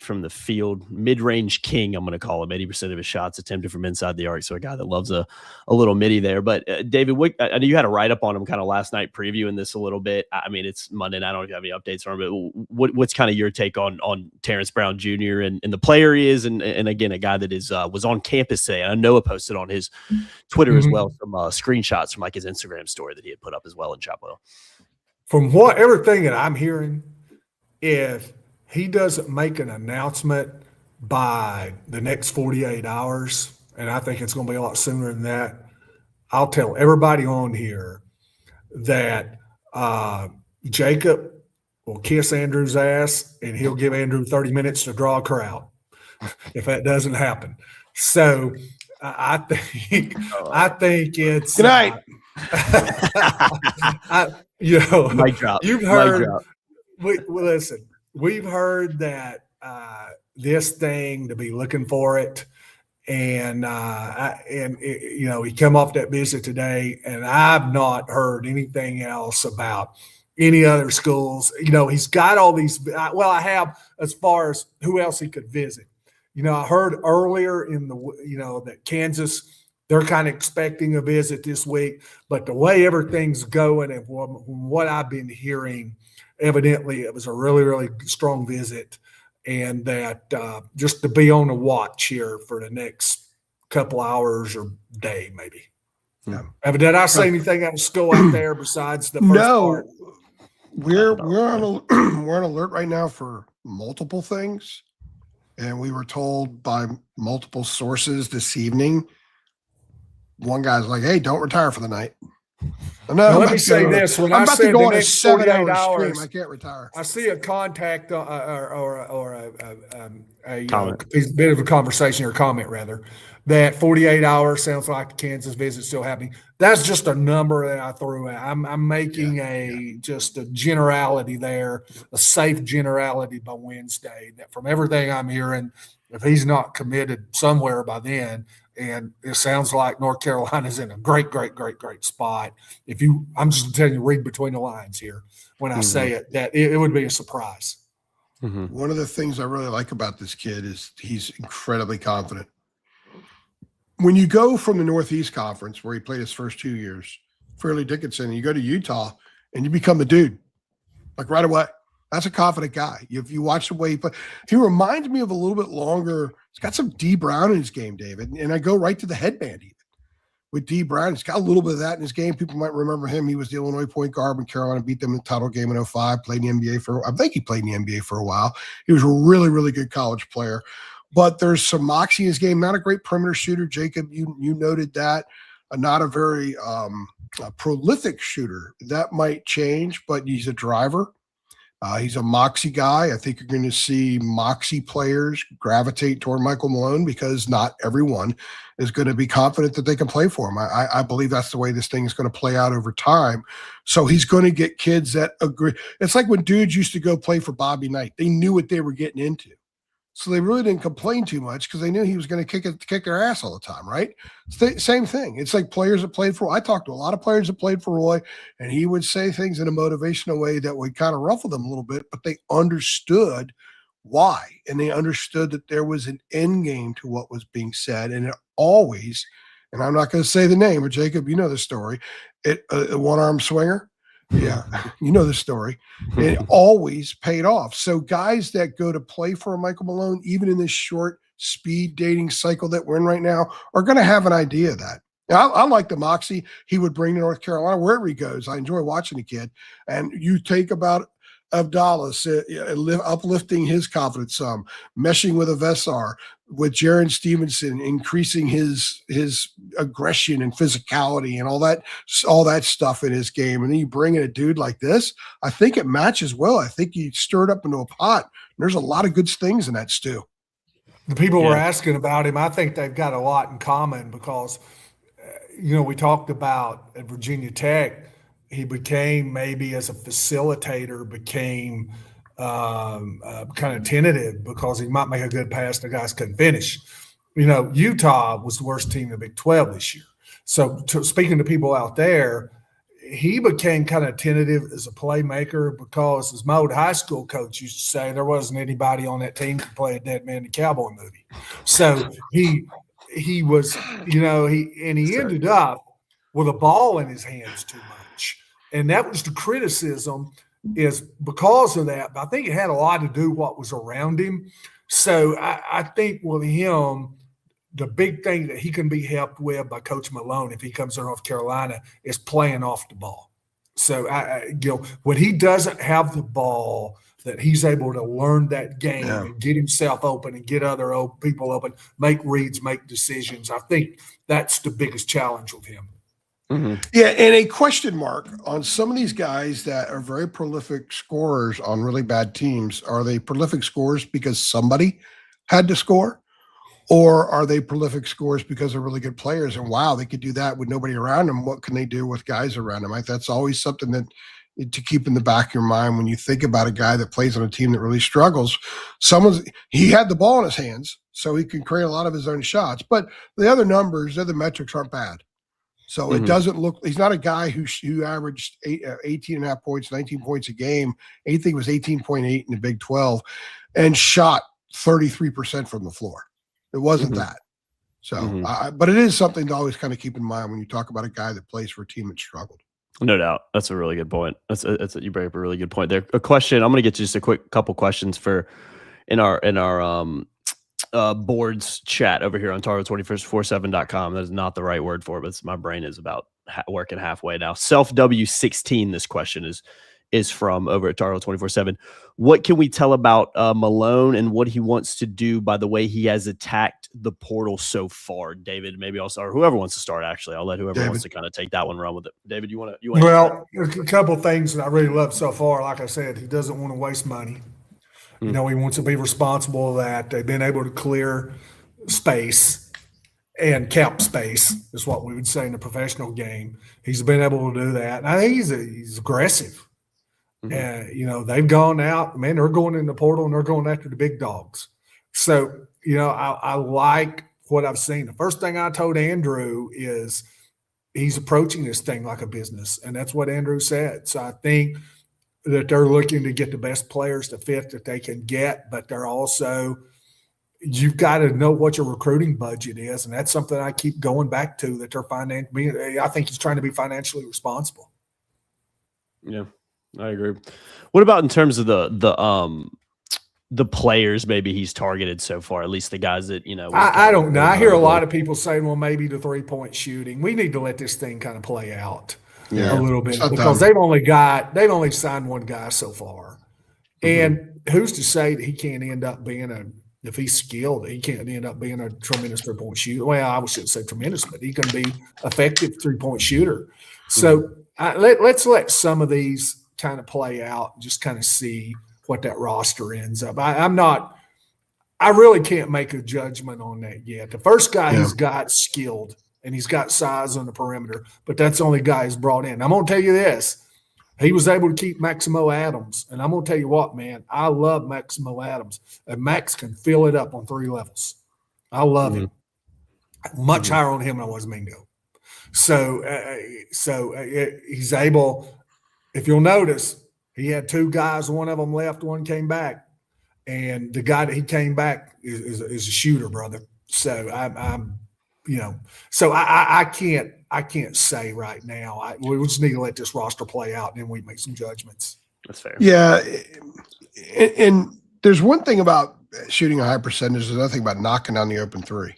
from the field. Mid-range king, I'm going to call him. 80% of his shots attempted from inside the arc. So a guy that loves a little midi there. But David, I know you had a write-up on him kind of last night, previewing this a little bit. I mean, it's Monday night. I don't know if you have any updates on him, but what's kind of your take on Terrence Brown Jr. and the player he is, and again, a guy that was on campus today. I know Noah posted on his Twitter as well some screenshots from like his Instagram story that he had put up as well in Chapel. From everything that I'm hearing, if he doesn't make an announcement by the next 48 hours, and I think it's going to be a lot sooner than that, I'll tell everybody on here that Jacob will kiss Andrew's ass and he'll give Andrew 30 minutes to draw a crowd if that doesn't happen. So I think it's good night. Mic drop. You've heard. Listen. We've heard that this thing to be looking for it, and he come off that visit today, and I've not heard anything else about any other schools. He's got all these. Well, I have as far as who else he could visit. I heard earlier in that Kansas, they're kind of expecting a visit this week, but the way everything's going and what I've been hearing, evidently it was a really, really strong visit, and that just to be on the watch here for the next couple hours or day, maybe. Yeah. Did I say anything out of school out there besides the first part? We're on alert right now for multiple things, and we were told by multiple sources this evening. One guy's like, "Hey, don't retire for the night." No, let me say this: when I'm about to go on a 7-hour stream, I can't retire. I see a contact or a bit of a conversation or comment rather that 48 hours sounds like the Kansas visit still happening. That's just a number that I threw out. I'm making just a generality there, a safe generality by Wednesday. That from everything I'm hearing, if he's not committed somewhere by then. And it sounds like North Carolina's in a great spot. I'm just telling you, read between the lines here when I say it, that it would be a surprise. One of the things I really like about this kid is he's incredibly confident. When you go from the Northeast Conference, where he played his first 2 years, Fairleigh Dickinson, and you go to Utah, and you become a dude, like right away. That's a confident guy. If you watch the way he plays, he reminds me of a little bit longer. He's got some D Brown in his game, David. And I go right to the headband even. With D Brown, he's got a little bit of that in his game. People might remember him. He was the Illinois point guard when Carolina beat them in the title game in 2005. Played in the NBA I think he played in the NBA for a while. He was a really, really good college player. But there's some moxie in his game. Not a great perimeter shooter. Jacob, you noted that. Not a very prolific shooter. That might change, but he's a driver. He's a moxie guy. I think you're going to see moxie players gravitate toward Michael Malone because not everyone is going to be confident that they can play for him. I believe that's the way this thing is going to play out over time. So he's going to get kids that agree. It's like when dudes used to go play for Bobby Knight. They knew what they were getting into. So they really didn't complain too much because they knew he was going to kick their ass all the time, right? Same thing. It's like players that played for – I talked to a lot of players that played for Roy, and he would say things in a motivational way that would kind of ruffle them a little bit, but they understood why, and they understood that there was an end game to what was being said, and it always – and I'm not going to say the name, but Jacob, you know the story. A one-arm swinger. Yeah, you know the story. It always paid off. So guys that go to play for a Michael Malone, even in this short speed dating cycle that we're in right now, are going to have an idea of that. Now, I like the moxie he would bring to North Carolina wherever he goes. I enjoy watching the kid. And you take about Avdalas, uplifting his confidence some, meshing with Avesar, with Jiren Stevenson, increasing his aggression and physicality and all that stuff in his game. And then you bring in a dude like this, I think it matches well. I think you stir it up into a pot. There's a lot of good things in that stew. The people were asking about him. I think they've got a lot in common because, we talked about at Virginia Tech, he became maybe as a facilitator, became kind of tentative because he might make a good pass. The guys couldn't finish. Utah was the worst team in the Big 12 this year. So speaking to people out there, he became kind of tentative as a playmaker because, as my old high school coach used to say, there wasn't anybody on that team who could play a dead man in a cowboy movie. So he was, he ended up with a ball in his hands too much. And that was the criticism is because of that. But I think it had a lot to do with what was around him. So I think with him, the big thing that he can be helped with by Coach Malone if he comes to North Carolina is playing off the ball. So, when he doesn't have the ball, that he's able to learn that game and get himself open and get other people open, make reads, make decisions. I think that's the biggest challenge with him. Mm-hmm. Yeah, and a question mark on some of these guys that are very prolific scorers on really bad teams. Are they prolific scorers because somebody had to score? Or are they prolific scorers because they're really good players? And wow, they could do that with nobody around them. What can they do with guys around them? That's always something that to keep in the back of your mind when you think about a guy that plays on a team that really struggles. He had the ball in his hands, so he can create a lot of his own shots. But the other metrics aren't bad. So it doesn't look – he's not a guy who averaged 18.5 points, 19 points a game. I think it was 18.8 in the Big 12 and shot 33% from the floor. It wasn't that. So, but it is something to always kind of keep in mind when you talk about a guy that plays for a team that struggled. No doubt. That's a really good point. You bring up a really good point there. A question. I'm going to get just a quick couple questions in our boards chat over here on Taro247.com. That is not the right word for it, but my brain is about working halfway now. Self W16. This question is from over at Taro247. What can we tell about Malone and what he wants to do by the way he has attacked the portal so far? David, maybe I'll start. Whoever wants to start, actually. I'll let whoever wants to kind of take that one, run with it. David, you want to? Well, a couple of things that I really love so far. Like I said, he doesn't want to waste money. He wants to be responsible that they've been able to clear space and cap space is what we would say in the professional game. He's been able to do that. And I think he's aggressive. And, they've gone out, man, they're going in the portal and they're going after the big dogs. So, I like what I've seen. The first thing I told Andrew is he's approaching this thing like a business. And that's what Andrew said. So I think that they're looking to get the best players to fit that they can get, but they're also, you've got to know what your recruiting budget is. And that's something I keep going back to, that they're I think he's trying to be financially responsible. Yeah. I agree. What about in terms of the players maybe he's targeted so far, at least the guys that, I don't know. I hear a lot of people saying, well, maybe the 3-point shooting. We need to let this thing kind of play out a little bit because they've only signed one guy so far. And who's to say that he can't end up being if he's skilled, he can't end up being a tremendous 3-point shooter. Well, I shouldn't say tremendous, but he can be effective 3-point shooter. So let's let some of these kind of play out, just kind of see what that roster ends up. I really can't make a judgment on that yet. The first guy he's got skilled and he's got size on the perimeter, but that's the only guy he's brought in. I'm going to tell you this. He was able to keep Maximo Adams. And I'm going to tell you what, man, I love Maximo Adams. And Max can fill it up on 3 levels. I love him. Much higher on him than I was Mingo. So he's able – if you'll notice, he had 2 guys, one of them left, one came back. And the guy that he came back is a shooter, brother. So I can't say right now. We just need to let this roster play out, and then we make some judgments. That's fair. Yeah. And there's one thing about shooting a high percentage. There's another thing about knocking down the open 3.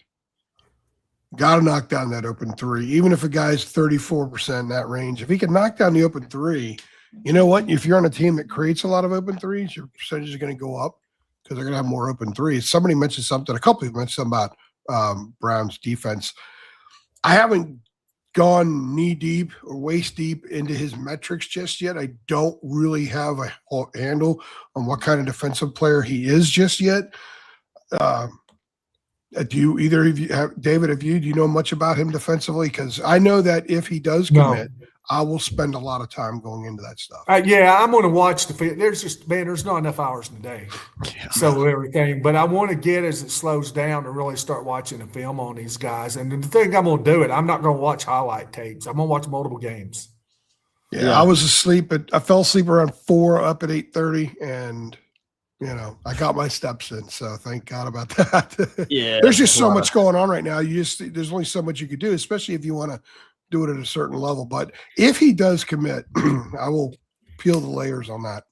Got to knock down that open 3. Even if a guy's 34% in that range, if he can knock down the open 3, you know what? If you're on a team that creates a lot of open threes, your percentage is going to go up because they're going to have more open threes. Somebody mentioned something, a couple of mentioned something about Brown's defense. I haven't gone knee deep or waist deep into his metrics just yet. I don't really have a handle on what kind of defensive player he is just yet. Do either of you, David, do you know much about him defensively? Because I know that if he does commit, I will spend a lot of time going into that stuff. Yeah, I'm going to watch the film. There's not enough hours in the day. Yeah. So everything, but I want to get as it slows down to really start watching the film on these guys. And the thing I'm going to do it, I'm not going to watch highlight tapes. I'm going to watch multiple games. Yeah, I was asleep I fell asleep around 4, up at 8:30, and I got my steps in. So thank God about that. Yeah, there's just so much going on right now. There's only so much you could do, especially if you want to do it at a certain level. But if he does commit, I will peel the layers on that.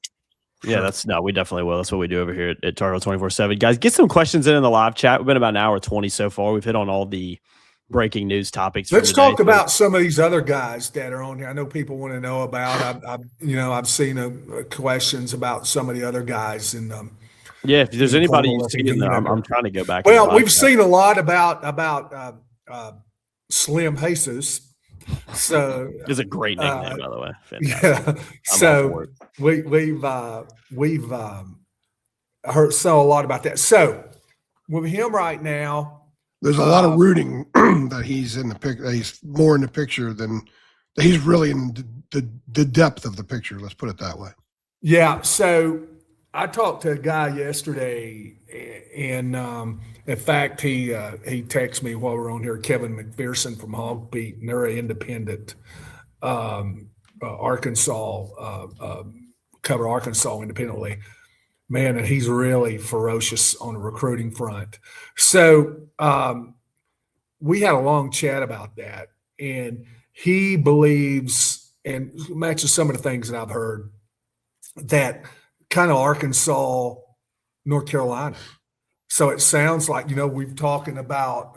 Yeah, we definitely will. That's what we do over here at Tar Heel 24/7. Guys, get some questions in the live chat. We've been about an hour 20 so far. We've hit on all the breaking news topics. Let's talk about some of these other guys that are on here. I know people want to know about. I've seen questions about some of the other guys, and yeah, if there's anybody you've seen, I'm trying to go back. Well, we've seen a lot about Slim Jesus. So it's a great nickname, by the way. Fantastic. Yeah. So we've heard a lot about that. So with him right now. There's a lot of rooting that he's in the picture. He's more in the picture than he's really in the depth of the picture. Let's put it that way. Yeah. So I talked to a guy yesterday, and in fact, he texted me while we're on here. Kevin McPherson from Hog Beat, and they're an independent Arkansas cover Arkansas independently. Man, and he's really ferocious on the recruiting front. So we had a long chat about that, and he believes, and matches some of the things that I've heard, that kind of Arkansas, North Carolina. So it sounds like, we've talking about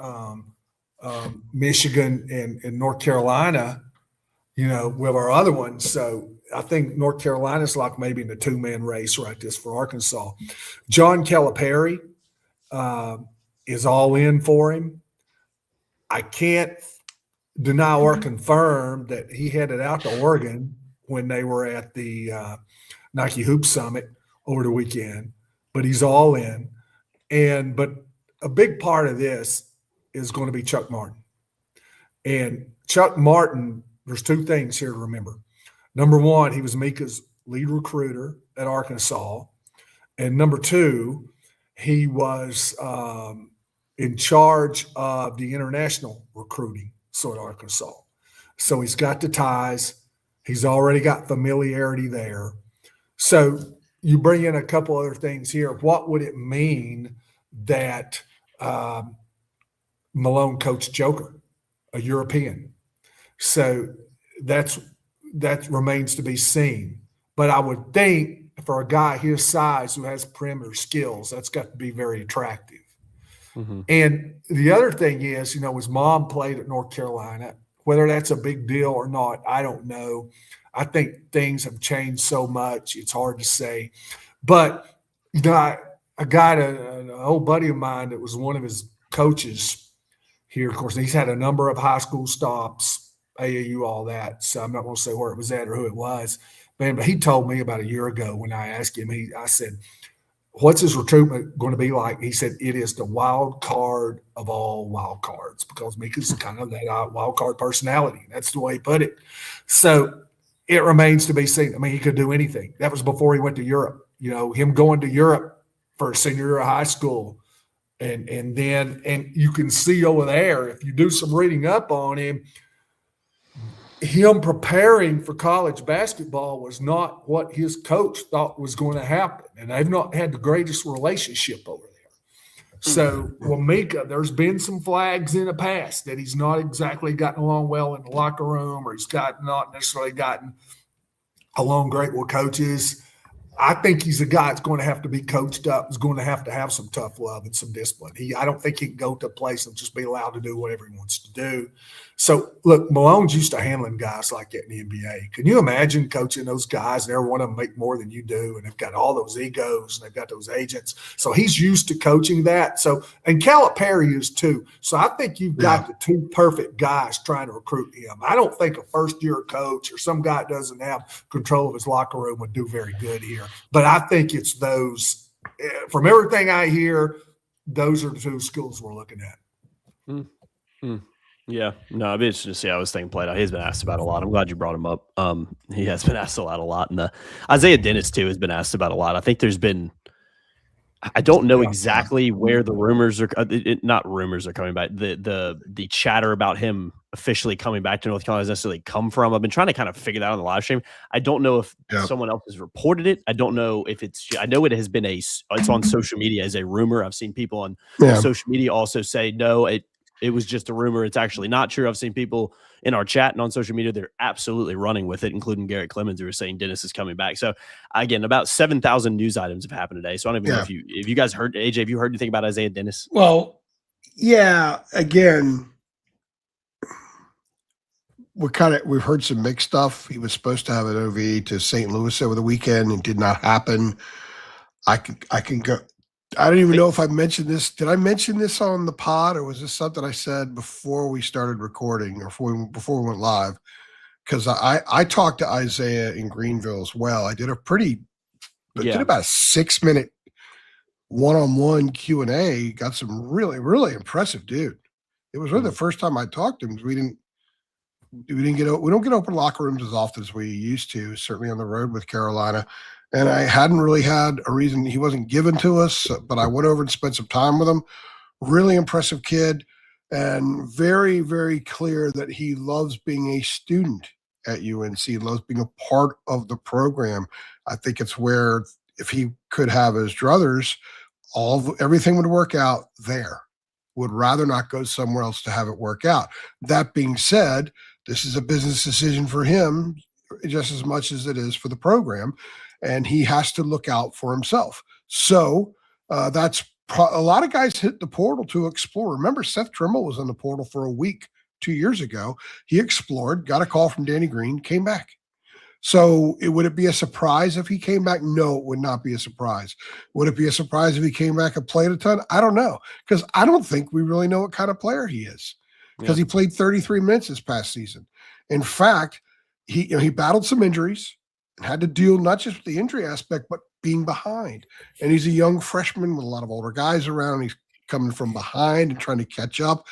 Michigan and North Carolina, with our other ones. So I think North Carolina's like maybe in the two-man race right this for Arkansas. John Calipari is all in for him. I can't deny or confirm that he headed out to Oregon when they were at the Nike Hoop Summit over the weekend, but he's all in. But a big part of this is going to be Chuck Martin. And Chuck Martin, there's two things here to remember. Number one, he was Mika's lead recruiter at Arkansas. And number two, he was in charge of the international recruiting at Arkansas. So he's got the ties. He's already got familiarity there. So you bring in a couple other things here. What would it mean that Malone coached Joker, a European? So that remains to be seen. But I would think for a guy his size who has perimeter skills, that's got to be very attractive. Mm-hmm. And the other thing is, his mom played at North Carolina. Whether that's a big deal or not, I don't know. I think things have changed so much, it's hard to say. But I got an old buddy of mine that was one of his coaches here. Of course, he's had a number of high school stops, AAU, all that. So I'm not going to say where it was at or who it was. Man, but he told me about a year ago when I asked him, I said, what's his recruitment going to be like? He said, it is the wild card of all wild cards, because Mika's kind of that wild card personality. That's the way he put it. So it remains to be seen. I mean, he could do anything. That was before he went to Europe. Him going to Europe for a senior year of high school. And you can see over there, if you do some reading up on him preparing for college basketball was not what his coach thought was going to happen. And they've not had the greatest relationship over there. So, well, Mika, there's been some flags in the past that he's not exactly gotten along well in the locker room, or he's not necessarily gotten along great with coaches. I think he's a guy that's going to have to be coached up, is going to have some tough love and some discipline. I don't think he can go to a place and just be allowed to do whatever he wants to do. So, look, Malone's used to handling guys like that in the NBA. Can you imagine coaching those guys and every one of them make more than you do, and they've got all those egos and they've got those agents? So he's used to coaching that. So, and Calipari is too. So I think you've got the two perfect guys trying to recruit him. I don't think a first-year coach or some guy that doesn't have control of his locker room would do very good here. But I think it's those, from everything I hear, those are the two schools we're looking at. Yeah, no, I'd be interested to see how this thing played out. He's been asked about a lot. I'm glad you brought him up. He has been asked a lot. And Isaiah Dennis, too, has been asked about a lot. I think there's been – I don't know exactly where the rumors are not rumors are coming back. The chatter about him officially coming back to North Carolina has necessarily come from. I've been trying to kind of figure that out on the live stream. I don't know if someone else has reported it. I don't know if it's – I know it has been it's on social media as a rumor. I've seen people on social media also say, no, it was just a rumor. It's actually not true. I've seen people in our chat and on social media, they're absolutely running with it, including Garrett Clemens, who are saying Dennis is coming back. So, again, about 7,000 news items have happened today. So I don't even know if you guys heard, AJ, have you heard anything about Isaiah Dennis? Well, yeah, again, we've heard some mixed stuff. He was supposed to have an OV to St. Louis over the weekend and did not happen. I can go. I don't even know if I mentioned this. Did I mention this on the pod, or was this something I said before we started recording or before we went live? Because I talked to Isaiah in Greenville as well. I did did about a 6-minute one-on-one Q&A. Got some really, really impressive dude. It was really the first time I talked to him. We don't get open locker rooms as often as we used to, certainly on the road with Carolina. And I hadn't really had a reason. He wasn't given to us, but I went over and spent some time with him. Really impressive kid, and very, very clear that he loves being a student at UNC, loves being a part of the program. I think it's where, if he could have his druthers, everything would work out there. Would rather not go somewhere else to have it work out. That being said, this is a business decision for him just as much as it is for the program. And he has to look out for himself. So that's a lot of guys hit the portal to explore. Remember, Seth Trimble was in the portal for a week 2 years ago. He explored, got a call from Danny Green, came back. So would it be a surprise if he came back? No, it would not be a surprise. Would it be a surprise if he came back and played a ton? I don't know, because I don't think we really know what kind of player he is, because he played 33 minutes this past season. In fact, he battled some injuries and had to deal not just with the injury aspect, but being behind. And he's a young freshman with a lot of older guys around. He's coming from behind and trying to catch up.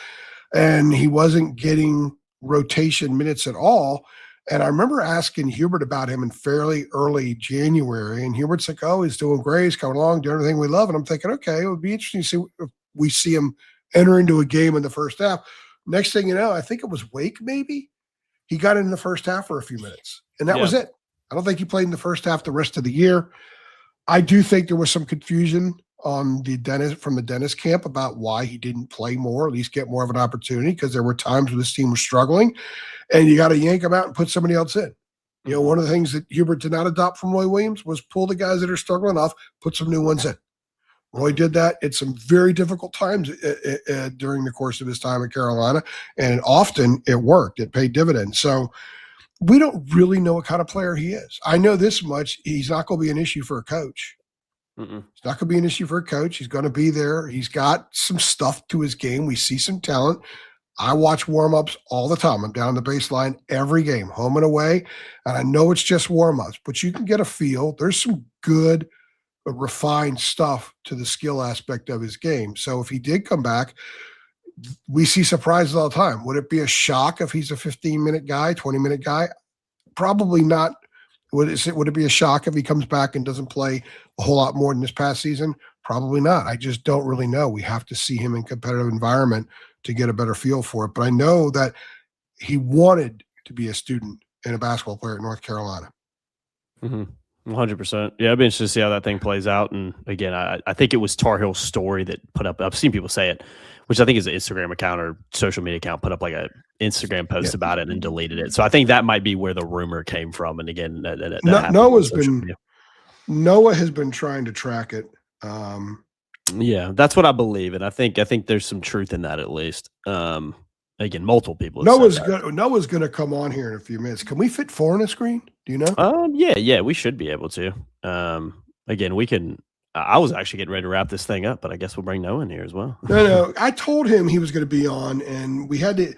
And he wasn't getting rotation minutes at all. And I remember asking Hubert about him in fairly early January. And Hubert's like, oh, he's doing great. He's coming along, doing everything we love. And I'm thinking, okay, it would be interesting to see if we see him enter into a game in the first half. Next thing you know, I think it was Wake maybe. He got in the first half for a few minutes. And that was it. I don't think he played in the first half the rest of the year. I do think there was some confusion from the Dennis camp about why he didn't play more, at least get more of an opportunity, because there were times when this team was struggling, and you got to yank him out and put somebody else in. You know, one of the things that Hubert did not adopt from Roy Williams was pull the guys that are struggling off, put some new ones in. Roy did that at some very difficult times during the course of his time at Carolina, and often it worked. It paid dividends. So we don't really know what kind of player he is. I know this much. He's not going to be an issue for a coach. It's not going to be an issue for a coach. He's going to be there. He's got some stuff to his game. We see some talent. I watch warm-ups all the time. I'm down the baseline every game, home and away, and I know it's just warm-ups, but you can get a feel. There's some good, refined stuff to the skill aspect of his game. So if he did come back, we see surprises all the time. Would it be a shock if he's a 15-minute guy, 20-minute guy? Probably not. Would it be a shock if he comes back and doesn't play a whole lot more than this past season? Probably not. I just don't really know. We have to see him in competitive environment to get a better feel for it. But I know that he wanted to be a student and a basketball player at North Carolina. 100%. Yeah, I'd be interested to see how that thing plays out. And again, I think it was Tar Heel's story that put up, I've seen people say it, which I think is an Instagram account or social media account, put up like a Instagram post about it and deleted it. So I think that might be where the rumor came from. And again, Noah's been Noah has been trying to track it. Yeah, that's what I believe, and I think there's some truth in that at least. Again, multiple people. Noah's going to come on here in a few minutes. Can we fit 4 on the screen? Do you know? Yeah, we should be able to. Again, we can. I was actually getting ready to wrap this thing up, but I guess we'll bring Noah in here as well. No. I told him he was going to be on, and we had to.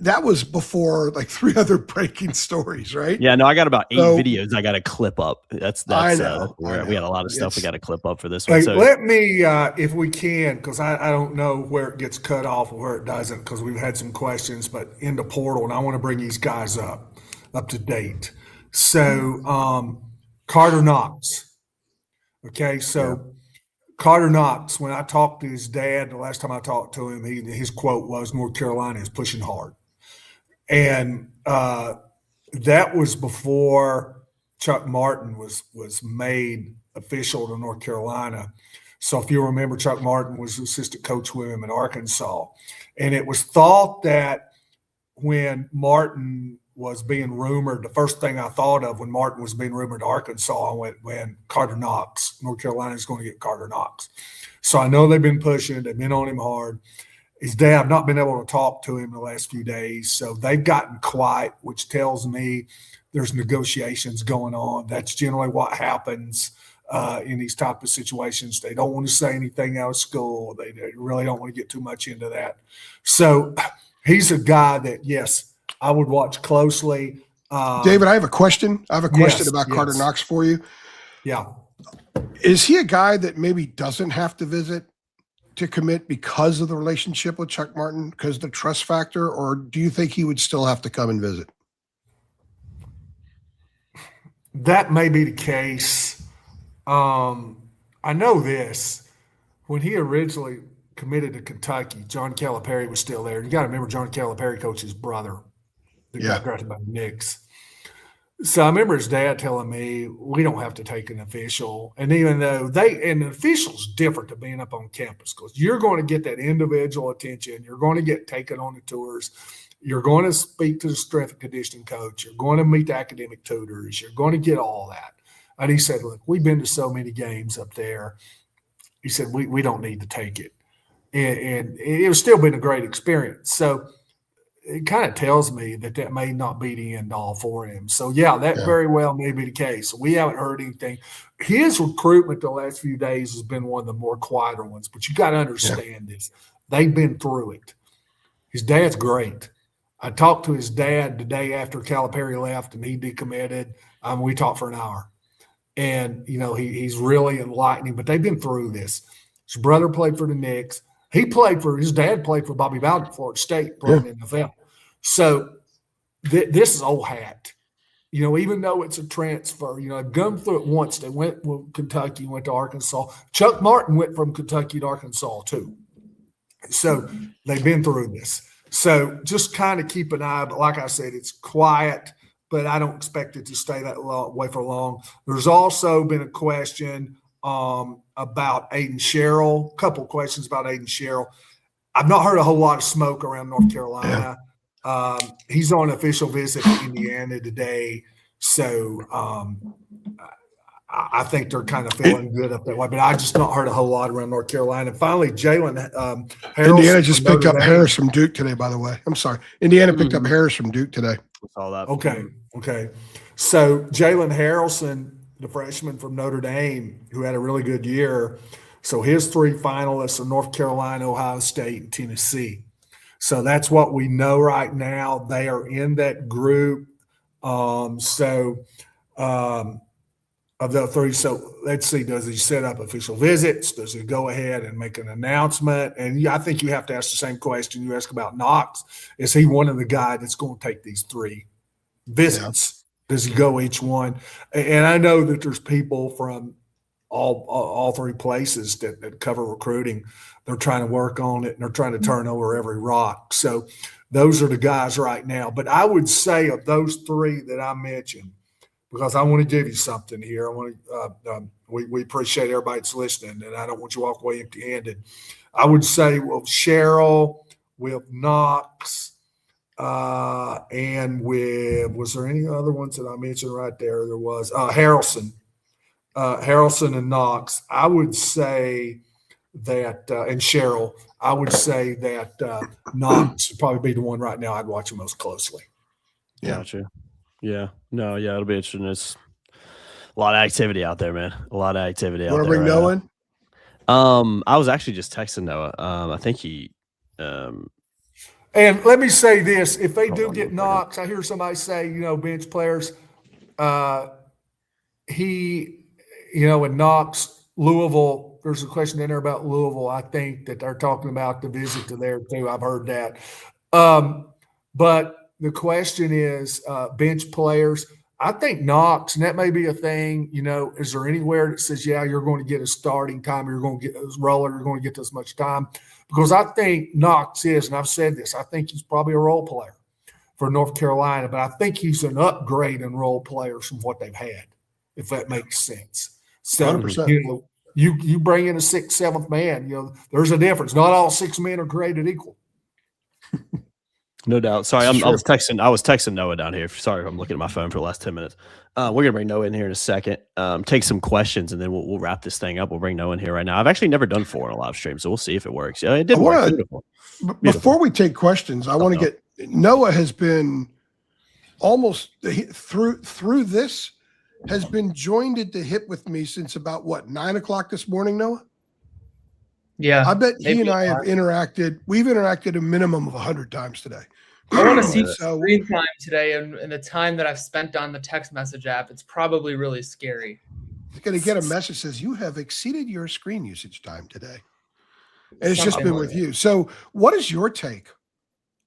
That was before like 3 other breaking stories, right? Yeah, no, I got about 8 videos I got to clip up. That's I know. we had a lot of stuff we got to clip up for this Hey, one. So let me, if we can, because I don't know where it gets cut off or where it doesn't, because we've had some questions, but in the portal, and I want to bring these guys up to date. So, Carter Knox. Okay, so Carter Knox, when I talked to his dad, the last time I talked to him, his quote was, "North Carolina is pushing hard." And that was before Chuck Martin was made official to North Carolina. So if you remember, Chuck Martin was assistant coach with him at Arkansas. And it was thought that when Martin was being rumored, the first thing I thought of when Martin was being rumored to Arkansas, I went, when Carter Knox, North Carolina is going to get Carter Knox. So I know they've been pushing, they've been on him hard. His dad, I've not been able to talk to him the last few days. So they've gotten quiet, which tells me there's negotiations going on. That's generally what happens in these type of situations. They don't want to say anything out of school. They really don't want to get too much into that. So he's a guy that, yes, I would watch closely. David, I have a question. I have a question about Carter Knox for you. Yeah. Is he a guy that maybe doesn't have to visit to commit because of the relationship with Chuck Martin, because of the trust factor, or do you think he would still have to come and visit? That may be the case. I know this. When he originally committed to Kentucky, John Calipari was still there. You got to remember, John Calipari coached his brother that got drafted by the Knicks. So I remember his dad telling me, we don't have to take an official. And even though an official's different to being up on campus, because you're going to get that individual attention. You're going to get taken on the tours. You're going to speak to the strength and conditioning coach. You're going to meet the academic tutors. You're going to get all that. And he said, look, we've been to so many games up there. He said, we don't need to take it. And it was still been a great experience. So it kind of tells me that may not be the end all for him. So, yeah, that very well may be the case. We haven't heard anything. His recruitment the last few days has been one of the more quieter ones, but you got to understand this. They've been through it. His dad's great. I talked to his dad the day after Calipari left and he decommitted. We talked for an hour. And, you know, he's really enlightening, but they've been through this. His brother played for the Knicks. His dad played for Bobby Bowden at Florida State, playing in the NFL. So this is old hat. You know, even though it's a transfer, you know, I've gone through it once. They went from Kentucky, went to Arkansas. Chuck Martin went from Kentucky to Arkansas too. So they've been through this. So just kind of keep an eye. But like I said, it's quiet, but I don't expect it to stay that way for long. There's also been a question about Aiden Sherrill, a couple questions about Aiden Sherrill. I've not heard a whole lot of smoke around North Carolina. He's on an official visit to Indiana today. So I think they're kind of feeling good up that way. But I just not heard a whole lot around North Carolina. And finally, Jalen Indiana just picked up Harris from Duke today, by the way. I'm sorry. Indiana picked up Harris from Duke today. All that. Okay. So Jalen Harrelson, the freshman from Notre Dame, who had a really good year. So his 3 finalists are North Carolina, Ohio State, and Tennessee. So that's what we know right now. They are in that group. Of the 3, so let's see, does he set up official visits? Does he go ahead and make an announcement? And I think you have to ask the same question you ask about Knox. Is he one of the guys that's going to take these 3 visits? Does he go each one? And I know that there's people from all 3 places that cover recruiting. They're trying to work on it, and they're trying to turn over every rock. So those are the guys right now. But I would say of those 3 that I mentioned, because I want to give you something here. I want to. We appreciate everybody that's listening, and I don't want you to walk away empty-handed. I would say, Sherrill, with Knox, and with, was there any other ones that I mentioned right there? There was Harrelson. Harrelson and Knox, I would say that, and Cheryl, I would say that Knox would probably be the one right now I'd watch the most closely. Yeah. Gotcha. Yeah. No, yeah, it'll be interesting. It's a lot of activity out there, man. A lot of activity out Want to there. bring Noah in? I was actually just texting Noah. I think he And let me say this: if they do on get one second. Knox, I hear somebody say, bench players. In Knox, Louisville. There's a question in there about Louisville. I think that they're talking about the visit to there too. I've heard that. But the question is, bench players. I think Knox, and that may be a thing. Is there anywhere that says, yeah, you're going to get a starting time, you're going to get this roller, you're going to get this much time? Because I think Knox is, and I've said this, I think he's probably a role player for North Carolina, but I think he's an upgrade in role players from what they've had, if that makes sense. So 100%. you bring in a 6th, 7th man, there's a difference. Not all 6 men are created equal. No doubt. Sorry, I Sure. was texting Noah down here. Sorry if I'm looking at my phone for the last 10 minutes. We're gonna bring Noah in here in a second. Take some questions and then we'll wrap this thing up. We'll bring Noah in here right now. I've actually never done 4 in a live stream, so we'll see if it works. Yeah, it did work. Beautiful. Before we take questions, I want to get Noah has been almost through this has been joined at the hip with me since about 9 o'clock this morning, Noah? Yeah. I bet he and I have interacted. We've interacted a minimum of 100 times today. I want to see the screen time today and the time that I've spent on the text message app. It's probably really scary. He's going to get a message that says you have exceeded your screen usage time today. And it's just been with you. So what is your take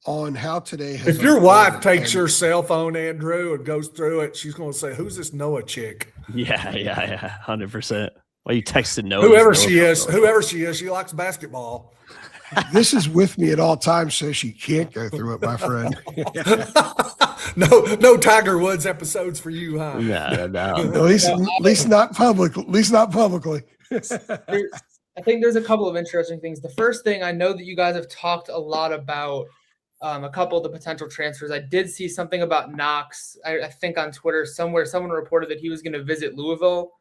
on how today has If your wife takes your cell phone, Andrew, and goes through it, she's going to say, who's this Noah chick? Yeah, 100%. Why you texting Noah? Whoever she is, she likes basketball. This is with me at all times, so she can't go through it, my friend. No Tiger Woods episodes for you, huh? No. At least not public. At least not publicly. I think there's a couple of interesting things. The first thing, I know that you guys have talked a lot about a couple of the potential transfers. I did see something about Knox. I think on Twitter somewhere, someone reported that he was going to visit Louisville,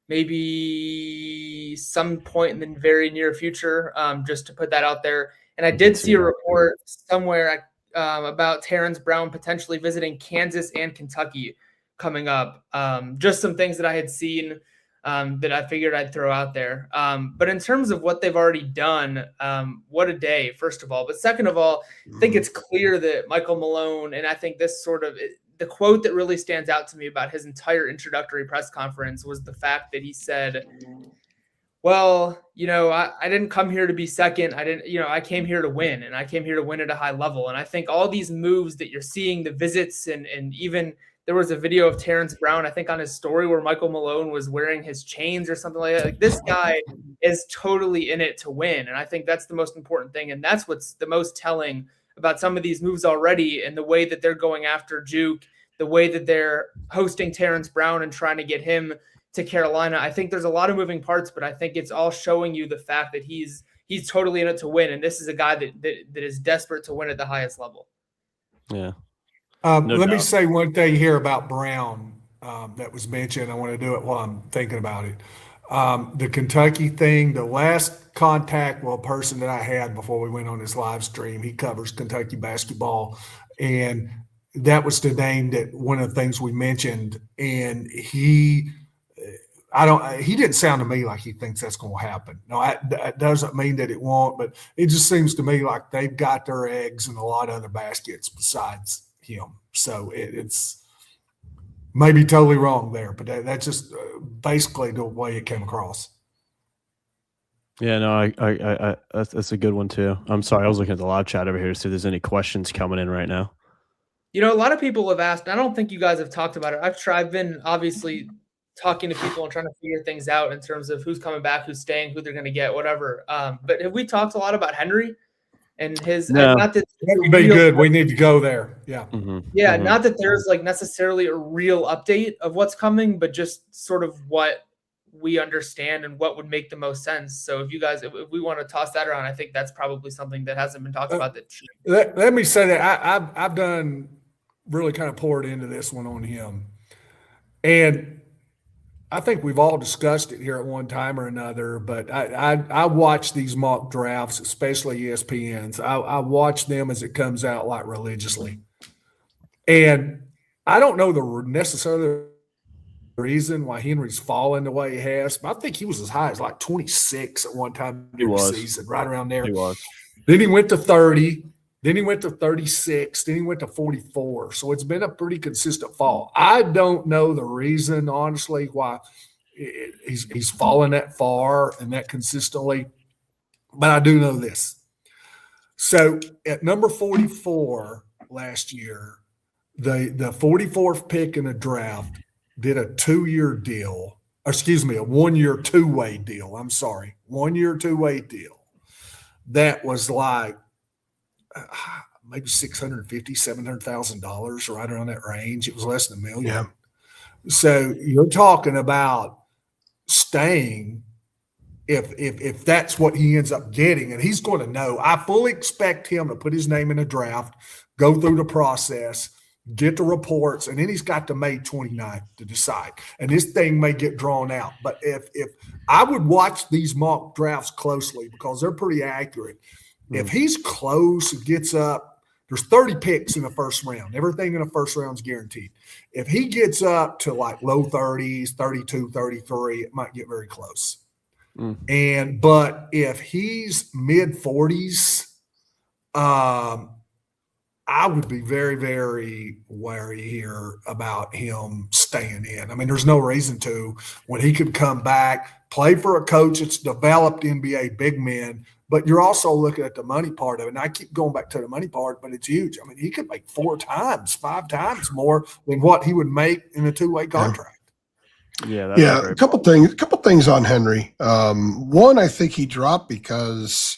maybe some point in the very near future, just to put that out there. And I did see a report somewhere about Terrence Brown potentially visiting Kansas and Kentucky coming up. Just some things that I had seen that I figured I'd throw out there. But in terms of what they've already done, what a day, first of all. But second of all, I think it's clear that Michael Malone, and I think this the quote that really stands out to me about his entire introductory press conference was the fact that he said, well, I didn't come here to be second. I came here to win, and I came here to win at a high level. And I think all these moves that you're seeing, the visits, and even there was a video of Terrence Brown, I think on his story, where Michael Malone was wearing his chains or something like that. Like, this guy is totally in it to win. And I think that's the most important thing. And that's what's the most telling about some of these moves already, and the way that they're going after Juke, the way that they're hosting Terrence Brown and trying to get him to Carolina. I think there's a lot of moving parts, but I think it's all showing you the fact that he's totally in it to win. And this is a guy that is desperate to win at the highest level. Yeah. Let me say one thing here about Brown that was mentioned. I want to do it while I'm thinking about it. The Kentucky thing, the last contact with a person that I had before we went on this live stream, he covers Kentucky basketball, and that was the name that one of the things we mentioned. And he didn't sound to me like he thinks that's going to happen. No, that doesn't mean that it won't, but it just seems to me like they've got their eggs in a lot of other baskets besides him. So it's maybe totally wrong there, but that's just basically the way it came across. Yeah, no, I that's a good one too. I'm sorry, I was looking at the live chat over here to see if there's any questions coming in right now. A lot of people have asked, I don't think you guys have talked about it. I've been obviously talking to people and trying to figure things out in terms of who's coming back, who's staying, who they're going to get, whatever. But have we talked a lot about Henry and his? No. Not that That would be good. We need to go there. Yeah. Mm-hmm. Yeah, not that there's necessarily a real update of what's coming, but just sort of what we understand and what would make the most sense. So if we want to toss that around, I think that's probably something that hasn't been talked about. Let me say that I've done really kind of poured into this one on him, and I think we've all discussed it here at one time or another, but I watch these mock drafts, especially ESPN's. I watch them as it comes out like religiously. And I don't know the necessarily reason why Henry's fallen the way he has, but I think he was as high as like 26 at one time during the season, right around there. He was. Then he went to 30. Then he went to 36. Then he went to 44. So it's been a pretty consistent fall. I don't know the reason, honestly, why he's fallen that far and that consistently, but I do know this. So at number 44 last year, the 44th pick in the draft did a 2-year deal. A 1-year two-way deal. I'm sorry, 1-year two-way deal. That was like maybe $650,000-$700,000, right around that range. It was less than $1 million. Yeah. So you're talking about staying if that's what he ends up getting, and he's going to know. I fully expect him to put his name in a draft, go through the process, get the reports, and then he's got to May 29th to decide. And this thing may get drawn out. But if I would watch these mock drafts closely because they're pretty accurate. If he's close, gets up, there's 30 picks in the first round. Everything in the first round is guaranteed. If he gets up to like low 30s, 32, 33, it might get very close. But if he's mid 40s, I would be very, very wary here about him staying in. I mean, there's no reason to when he could come back, play for a coach that's developed NBA big men, but you're also looking at the money part of it. And I keep going back to the money part, but it's huge. I mean, he could make 4 times, 5 times more than what he would make in a two-way contract. Yeah. A couple things on Henry. One, I think he dropped because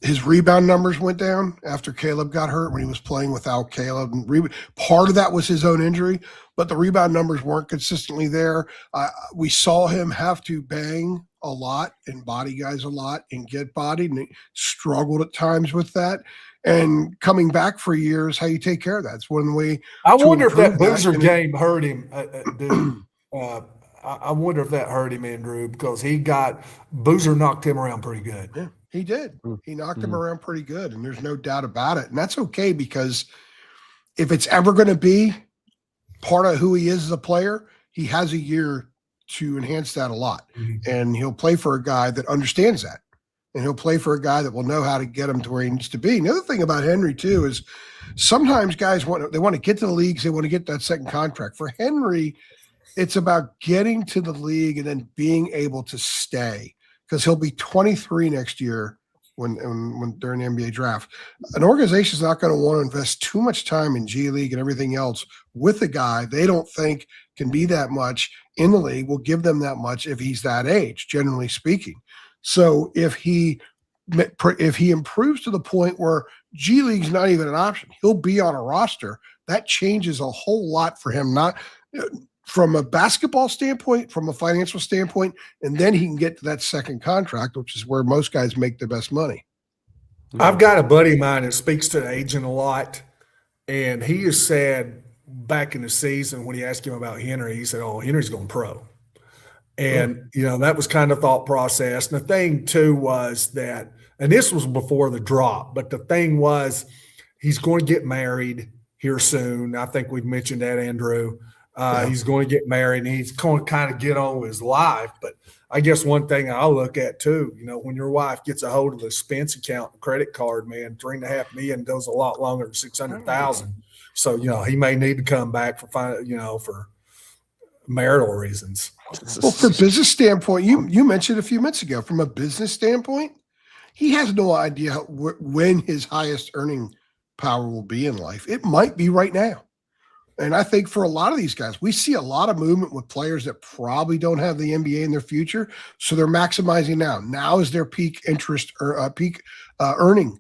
his rebound numbers went down after Caleb got hurt when he was playing without Caleb. And part of that was his own injury, but the rebound numbers weren't consistently there. We saw him have to bang a lot and body guys a lot and get bodied, and he struggled at times with that. And coming back for years, how you take care of that. It's one way. I wonder if that boozer game hurt him, dude. I wonder if that hurt him, Andrew, because Boozer knocked him around pretty good. Yeah, he did. He knocked him around pretty good, and there's no doubt about it. And that's okay, because if it's ever going to be part of who he is as a player, he has a year to enhance that a lot. And he'll play for a guy that understands that. And he'll play for a guy that will know how to get him to where he needs to be. And the other thing about Henry, too, is sometimes guys want to get to the leagues. They want to get that second contract. For Henry, it's about getting to the league and then being able to stay, because he'll be 23 next year when during the NBA draft. An organization is not going to want to invest too much time in G League and everything else with a guy they don't think can be that much in the league, will give them that much if he's that age, generally speaking. So if he improves to the point where G League's not even an option, he'll be on a roster. That changes a whole lot for him, not from a basketball standpoint, from a financial standpoint, and then he can get to that second contract, which is where most guys make the best money. I've got a buddy of mine that speaks to the agent a lot, and he has said back in the season when he asked him about Henry, he said, "Oh, Henry's going pro." And, that was kind of thought process. And the thing, too, was that, and this was before the drop, but the thing was he's going to get married here soon. I think we've mentioned that, Andrew. He's going to get married, and he's going to kind of get on with his life. But I guess one thing I'll look at, too, when your wife gets a hold of the expense account, credit card, man, $3.5 million goes a lot longer than $600,000. So, he may need to come back for marital reasons. Well, for business standpoint, you mentioned a few minutes ago, from a business standpoint, he has no idea when his highest earning power will be in life. It might be right now. And I think for a lot of these guys, we see a lot of movement with players that probably don't have the NBA in their future. So they're maximizing now. Now is their peak interest or peak earning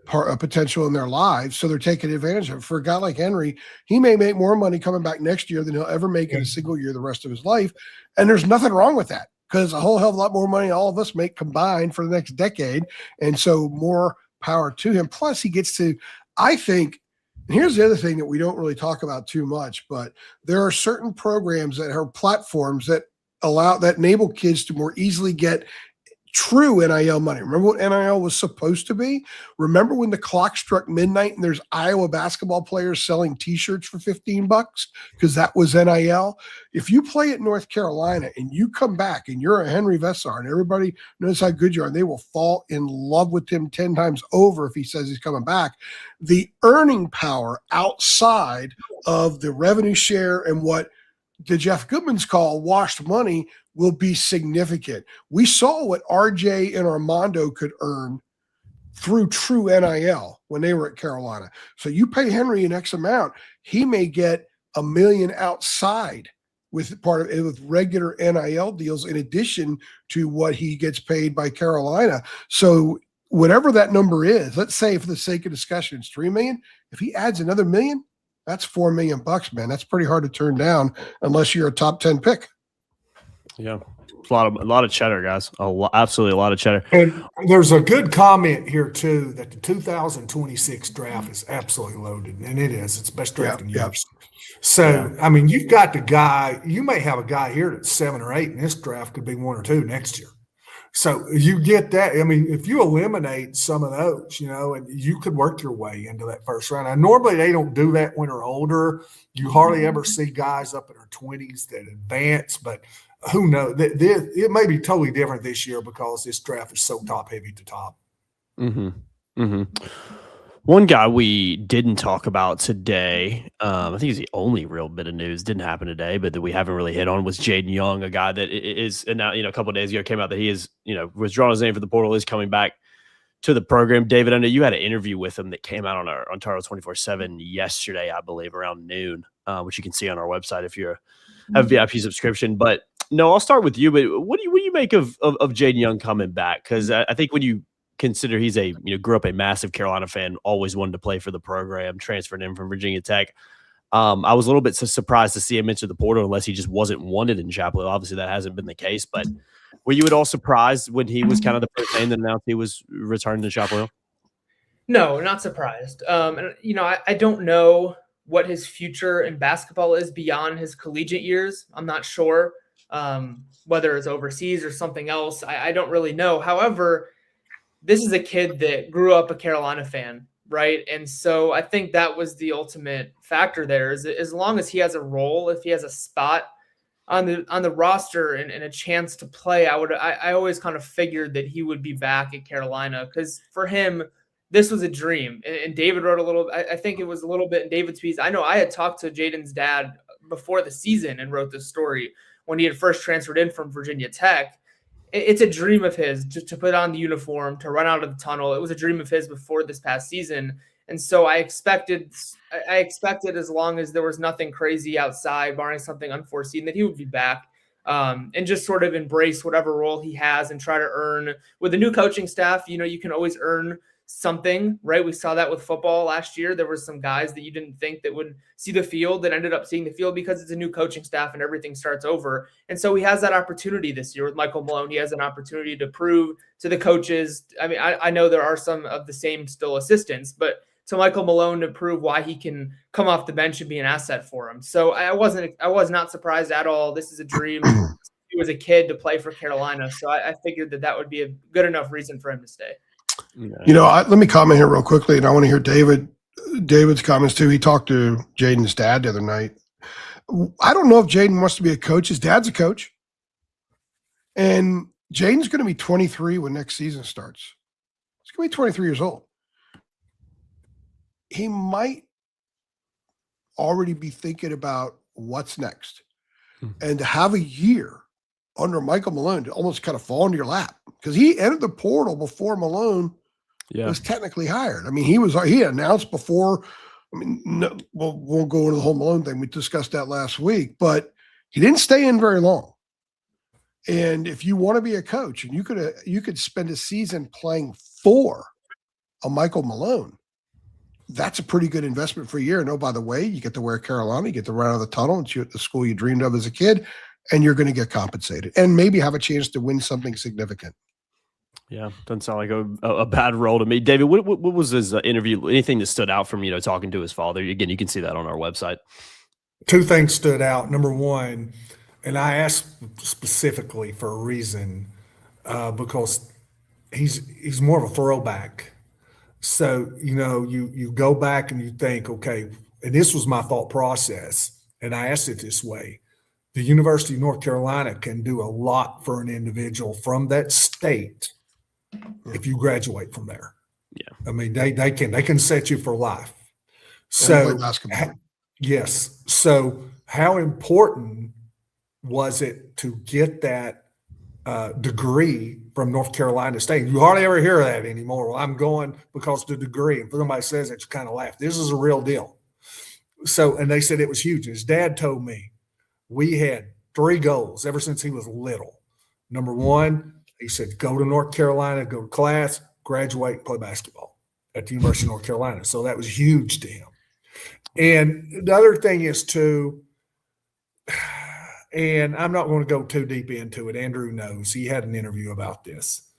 potential in their lives. So they're taking advantage of it. For a guy like Henry, he may make more money coming back next year than he'll ever make in a single year the rest of his life. And there's nothing wrong with that, because a whole hell of a lot more money all of us make combined for the next decade. And so more power to him. Plus he gets to, I think, and here's the other thing that we don't really talk about too much, but there are certain programs that are platforms that enable kids to more easily get true NIL money. Remember what NIL was supposed to be? Remember when the clock struck midnight and there's Iowa basketball players selling T-shirts for $15 because that was NIL? If you play at North Carolina and you come back and you're a Henry Vessar and everybody knows how good you are, and they will fall in love with him 10 times over if he says he's coming back. The earning power outside of the revenue share and what the Jeff Goodman's call washed money will be significant. We saw what RJ and Armando could earn through true NIL when they were at Carolina. So you pay Henry an X amount, he may get $1 million outside with regular NIL deals in addition to what he gets paid by Carolina. So whatever that number is, let's say for the sake of discussion, it's $3 million. If he adds another $1 million, that's $4 million, man. That's pretty hard to turn down unless you're a top 10 pick. Yeah, a lot of cheddar, guys. Absolutely a lot of cheddar. And there's a good comment here too that the 2026 draft is absolutely loaded, and it is. It's the best draft in years. So, I mean, you've got the guy. You may have a guy here that's 7 or 8, and this draft could be 1 or 2 next year. So you get that. I mean, if you eliminate some of those, and you could work your way into that first round. Now, normally they don't do that when they're older. You hardly ever see guys up in their 20s that advance, but who knows? It may be totally different this year because this draft is so top heavy at the top. Mm-hmm. Mm-hmm. One guy we didn't talk about today, I think he's the only real bit of news, didn't happen today, but that we haven't really hit on was Jaden Young, a guy that is, and now, a couple of days ago came out that he is, withdrawing his name for the portal, is coming back to the program. David, I know you had an interview with him that came out on our Ontario 24/7 yesterday, I believe, around noon, which you can see on our website if you have a VIP subscription. But no, I'll start with you. But what do you make of Jaden Young coming back? Because I think when you consider he's grew up a massive Carolina fan, always wanted to play for the program, transferred in from Virginia Tech. I was a little bit surprised to see him enter the portal unless he just wasn't wanted in Chapel Hill. Obviously, that hasn't been the case. But were you at all surprised when he was kind of the first name that announced he was returning to Chapel Hill? No, not surprised. I don't know what his future in basketball is beyond his collegiate years. I'm not sure whether it's overseas or something else. I don't really know. However, this is a kid that grew up a Carolina fan, right? And so I think that was the ultimate factor there. Is as long as he has a role, if he has a spot on the roster and a chance to play, I always kind of figured that he would be back at Carolina, because for him, this was a dream. And David wrote I think it was a little bit in David's piece. I know I had talked to Jaden's dad before the season and wrote this story when he had first transferred in from Virginia Tech. It's a dream of his just to put on the uniform, to run out of the tunnel. It was a dream of his before this past season. And so I expected as long as there was nothing crazy outside, barring something unforeseen, that he would be back and just sort of embrace whatever role he has and try to earn. With the new coaching staff, you can always earn something, right? We saw that with football last year. There were some guys that you didn't think that would see the field that ended up seeing the field because it's a new coaching staff and everything starts over. And so he has that opportunity this year with Michael Malone. He has an opportunity to prove to the coaches. I mean, I know there are some of the same still assistants, but to Michael Malone to prove why he can come off the bench and be an asset for him. So I was not surprised at all. This is a dream. He was a kid to play for Carolina. So I figured that would be a good enough reason for him to stay. Let me comment here real quickly, and I want to hear David's comments too. He talked to Jaden's dad the other night. I don't know if Jaden wants to be a coach. His dad's a coach, and Jaden's going to be 23 when next season starts. He's going to be 23 years old. He might already be thinking about what's next, and to have a year under Michael Malone to almost kind of fall into your lap, because he entered the portal before Malone was technically hired. I mean, he announced before. I mean, no, we'll go into the whole Malone thing. We discussed that last week, but he didn't stay in very long. And if you want to be a coach, and you could spend a season playing for a Michael Malone, that's a pretty good investment for a year. And oh, by the way, you get to wear Carolina, you get to run out of the tunnel, and you're at the school you dreamed of as a kid, and you're going to get compensated and maybe have a chance to win something significant. Yeah, doesn't sound like a bad role to me. David, what was his interview? Anything that stood out from, talking to his father? Again, you can see that on our website. 2 things stood out. Number one, and I asked specifically for a reason, because he's more of a throwback. So, you go back and you think, okay, and this was my thought process, and I asked it this way. The University of North Carolina can do a lot for an individual from that state if you graduate from there. Yeah. I mean, they can set you for life. So, So, basketball. yes. So how important was it to get that degree from North Carolina State? You hardly ever hear that anymore. Well, I'm going because of the degree. If somebody says that, you kind of laugh. This is a real deal. So, and they said it was huge. His dad told me we had 3 goals ever since he was little. Number one, he said, go to North Carolina, go to class, graduate, and play basketball at the University of North Carolina. So that was huge to him. And the other thing is too, and I'm not going to go too deep into it. Andrew knows. He had an interview about this.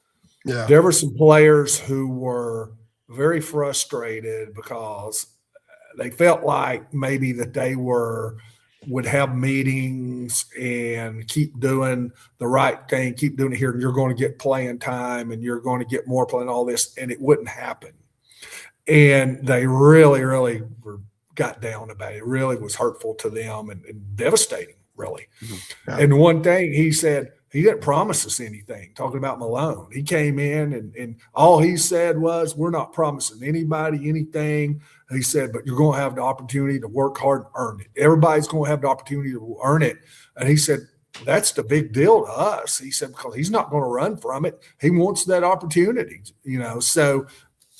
Yeah. There were some players who were very frustrated because they felt like maybe that they would have meetings and keep doing the right thing, keep doing it here, and you're going to get playing time and you're going to get more playing, all this, and it wouldn't happen. And they really, really got down about it. It really was hurtful to them and devastating, really. Yeah. And one thing he said, he didn't promise us anything, talking about Malone. He came in and all he said was, we're not promising anybody anything. He said, but you're going to have the opportunity to work hard and earn it. Everybody's going to have the opportunity to earn it. And he said, that's the big deal to us. He said, because he's not going to run from it. He wants that opportunity, So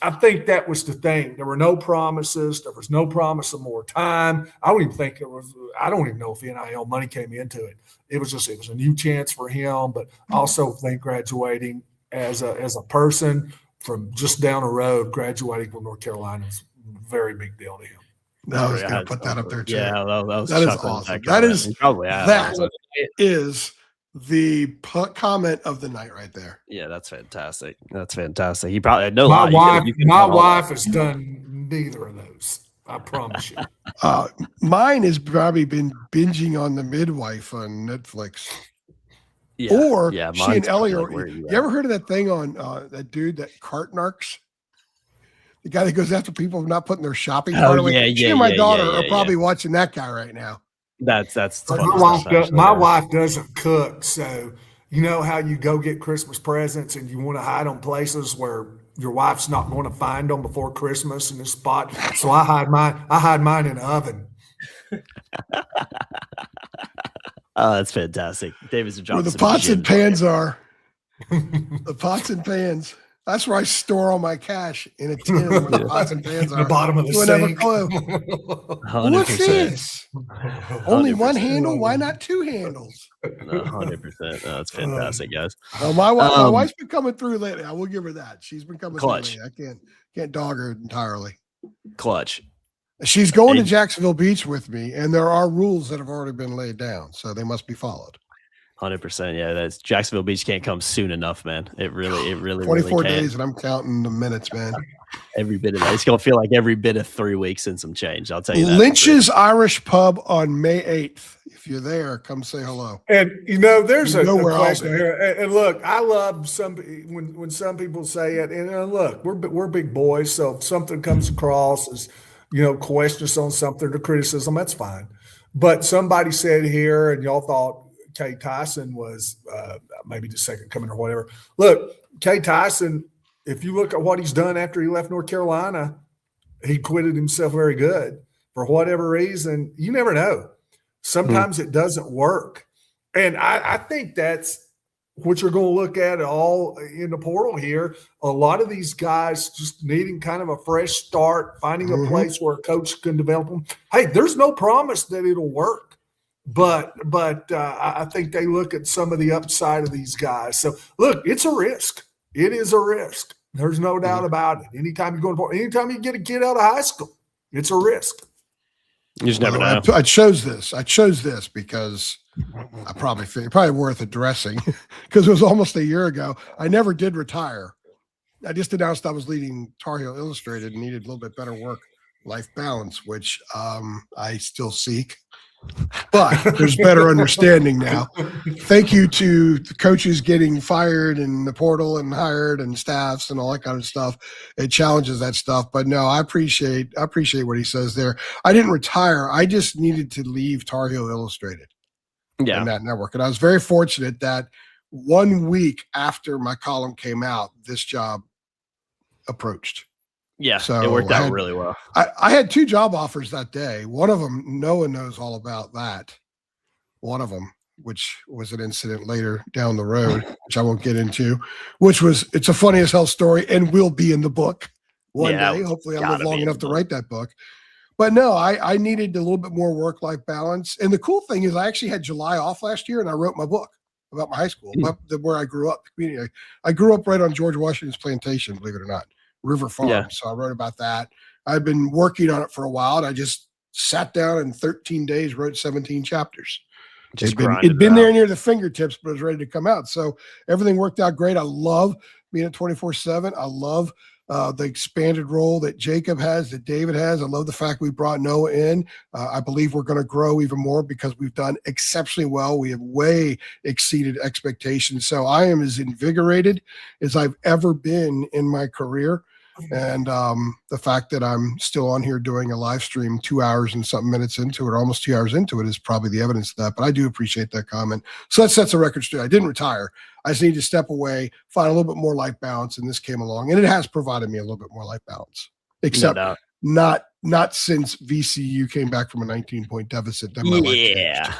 I think that was the thing. There were no promises. There was no promise of more time. I don't even know if NIL money came into it. It was a new chance for him, but I also think graduating as a person from just down the road, graduating from North Carolina is a very big deal to him. I was going to put that up there too. Yeah, that is awesome. That is the comment of the night right there. Yeah, that's fantastic. That's fantastic. He probably had no. My wife has done neither of those. I promise you. Mine has probably been binging on The Midwife on Netflix. Yeah, or yeah, she and Ellie. Like, you ever heard of that thing on that dude that cart narcs? The guy that goes after people for not putting their shopping cart away. She and my daughter are probably watching that guy right now. That's my wife doesn't cook, so you know how you go get Christmas presents and you want to hide them places where your wife's not going to find them before Christmas in the spot. So I hide mine in the oven. Oh, that's fantastic. David's job. Where the pots and pans are. The pots and pans. That's where I store all my cash, in a tin where the pots and pans are. The bottom of the sink. Clue. 100%. What's this? Only one handle? Why not 2 handles? 100%. That's fantastic, guys. My wife's been coming through lately. I will give her that. She's been coming clutch. through lately. I can't dog her entirely. Clutch. She's going to Jacksonville Beach with me, and there are rules that have already been laid down, so they must be followed. 100%. Yeah, that's Jacksonville Beach can't come soon enough, man. It really 24 really days, and I'm counting the minutes, man. Every bit of that. It's gonna feel like every bit of 3 weeks and some change. I'll tell you that. Lynch's Irish Pub on May 8th. If you're there, come say hello. And there's a question here. And look, I love when some people say it. And look, we're big boys, so if something comes across as questions on something or criticism, that's fine. But somebody said here, and y'all thought Kay Tyson was maybe the second coming or whatever. Look, Kay Tyson, if you look at what he's done after he left North Carolina, he acquitted himself very good. For whatever reason, you never know. Sometimes it doesn't work. And I think that's what you're going to look at all in the portal here. A lot of these guys just needing kind of a fresh start, finding a place where a coach can develop them. Hey, there's no promise that it'll work. But I think they look at some of the upside of these guys. So, look, it's a risk. It is a risk. There's no doubt about it. Anytime you get a kid out of high school, it's a risk. You just never know. I chose this because I probably worth addressing because it was almost a year ago. I never did retire. I just announced I was leading Tar Heel Illustrated and needed a little bit better work-life balance, which I still seek. but there's better understanding now. Thank you to the coaches getting fired and the portal and hired and staffs and all that kind of stuff. It challenges that stuff. But no, I appreciate what he says there. I didn't retire. I just needed to leave Tar Heel Illustrated in that network. And I was very fortunate that 1 week after my column came out, this job approached. Yeah, so it worked out really well. I had 2 job offers that day. One of them, no one knows all about that. One of them, which was an incident later down the road, which I won't get into, it's a funny as hell story and will be in the book one day. Hopefully I'll live long enough to write that book. But no, I needed a little bit more work-life balance. And the cool thing is I actually had July off last year and I wrote my book about my high school, where I grew up, the community. I grew up right on George Washington's plantation, believe it or not. River Farm. Yeah. So I wrote about that. I've been working on it for a while, and I just sat down in 13 days, wrote 17 chapters. It'd been there near the fingertips, but it was ready to come out. So everything worked out great. I love being at 24/7. I love the expanded role that Jacob has, that David has. I love the fact we brought Noah in. I believe we're going to grow even more because we've done exceptionally well. We have way exceeded expectations. So I am as invigorated as I've ever been in my career. And the fact that I'm still on here doing a live stream 2 hours and something minutes into it, or almost 2 hours into it, is probably the evidence of that. But I do appreciate that comment. So that sets a record straight. I didn't retire. I just need to step away, find a little bit more life balance, and this came along. And it has provided me a little bit more life balance, except not since VCU came back from a 19-point deficit. Then my life changed.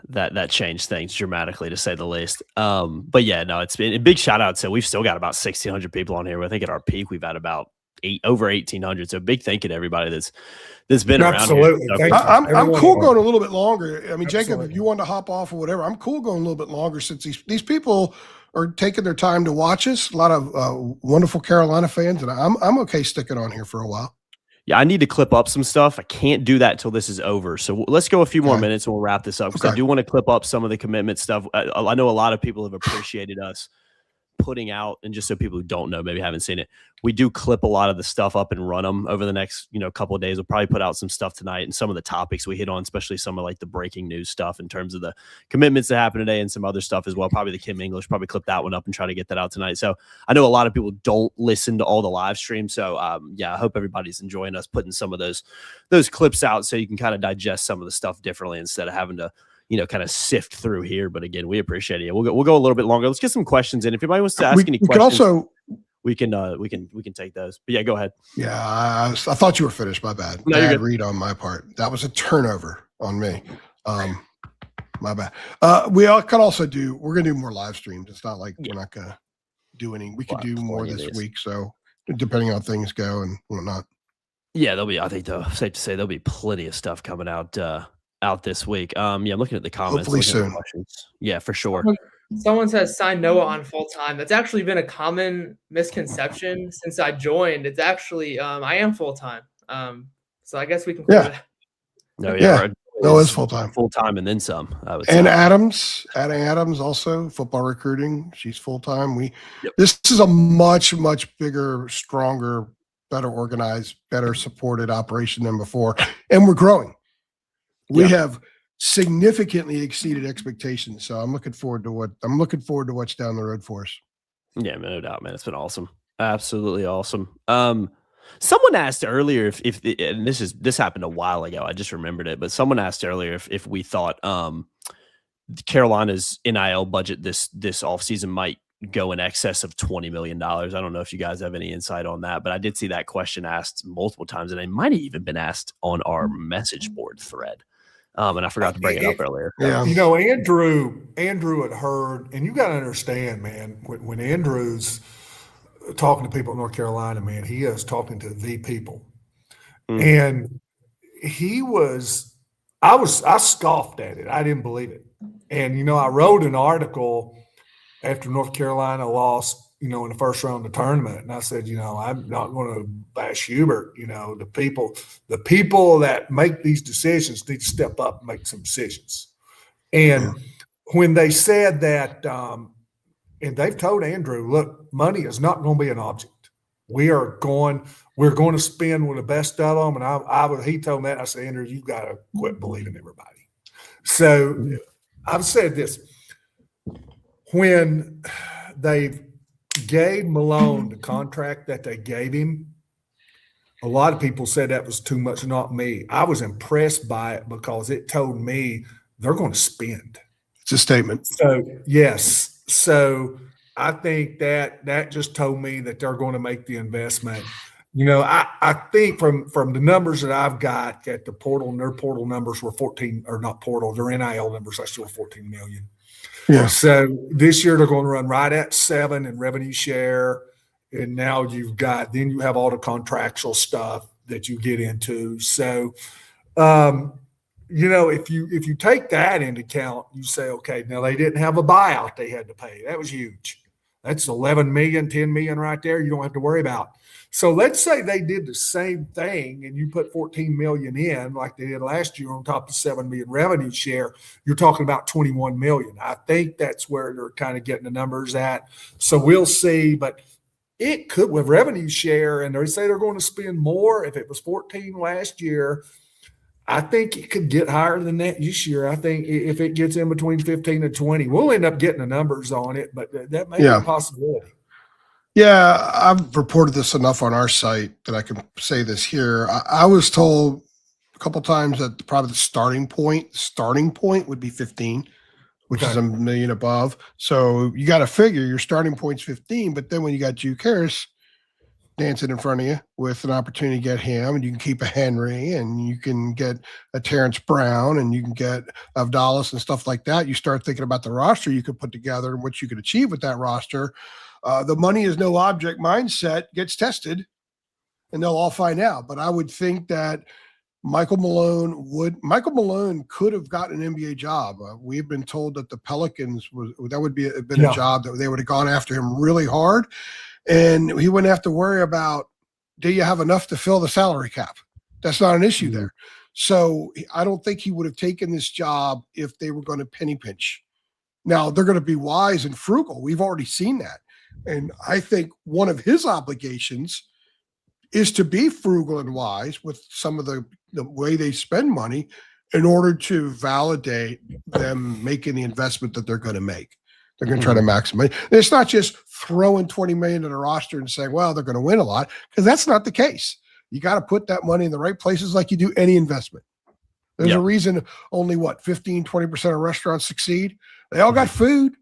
That changed things dramatically, to say the least. But yeah, no, it's been a big shout out. So we've still got about 1,600 people on here. I think at our peak we've had about over 1,800. So big thank you to everybody that's been around. Absolutely. Here. I'm cool going a little bit longer. I mean, Jacob, if you want to hop off or whatever, I'm cool going a little bit longer since these people are taking their time to watch us. A lot of wonderful Carolina fans, and I'm okay sticking on here for a while. Yeah, I need to clip up some stuff. I can't do that until this is over. So let's go a few more minutes and we'll wrap this up, because I do want to clip up some of the commitment stuff. I know a lot of people have appreciated us putting out, and just so people who don't know, maybe haven't seen it, we do clip a lot of the stuff up and run them over the next couple of days. We'll probably put out some stuff tonight, and some of the topics we hit on, especially some of like the breaking news stuff in terms of the commitments that happened today, and some other stuff as well. Probably the Kim English, probably clip that one up and try to get that out tonight. So I know a lot of people don't listen to all the live streams. So I hope everybody's enjoying us putting some of those clips out, so you can kind of digest some of the stuff differently instead of having to kind of sift through here. But again, we appreciate it. We'll go a little bit longer. Let's get some questions in. If anybody wants to ask any questions, we can take those. But yeah, go ahead. Yeah, I thought you were finished. My bad. No, bad read on my part. That was a turnover on me. My bad. We're gonna do more live streams. It's not like we're not gonna do any. We could do more this week. So depending on how things go and whatnot. Yeah, I think safe to say there'll be plenty of stuff coming out this week. I'm looking at the comments. Hopefully soon. Yeah, for sure. Someone says sign Noah on full time. That's actually been a common misconception since I joined. It's actually I am full time. So I guess we can. No, yeah. Noah's full time. Full time and then some. I would and say. Adams also football recruiting. She's full time. This is a much bigger, stronger, better organized, better supported operation than before, and we're growing. We have significantly exceeded expectations, so I'm looking forward to what's down the road for us. Yeah, no doubt, man. It's been awesome, absolutely awesome. Someone asked earlier and this happened a while ago. I just remembered it, but someone asked earlier if we thought Carolina's NIL budget this offseason might go in excess of $20 million. I don't know if you guys have any insight on that, but I did see that question asked multiple times, and it might have even been asked on our message board thread. And I forgot to bring it up earlier. Yeah. Andrew had heard, and you got to understand, man, when Andrew's talking to people in North Carolina, man, he is talking to the people. And I scoffed at it. I didn't believe it. And, I wrote an article after North Carolina lost, in the first round of the tournament. And I said, I'm not going to bash Hubert. The people that make these decisions need to step up and make some decisions. And when they said that, and they've told Andrew, look, money is not going to be an object. we're going to spend with the best of them. And he told me that. I said, Andrew, you got to quit believing everybody. So I've said this. When they gave Malone the contract that they gave him, a lot of people said that was too much, not me. I was impressed by it because it told me they're going to spend. It's a statement. So, yes. So I think that just told me that they're going to make the investment. You know, I think from the numbers that I've got at the portal, and their portal numbers were 14, or not portal, their NIL numbers, I still 14 million. Yeah. So this year they're going to run right at 7 in revenue share. And now then you have all the contractual stuff that you get into. So, you know, if you take that into account, you say, okay, now they didn't have a buyout they had to pay. That was huge. That's 11 million, 10 million right there. You don't have to worry about. So let's say they did the same thing and you put 14 million in like they did last year on top of 7 million revenue share, you're talking about 21 million. I think that's where they're kind of getting the numbers at. So we'll see, but it could with revenue share, and they say they're going to spend more. If it was 14 last year, I think it could get higher than that this year. I think if it gets in between 15 and 20, we'll end up getting the numbers on it, but that may be a possibility. Yeah, I've reported this enough on our site that I can say this here. I was told a couple of times that probably the starting point would be 15, which is $1 million above. So you got to figure your starting point's 15, but then when you got Juke dancing in front of you with an opportunity to get him, and you can keep a Henry, and you can get a Terrence Brown, and you can get Avdalas and stuff like that, you start thinking about the roster you could put together and what you could achieve with that roster. The money is no object mindset gets tested, and they'll all find out. But I would think that Michael Malone could have gotten an NBA job. We've been told that the Pelicans have been a job that they would have gone after him really hard, and he wouldn't have to worry about, do you have enough to fill the salary cap? That's not an issue there. So I don't think he would have taken this job if they were going to penny pinch. Now they're going to be wise and frugal. We've already seen that. And I think one of his obligations is to be frugal and wise with some of the way they spend money in order to validate them making the investment that they're going to make. They're going to try to maximize. And it's not just throwing 20 million in a roster and saying, well, they're going to win a lot, because that's not the case. You got to put that money in the right places like you do any investment. There's a reason only 15, 20% of restaurants succeed. They all got food.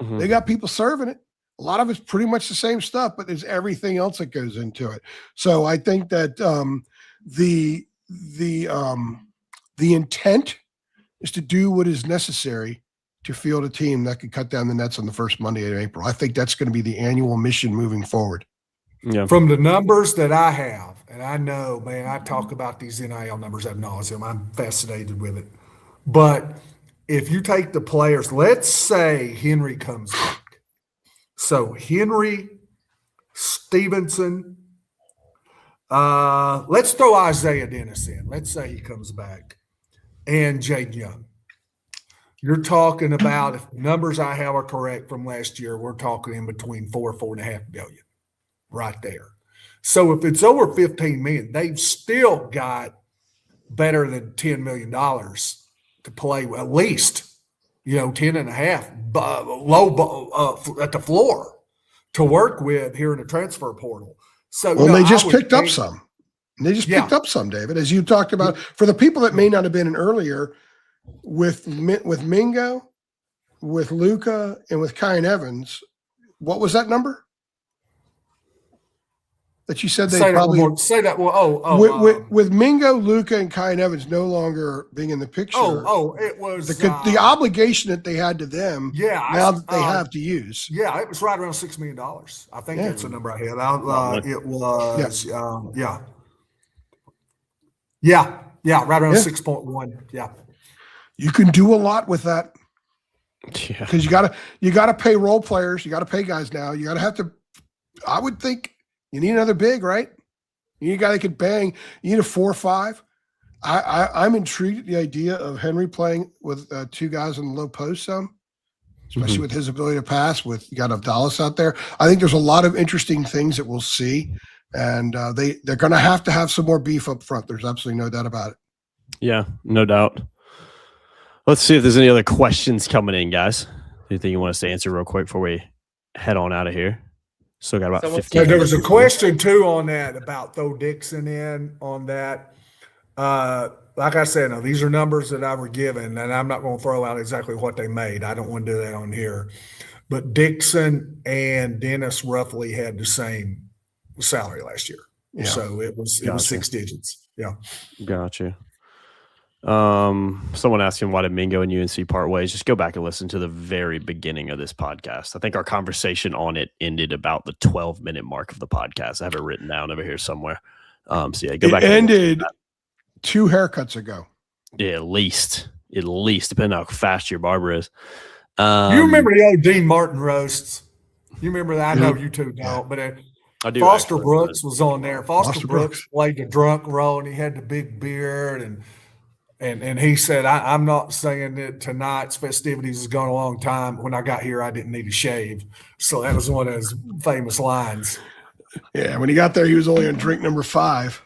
They got people serving it. A lot of it's pretty much the same stuff, but there's everything else that goes into it. So I think that the intent is to do what is necessary to field a team that can cut down the nets on the first Monday of April. I think that's going to be the annual mission moving forward. Yeah. From the numbers that I have, and I know, man, I talk about these NIL numbers ad nauseum. I'm fascinated with it. But if you take the players, let's say Henry comes back. So Henry, Stevenson, let's throw Isaiah Dennis in. Let's say he comes back, and Jade Young. You're talking about, if the numbers I have are correct from last year, we're talking in between 4.5 billion right there. So if it's over 15 million, they've still got better than $10 million to play with, at least. 10 and a half low at the floor to work with here in the transfer portal. So they just picked up some. They just picked up some, David, as you talked about. For the people that may not have been in earlier, with Mingo, with Luka, and with Kyan Evans, what was that number that you said they probably say that? With Mingo, Luka, and Kyan Evans no longer being in the picture. It was the obligation that they had to them. Now that they have to use. Yeah, it was right around $6 million. I think that's the number I had. It was right around 6.1. Yeah, you can do a lot with that. Yeah, because you gotta pay role players. You got to pay guys now. You gotta have to. I would think. You need another big, right? You need a guy that can bang. You need a 4 or 5. I'm intrigued at the idea of Henry playing with 2 guys in the low post some, especially with his ability to pass. You got Avdalas out there. I think there's a lot of interesting things that we'll see and they're going to have some more beef up front. There's absolutely no doubt about it. Yeah, no doubt. Let's see if there's any other questions coming in, guys. Anything you want us to answer real quick before we head on out of here? Still got about 15 There was a minutes. question too on that about throw Dixon in on that. Like I said, now these are numbers that I were given, and I'm not going to throw out exactly what they made. I don't want to do that on here. But Dixon and Dennis roughly had the same salary last year. Yeah. So it was Gotcha. 6 digits. Yeah. Gotcha. Someone asking why did Mingo and UNC part ways? Just go back and listen to the very beginning of this podcast. I think our conversation on it ended about the 12-minute mark of the podcast. I have it written down over here somewhere. So yeah, go back. It ended 2 haircuts ago. Yeah, at least, depending on how fast your barber is. You remember the old Dean Martin roasts? You remember that? I know you two don't, but I do. Foster actually, Brooks was on there. Foster Foster Brooks played the drunk role, and he had the big beard, and he said, I'm not saying that tonight's festivities has gone a long time. When I got here, I didn't need a shave. So that was one of his famous lines. Yeah, when he got there, he was only on drink number 5.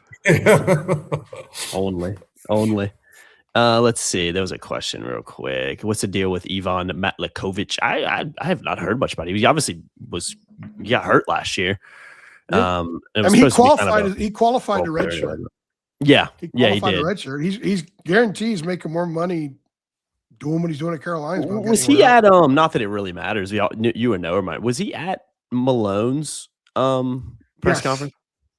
Only. Let's see. There was a question real quick. What's the deal with Ivan Matlakovich? I have not heard much about him. He obviously got hurt last year. I mean, he qualified. He qualified to redshirt. Yeah, he qualified to redshirt. He's guarantees making more money doing what he's doing at Carolina. Was he at Not that it really matters. You would know, or might. Was he at Malone's press conference?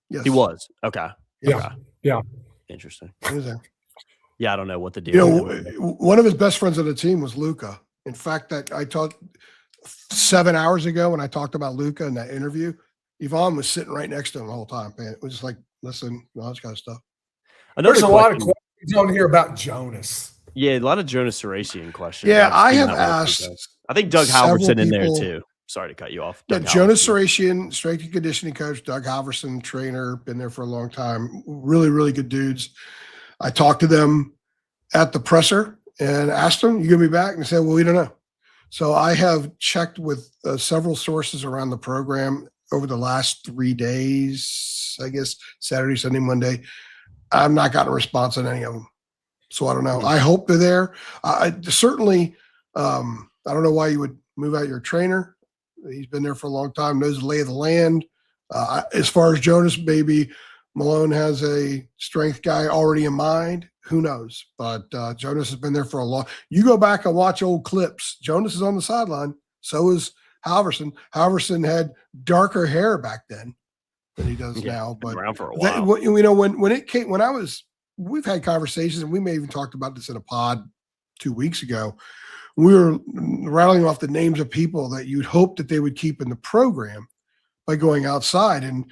Yes, he was. Okay. Yeah. Okay. Yeah. Interesting. He was there. Yeah, I don't know what the deal is. One of his best friends on the team was Luca. In fact, that I talked 7 hours ago when I talked about Luca in that interview. Yvonne was sitting right next to him the whole time. Man, it was just like, listen, all this kind of stuff. There's a lot of questions on here about Jonas. Yeah, a lot of Jonas Saracen questions. Yeah, I have asked. I think Doug Halverson in there too. Sorry to cut you off. Jonas Saracen, strength and conditioning coach, Doug Halverson, trainer, been there for a long time. Really, really good dudes. I talked to them at the presser and asked them, "You gonna be back?" And they said, "Well, we don't know." So I have checked with several sources around the program over the last 3 days. I guess Saturday, Sunday, Monday. I've not gotten a response on any of them, so I don't know. I hope they're there. I certainly. I don't know why you would move out your trainer. He's been there for a long time, knows the lay of the land. As far as Jonas, maybe Malone has a strength guy already in mind. Who knows? But Jonas has been there for a long. You go back and watch old clips. Jonas is on the sideline. So is Halverson. Halverson had darker hair back then than he does now. But around for a while. We've had conversations, and we may even talked about this in a pod 2 weeks ago. We were rattling off the names of people that you'd hope that they would keep in the program by going outside. And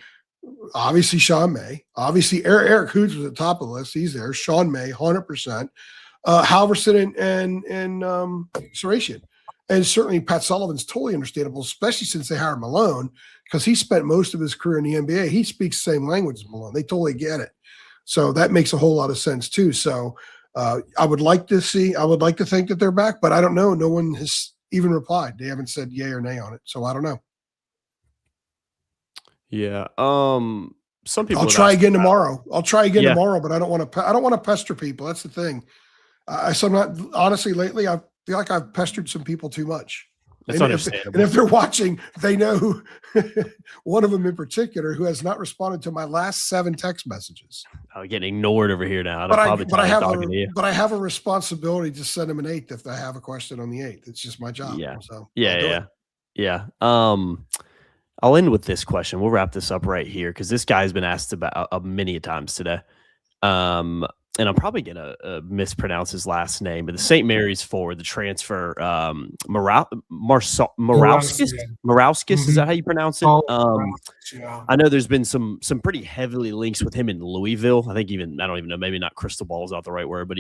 obviously Sean May, obviously Eric Hoods was at the top of the list. He's there. Sean May, 100%. Halverson and Saracen. And certainly Pat Sullivan's totally understandable, especially since they hired Malone, because he spent most of his career in the NBA. He speaks the same language as Malone. They totally get it. So that makes a whole lot of sense too. So I would like to think that they're back, but I don't know. No one has even replied. They haven't said yay or nay on it. So I don't know. Yeah. Some people. I'll try again tomorrow. Tomorrow, but I don't want to pester people. That's the thing. Honestly, lately, I feel like I've pestered some people too much. That's understandable. And if they're watching, they know one of them in particular who has not responded to my last 7 text messages. I'm getting ignored over here now. But I have a responsibility to send them an 8th if I have a question on the 8th. It's just my job. Yeah. So Yeah. I'll end with this question. We'll wrap this up right here because this guy's been asked about many times today. And I'm probably going to mispronounce his last name, but the St. Mary's forward, the transfer, Morawskis. Is that how you pronounce it? I know there's been some pretty heavily links with him in Louisville. I think I don't even know, maybe not crystal ball is not the right word, but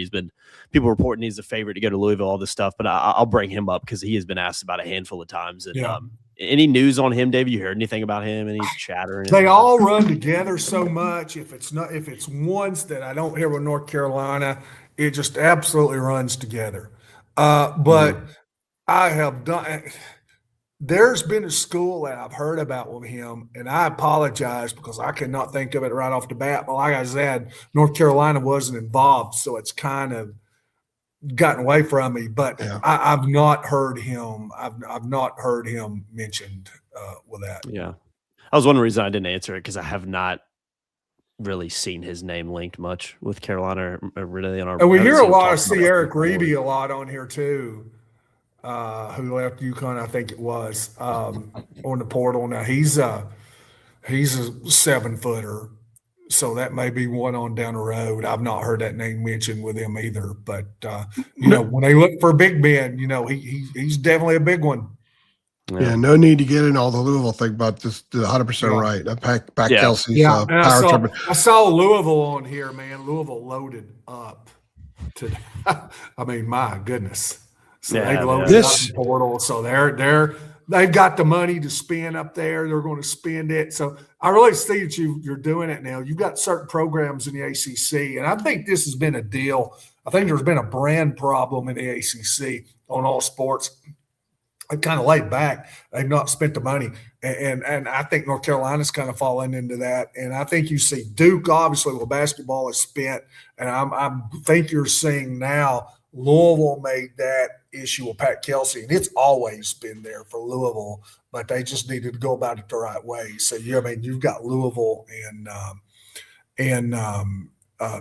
people reporting he's a favorite to go to Louisville, all this stuff. But I'll bring him up because he has been asked about a handful of times. And any news on him, Dave? You heard anything about him? Any chatter? They all run together so much. If it's ones that I don't hear with North Carolina, it just absolutely runs together. But I have done. there's been a school that I've heard about with him, and I apologize because I cannot think of it right off the bat. But like I said, North Carolina wasn't involved, so it's kind of gotten away from me. But Yeah. I've not heard him. I've not heard him mentioned with that. Yeah. That was one reason I didn't answer it, because I have not really seen his name linked much with Carolina or really on our. And we I haven't hear a seen him lot talk of see about it Eric before. Reedy a lot on here too, who left UConn, I think it was, on the portal. Now he's a 7-footer, so that may be one on down the road. I've not heard that name mentioned with him either. But when they look for big men, he's definitely a big one. Yeah, no need to get in all the Louisville thing, but this 100% right. Back Yeah. Kelsey's power trip. I saw Louisville on here, man. Louisville loaded up today. I mean, my goodness. So they've loaded up the portal. So they've got the money to spend up there. They're going to spend it. So I really see that you're doing it now. You've got certain programs in the ACC, and I think this has been a deal. I think there's been a brand problem in the ACC on all sports. I kind of laid back. They've not spent the money. And I think North Carolina's kind of fallen into that. And I think you see Duke, obviously, with basketball is spent. And I think you're seeing now Louisville made that issue with Pat Kelsey. And it's always been there for Louisville, but they just needed to go about it the right way. So, you've got Louisville and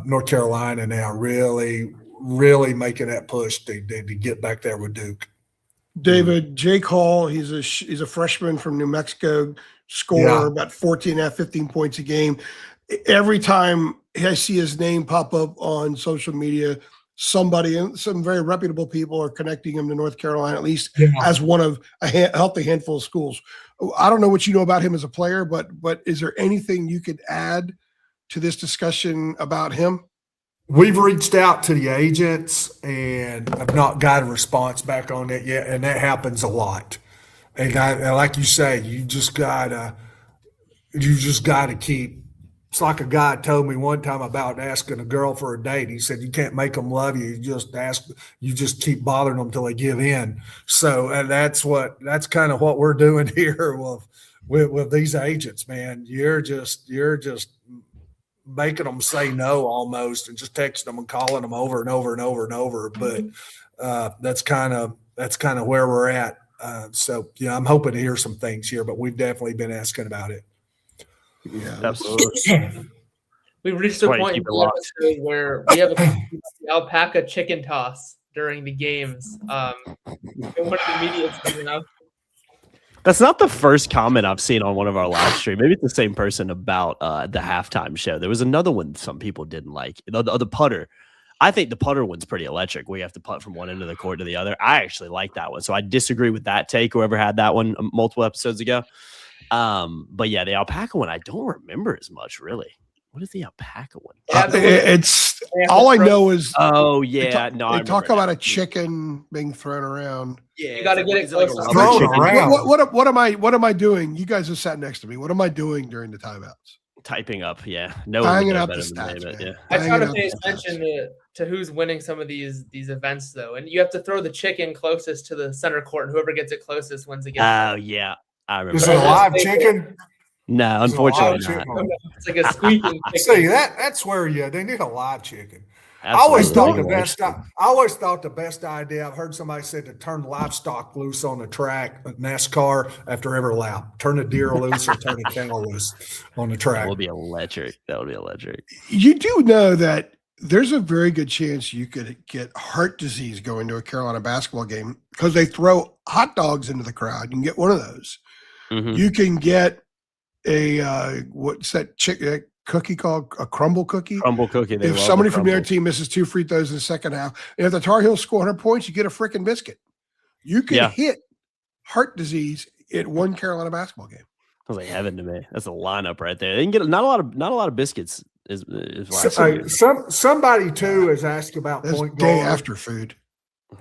North Carolina now really, really making that push to get back there with Duke. David, Jake Hall, he's a freshman from New Mexico, scorer about 15 points a game. Every time I see his name pop up on social media, some very reputable people are connecting him to North Carolina, at least as one of a healthy handful of schools. I don't know what you know about him as a player, but is there anything you could add to this discussion about him? We've reached out to the agents and have not got a response back on it yet, and that happens a lot. And like you say, you just gotta keep. It's like a guy told me one time about asking a girl for a date. He said, "You can't make them love you. You just keep bothering them until they give in." So that's kind of what we're doing here with these agents, man. You're just making them say no almost, and just texting them and calling them over and over and over and over. But that's kind of where we're at. So I'm hoping to hear some things here, but we've definitely been asking about it. Yeah, Absolutely. We've reached a point in the episode where we have a alpaca chicken toss during the games. One of the media, That's not the first comment I've seen on one of our live stream. Maybe it's the same person about the halftime show. There was another one some people didn't like. The putter. I think the putter one's pretty electric. We have to putt from one end of the court to the other. I actually like that one. So I disagree with that take, whoever had that one multiple episodes ago. But yeah, the alpaca one, I don't remember as much, really. What is the alpaca one? It's all I know is. Oh yeah, they talk about a chicken being thrown around. Yeah, you got to get it close. Thrown around. What am I doing? You guys have sat next to me. What am I doing during the timeouts? Typing up, yeah. No, hanging out the stats, man. Yeah. I try to pay attention to who's winning some of these events, though, and you have to throw the chicken closest to the center court, and whoever gets it closest wins again. Oh yeah, I remember. Is it a live chicken? No, unfortunately not. It's like a squeaking chicken. See, that's where they need a live chicken. I always thought the best idea. I've heard somebody say to turn livestock loose on the track at NASCAR after every lap. Turn a deer loose or turn a cow loose on the track. That would be electric. You do know that there's a very good chance you could get heart disease going to a Carolina basketball game because they throw hot dogs into the crowd. You can get one of those. Mm-hmm. You can get a what's that cookie called? A crumble cookie. Crumble cookie. If somebody from their team misses 2 free throws in the second half, and if the Tar Heels score 100 points, you get a freaking biscuit. You can hit heart disease at one Carolina basketball game. I was like heaven to me. That's a lineup right there. They can get not a lot of biscuits. Somebody too has asked about That's point day guard. after food.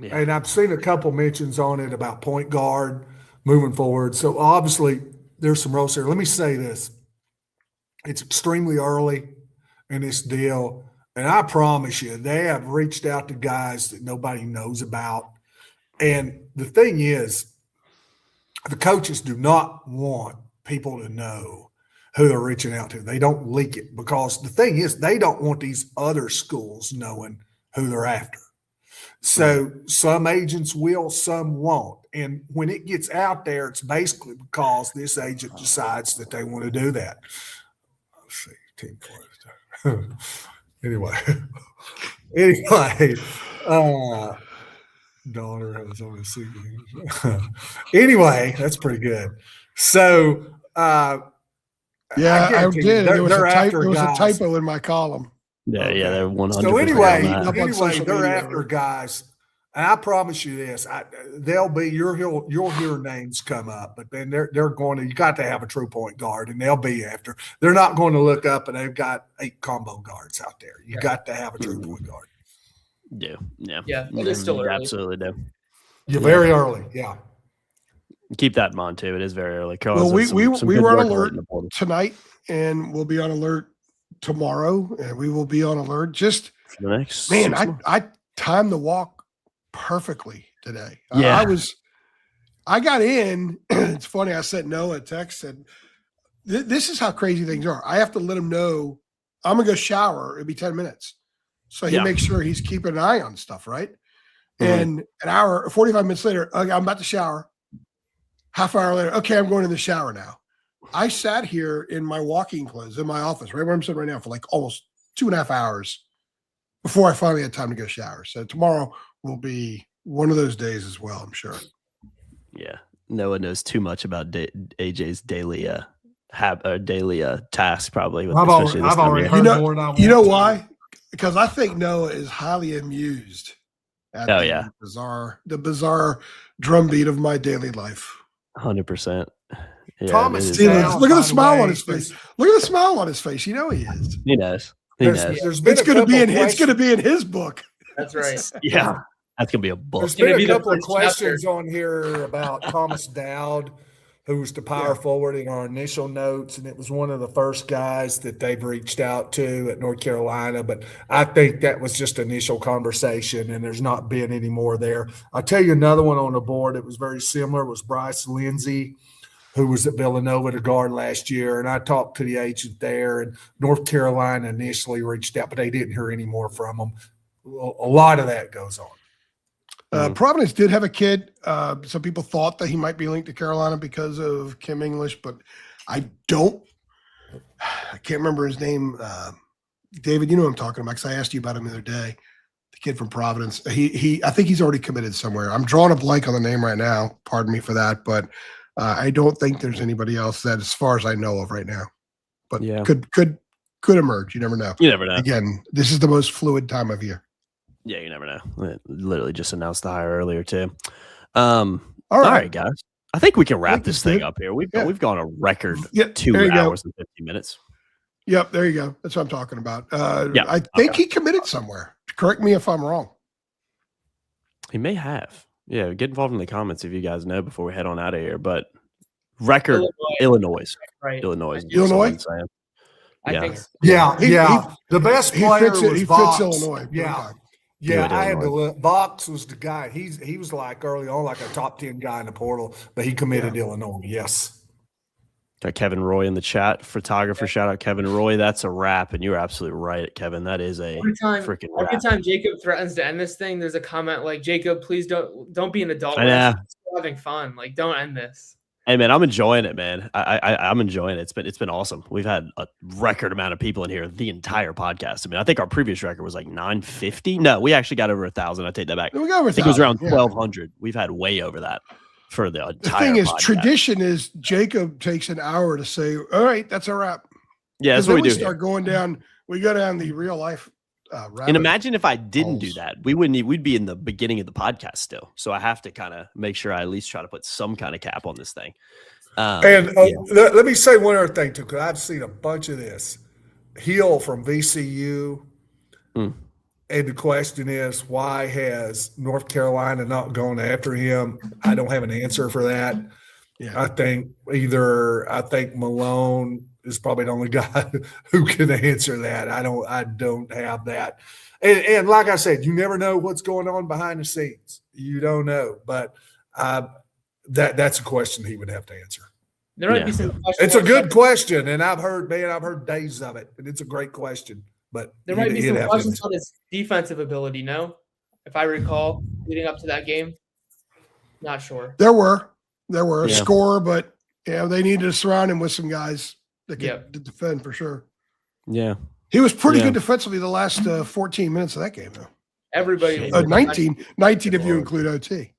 Yeah. And I've seen a couple mentions on it about point guard moving forward. So obviously there's some roles here. Let me say this. It's extremely early in this deal. And I promise you, they have reached out to guys that nobody knows about. And the thing is, the coaches do not want people to know who they're reaching out to. They don't leak it because the thing is they don't want these other schools knowing who they're after. So some agents will, some won't. And when it gets out there, it's basically because this agent decides that they want to do that. Let's see, team closed. Anyway, daughter was on the scene. Anyway, that's pretty good. So, I did. There was a typo in my column. Yeah, yeah, they're 100%. So anyway, they're after guys. And I promise you this: they'll be you'll hear names come up, but then they're going to. You got to have a true point guard, and they'll be after. They're not going to look up and they've got 8 combo guards out there. You got to have a true point guard. Yeah. It is still early. Absolutely do. You're very early. Yeah. Keep that in mind too. It is very early. Well, we were on alert tonight, and we'll be on alert tomorrow, and we will be on alert. Just for the next I timed the walk perfectly today. Yeah. I got in. It's funny. I sent Noah a text, said, this is how crazy things are. I have to let him know I'm going to go shower. It'll be 10 minutes. So he makes sure he's keeping an eye on stuff, right? And an hour, 45 minutes later, okay, I'm about to shower. Half hour later, okay, I'm going in the shower now. I sat here in my walking clothes in my office, right where I'm sitting right now, for like almost 2.5 hours before I finally had time to go shower. So tomorrow will be one of those days as well, I'm sure. Yeah. No one knows too much about AJ's daily task, probably. I've already heard more than I want. You know why? Because I think Noah is highly amused at the bizarre drumbeat of my daily life. 100%. Yeah, Thomas, look at the smile on his face. Look at the smile on his face. You know he is. He knows. It's going to be in his book. That's right. Yeah, that's gonna be a book. There's been a couple of questions on here about Thomas Dowd, who was the power forward in our initial notes, and it was one of the first guys that they've reached out to at North Carolina. But I think that was just initial conversation, and there's not been any more there. I'll tell you another one on the board that was very similar was Bryce Lindsey, who was at Villanova to guard last year. And I talked to the agent there, and North Carolina initially reached out, but they didn't hear any more from them. A lot of that goes on. Providence did have a kid. Some people thought that he might be linked to Carolina because of Kim English, but I can't remember his name. David, you know what I'm talking about, because I asked you about him the other day. The kid from Providence. I think he's already committed somewhere. I'm drawing a blank on the name right now. Pardon me for that, but I don't think there's anybody else that, as far as I know of right now, but could emerge. You never know. You never know. Again, this is the most fluid time of year. Yeah, you never know. It literally just announced the hire earlier too. All right, guys. I think we can wrap this thing up here. We've gone a record 2 hours and 15 minutes. Yep, there you go. That's what I'm talking about. I think he committed somewhere. Correct me if I'm wrong. He may have. Yeah, get involved in the comments if you guys know before we head on out of here. But record Illinois. Right. Illinois. I think so. Yeah. The best player was he Vox. fits Illinois. Yeah, I had to look. Vox was the guy. He was like early on, like a top 10 guy in the portal, but he committed to Illinois. Yes. Got Kevin Roy in the chat. Photographer, shout out Kevin Roy. That's a wrap, and you're absolutely right, Kevin. That is a freaking wrap. Every time Jacob threatens to end this thing, there's a comment like, "Jacob, please don't be an adult. We're still having fun. Like, don't end this." Hey man, I'm enjoying it, man. I'm enjoying it. It's been awesome. We've had a record amount of people in here the entire podcast. I mean, I think our previous record was like 950. No, we actually got over 1,000. I take that back. We got over 1,000. I think it was around 1,200. We've had way over that for the entire. The thing is, podcast. Tradition is Jacob takes an hour to say, "All right, that's a wrap." Yeah, that's what we do. Start going down. We go down the real life. And imagine if I didn't do that, we'd be in the beginning of the podcast still. So I have to kind of make sure I at least try to put some kind of cap on this thing. Let me say one other thing too, because I've seen a bunch of this. Hill from VCU, and the question is, why has North Carolina not gone after him? I don't have an answer for that. Yeah. I think Malone is probably the only guy who can answer that. I don't have that. And like I said, you never know what's going on behind the scenes. You don't know. But that's a question he would have to answer. There might be some questions. It's a good question, and I've heard days of it, and it's a great question. But there might be some questions on his defensive ability. No, if I recall, leading up to that game, not sure. There were a score, but they needed to surround him with some guys that could defend for sure. Yeah, he was pretty good defensively the last 14 minutes of that game, though. Everybody, 19 if you include OT.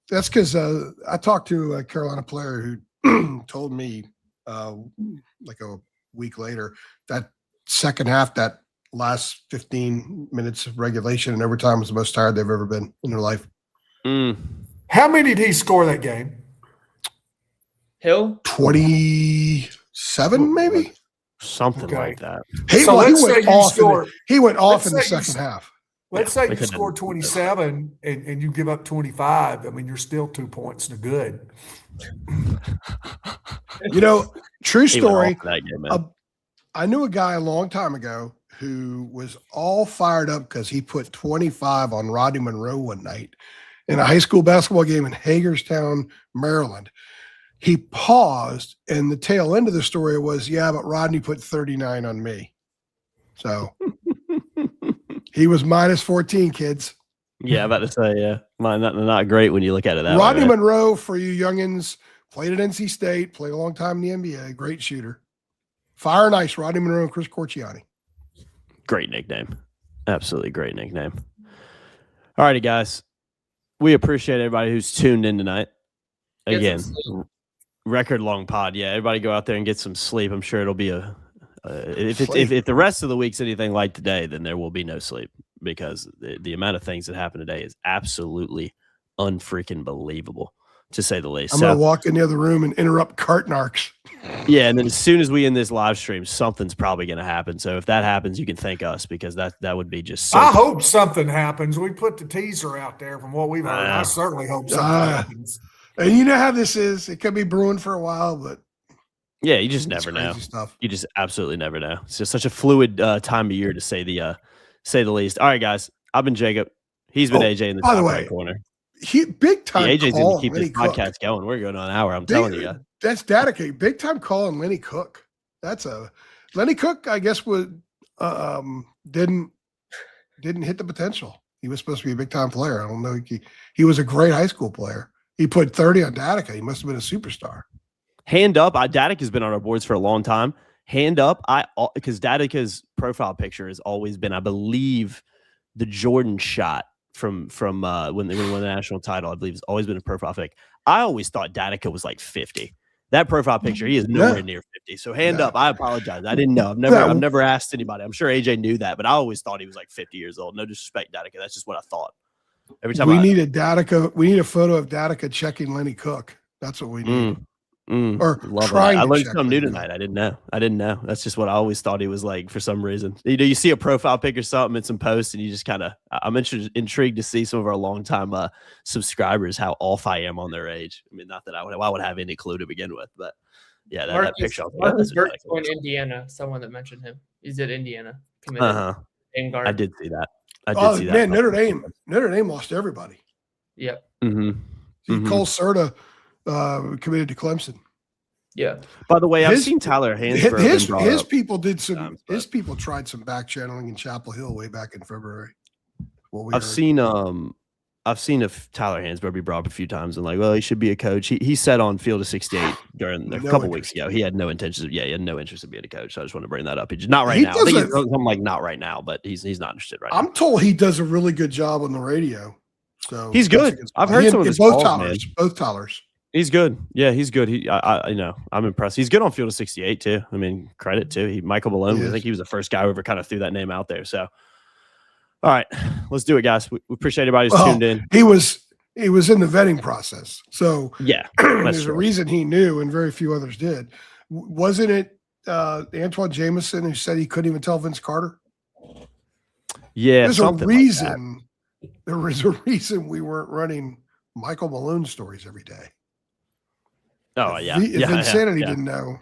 That's because I talked to a Carolina player who told me like a week later that second half, that last 15 minutes of regulation and overtime was the most tired they've ever been in their life. How many did he score that game? Hill? 27, maybe? Something like that. He went off in the second half. Let's say you score 27 and you give up 25. I mean, you're still 2 points to good. True story. That game, I knew a guy a long time ago who was all fired up because he put 25 on Rodney Monroe one night in a high school basketball game in Hagerstown, Maryland. He paused, and the tail end of the story was, but Rodney put 39 on me. So he was minus 14, kids. Yeah, about to say, not great when you look at it that Rodney way. Right? Monroe, for you youngins, played at NC State, played a long time in the NBA, great shooter. Fire and Ice, Rodney Monroe and Chris Corciani. Great nickname. Absolutely great nickname. All righty, guys. We appreciate everybody who's tuned in tonight. Again, record long pod. Yeah, everybody go out there and get some sleep. I'm sure it'll be if the rest of the week's anything like today, then there will be no sleep because the amount of things that happen today is absolutely unfreaking believable, to say the least. I'm going to walk in the other room and interrupt Cartnarks. Yeah, and then as soon as we end this live stream, something's probably going to happen. So if that happens, you can thank us because that would be just so I hope something happens. We put the teaser out there from what we've heard. I certainly hope something happens. And you know how this is. It could be brewing for a while, but yeah, you just never know. Stuff. You just absolutely never know. It's just such a fluid time of year, to say the least. All right, guys. I've been Jacob. He's been AJ in the top right corner. Big time. AJ's going to keep this podcast going. We're going on an hour. I'm telling you guys. That's dedicated. Big time call on Lenny Cook. Lenny Cook, I guess, didn't hit the potential. He was supposed to be a big time player. I don't know. He was a great high school player. He put 30 on Datica. He must have been a superstar. Hand up. Datica has been on our boards for a long time. Hand up. Because Datica's profile picture has always been, I believe, the Jordan shot from when they won the national title. I believe it's always been a profile pic. I always thought Datica was like 50. That profile picture, he is nowhere near 50. So hand up. I apologize. I didn't know. I've never asked anybody. I'm sure AJ knew that, but I always thought he was like 50 years old. No disrespect, Datica. That's just what I thought. Every time we need a photo of Datica checking Lenny Cook. That's what we need. Or trying. I learned something new tonight. I didn't know. That's just what I always thought he was like for some reason. You see a profile pic or something and some posts, and you just kind of. I'm intrigued to see some of our longtime subscribers how off I am on their age. I mean, not that I would have any clue to begin with, but yeah, that picture. Marcus Burke's going to Indiana. Someone that mentioned him. He's at Indiana. I did see that. Man, Notre Dame lost everybody. Yep. Cole Serta committed to Clemson. Yeah. By the way, I've seen Tyler Hansbrough. His people did some. His people tried some back channeling in Chapel Hill way back in February. I've seen Tyler Hansbrough be brought up a few times and like, well, he should be a coach. He said on Field of 68 during a couple weeks ago, he had no intentions. He had no interest in being a coach. So I just want to bring that up. He's not right now. I think I'm like not right now, but he's not interested right now. I'm told he does a really good job on the radio. So he's good. I've heard some of his calls, man. Both Tylers. He's good. Yeah, he's good. I'm impressed. He's good on Field of 68 too. I mean, credit too. Michael Malone. I think he was the first guy who ever kind of threw that name out there. So, all right, let's do it, guys. We appreciate everybody who's tuned in. He was in the vetting process. So yeah, there's a reason he knew, and very few others did. Wasn't it Antoine Jameson who said he couldn't even tell Vince Carter? Yeah, there's a reason. Like there was a reason we weren't running Michael Malone stories every day. Oh, yeah. If Insanity didn't know,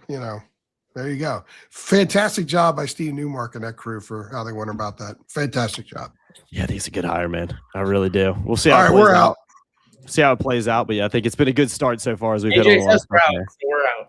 there you go. Fantastic job by Steve Newmark and that crew for how they went about that. Fantastic job. Yeah, I think it's a good hire, man. I really do. We'll see. All right, we're out. See how it plays out. But yeah, I think it's been a good start so far as we've hit on AJ the last says we're couple out. days. So we're out.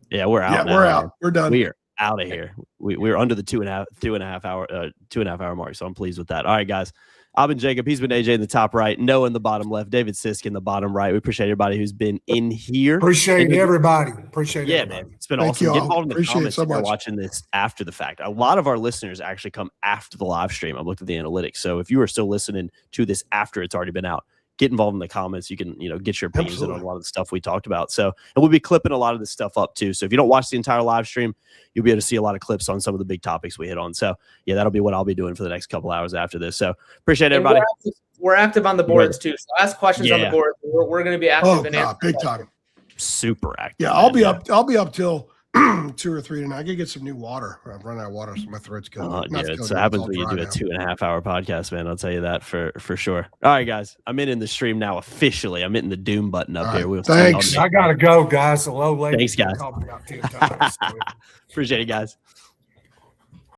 Yeah, we're out. Yeah, now, we're man. out. We're done. We are out of here. We're under the 2.5 hour mark. So I'm pleased with that. All right, guys. I've been Jacob. He's been AJ in the top right, Noah in the bottom left, David Sisk in the bottom right. We appreciate everybody who's been in here. Appreciate everybody. Appreciate Yeah, everybody. man. It's been Thank awesome. you Get all. involved in the Appreciate it comments so if you're much. watching this after the fact. A lot of our listeners actually come after the live stream. I looked at the analytics. So if you are still listening to this after it's already been out, get involved in the comments. You can, get your opinions in on a lot of the stuff we talked about. So, and we'll be clipping a lot of this stuff up too. So if you don't watch the entire live stream, you'll be able to see a lot of clips on some of the big topics we hit on. So yeah, that'll be what I'll be doing for the next couple hours after this. So appreciate everybody. We're active on the boards too. So ask questions on the board. We're going to be active. Oh, God, big time. Super active. Yeah, I'll be up. I'll be up till 2 or 3 tonight. I could get some new water. I've run out of water, so my throat's going. Yeah, it happens when you do a 2.5 hour podcast, man. I'll tell you that for sure. All right, guys, I'm in the stream now officially. I'm hitting the doom button up here. We'll thanks. I gotta go, guys. Hello, lady. Thanks, guys. Talked about 10 times, so. Appreciate it, guys.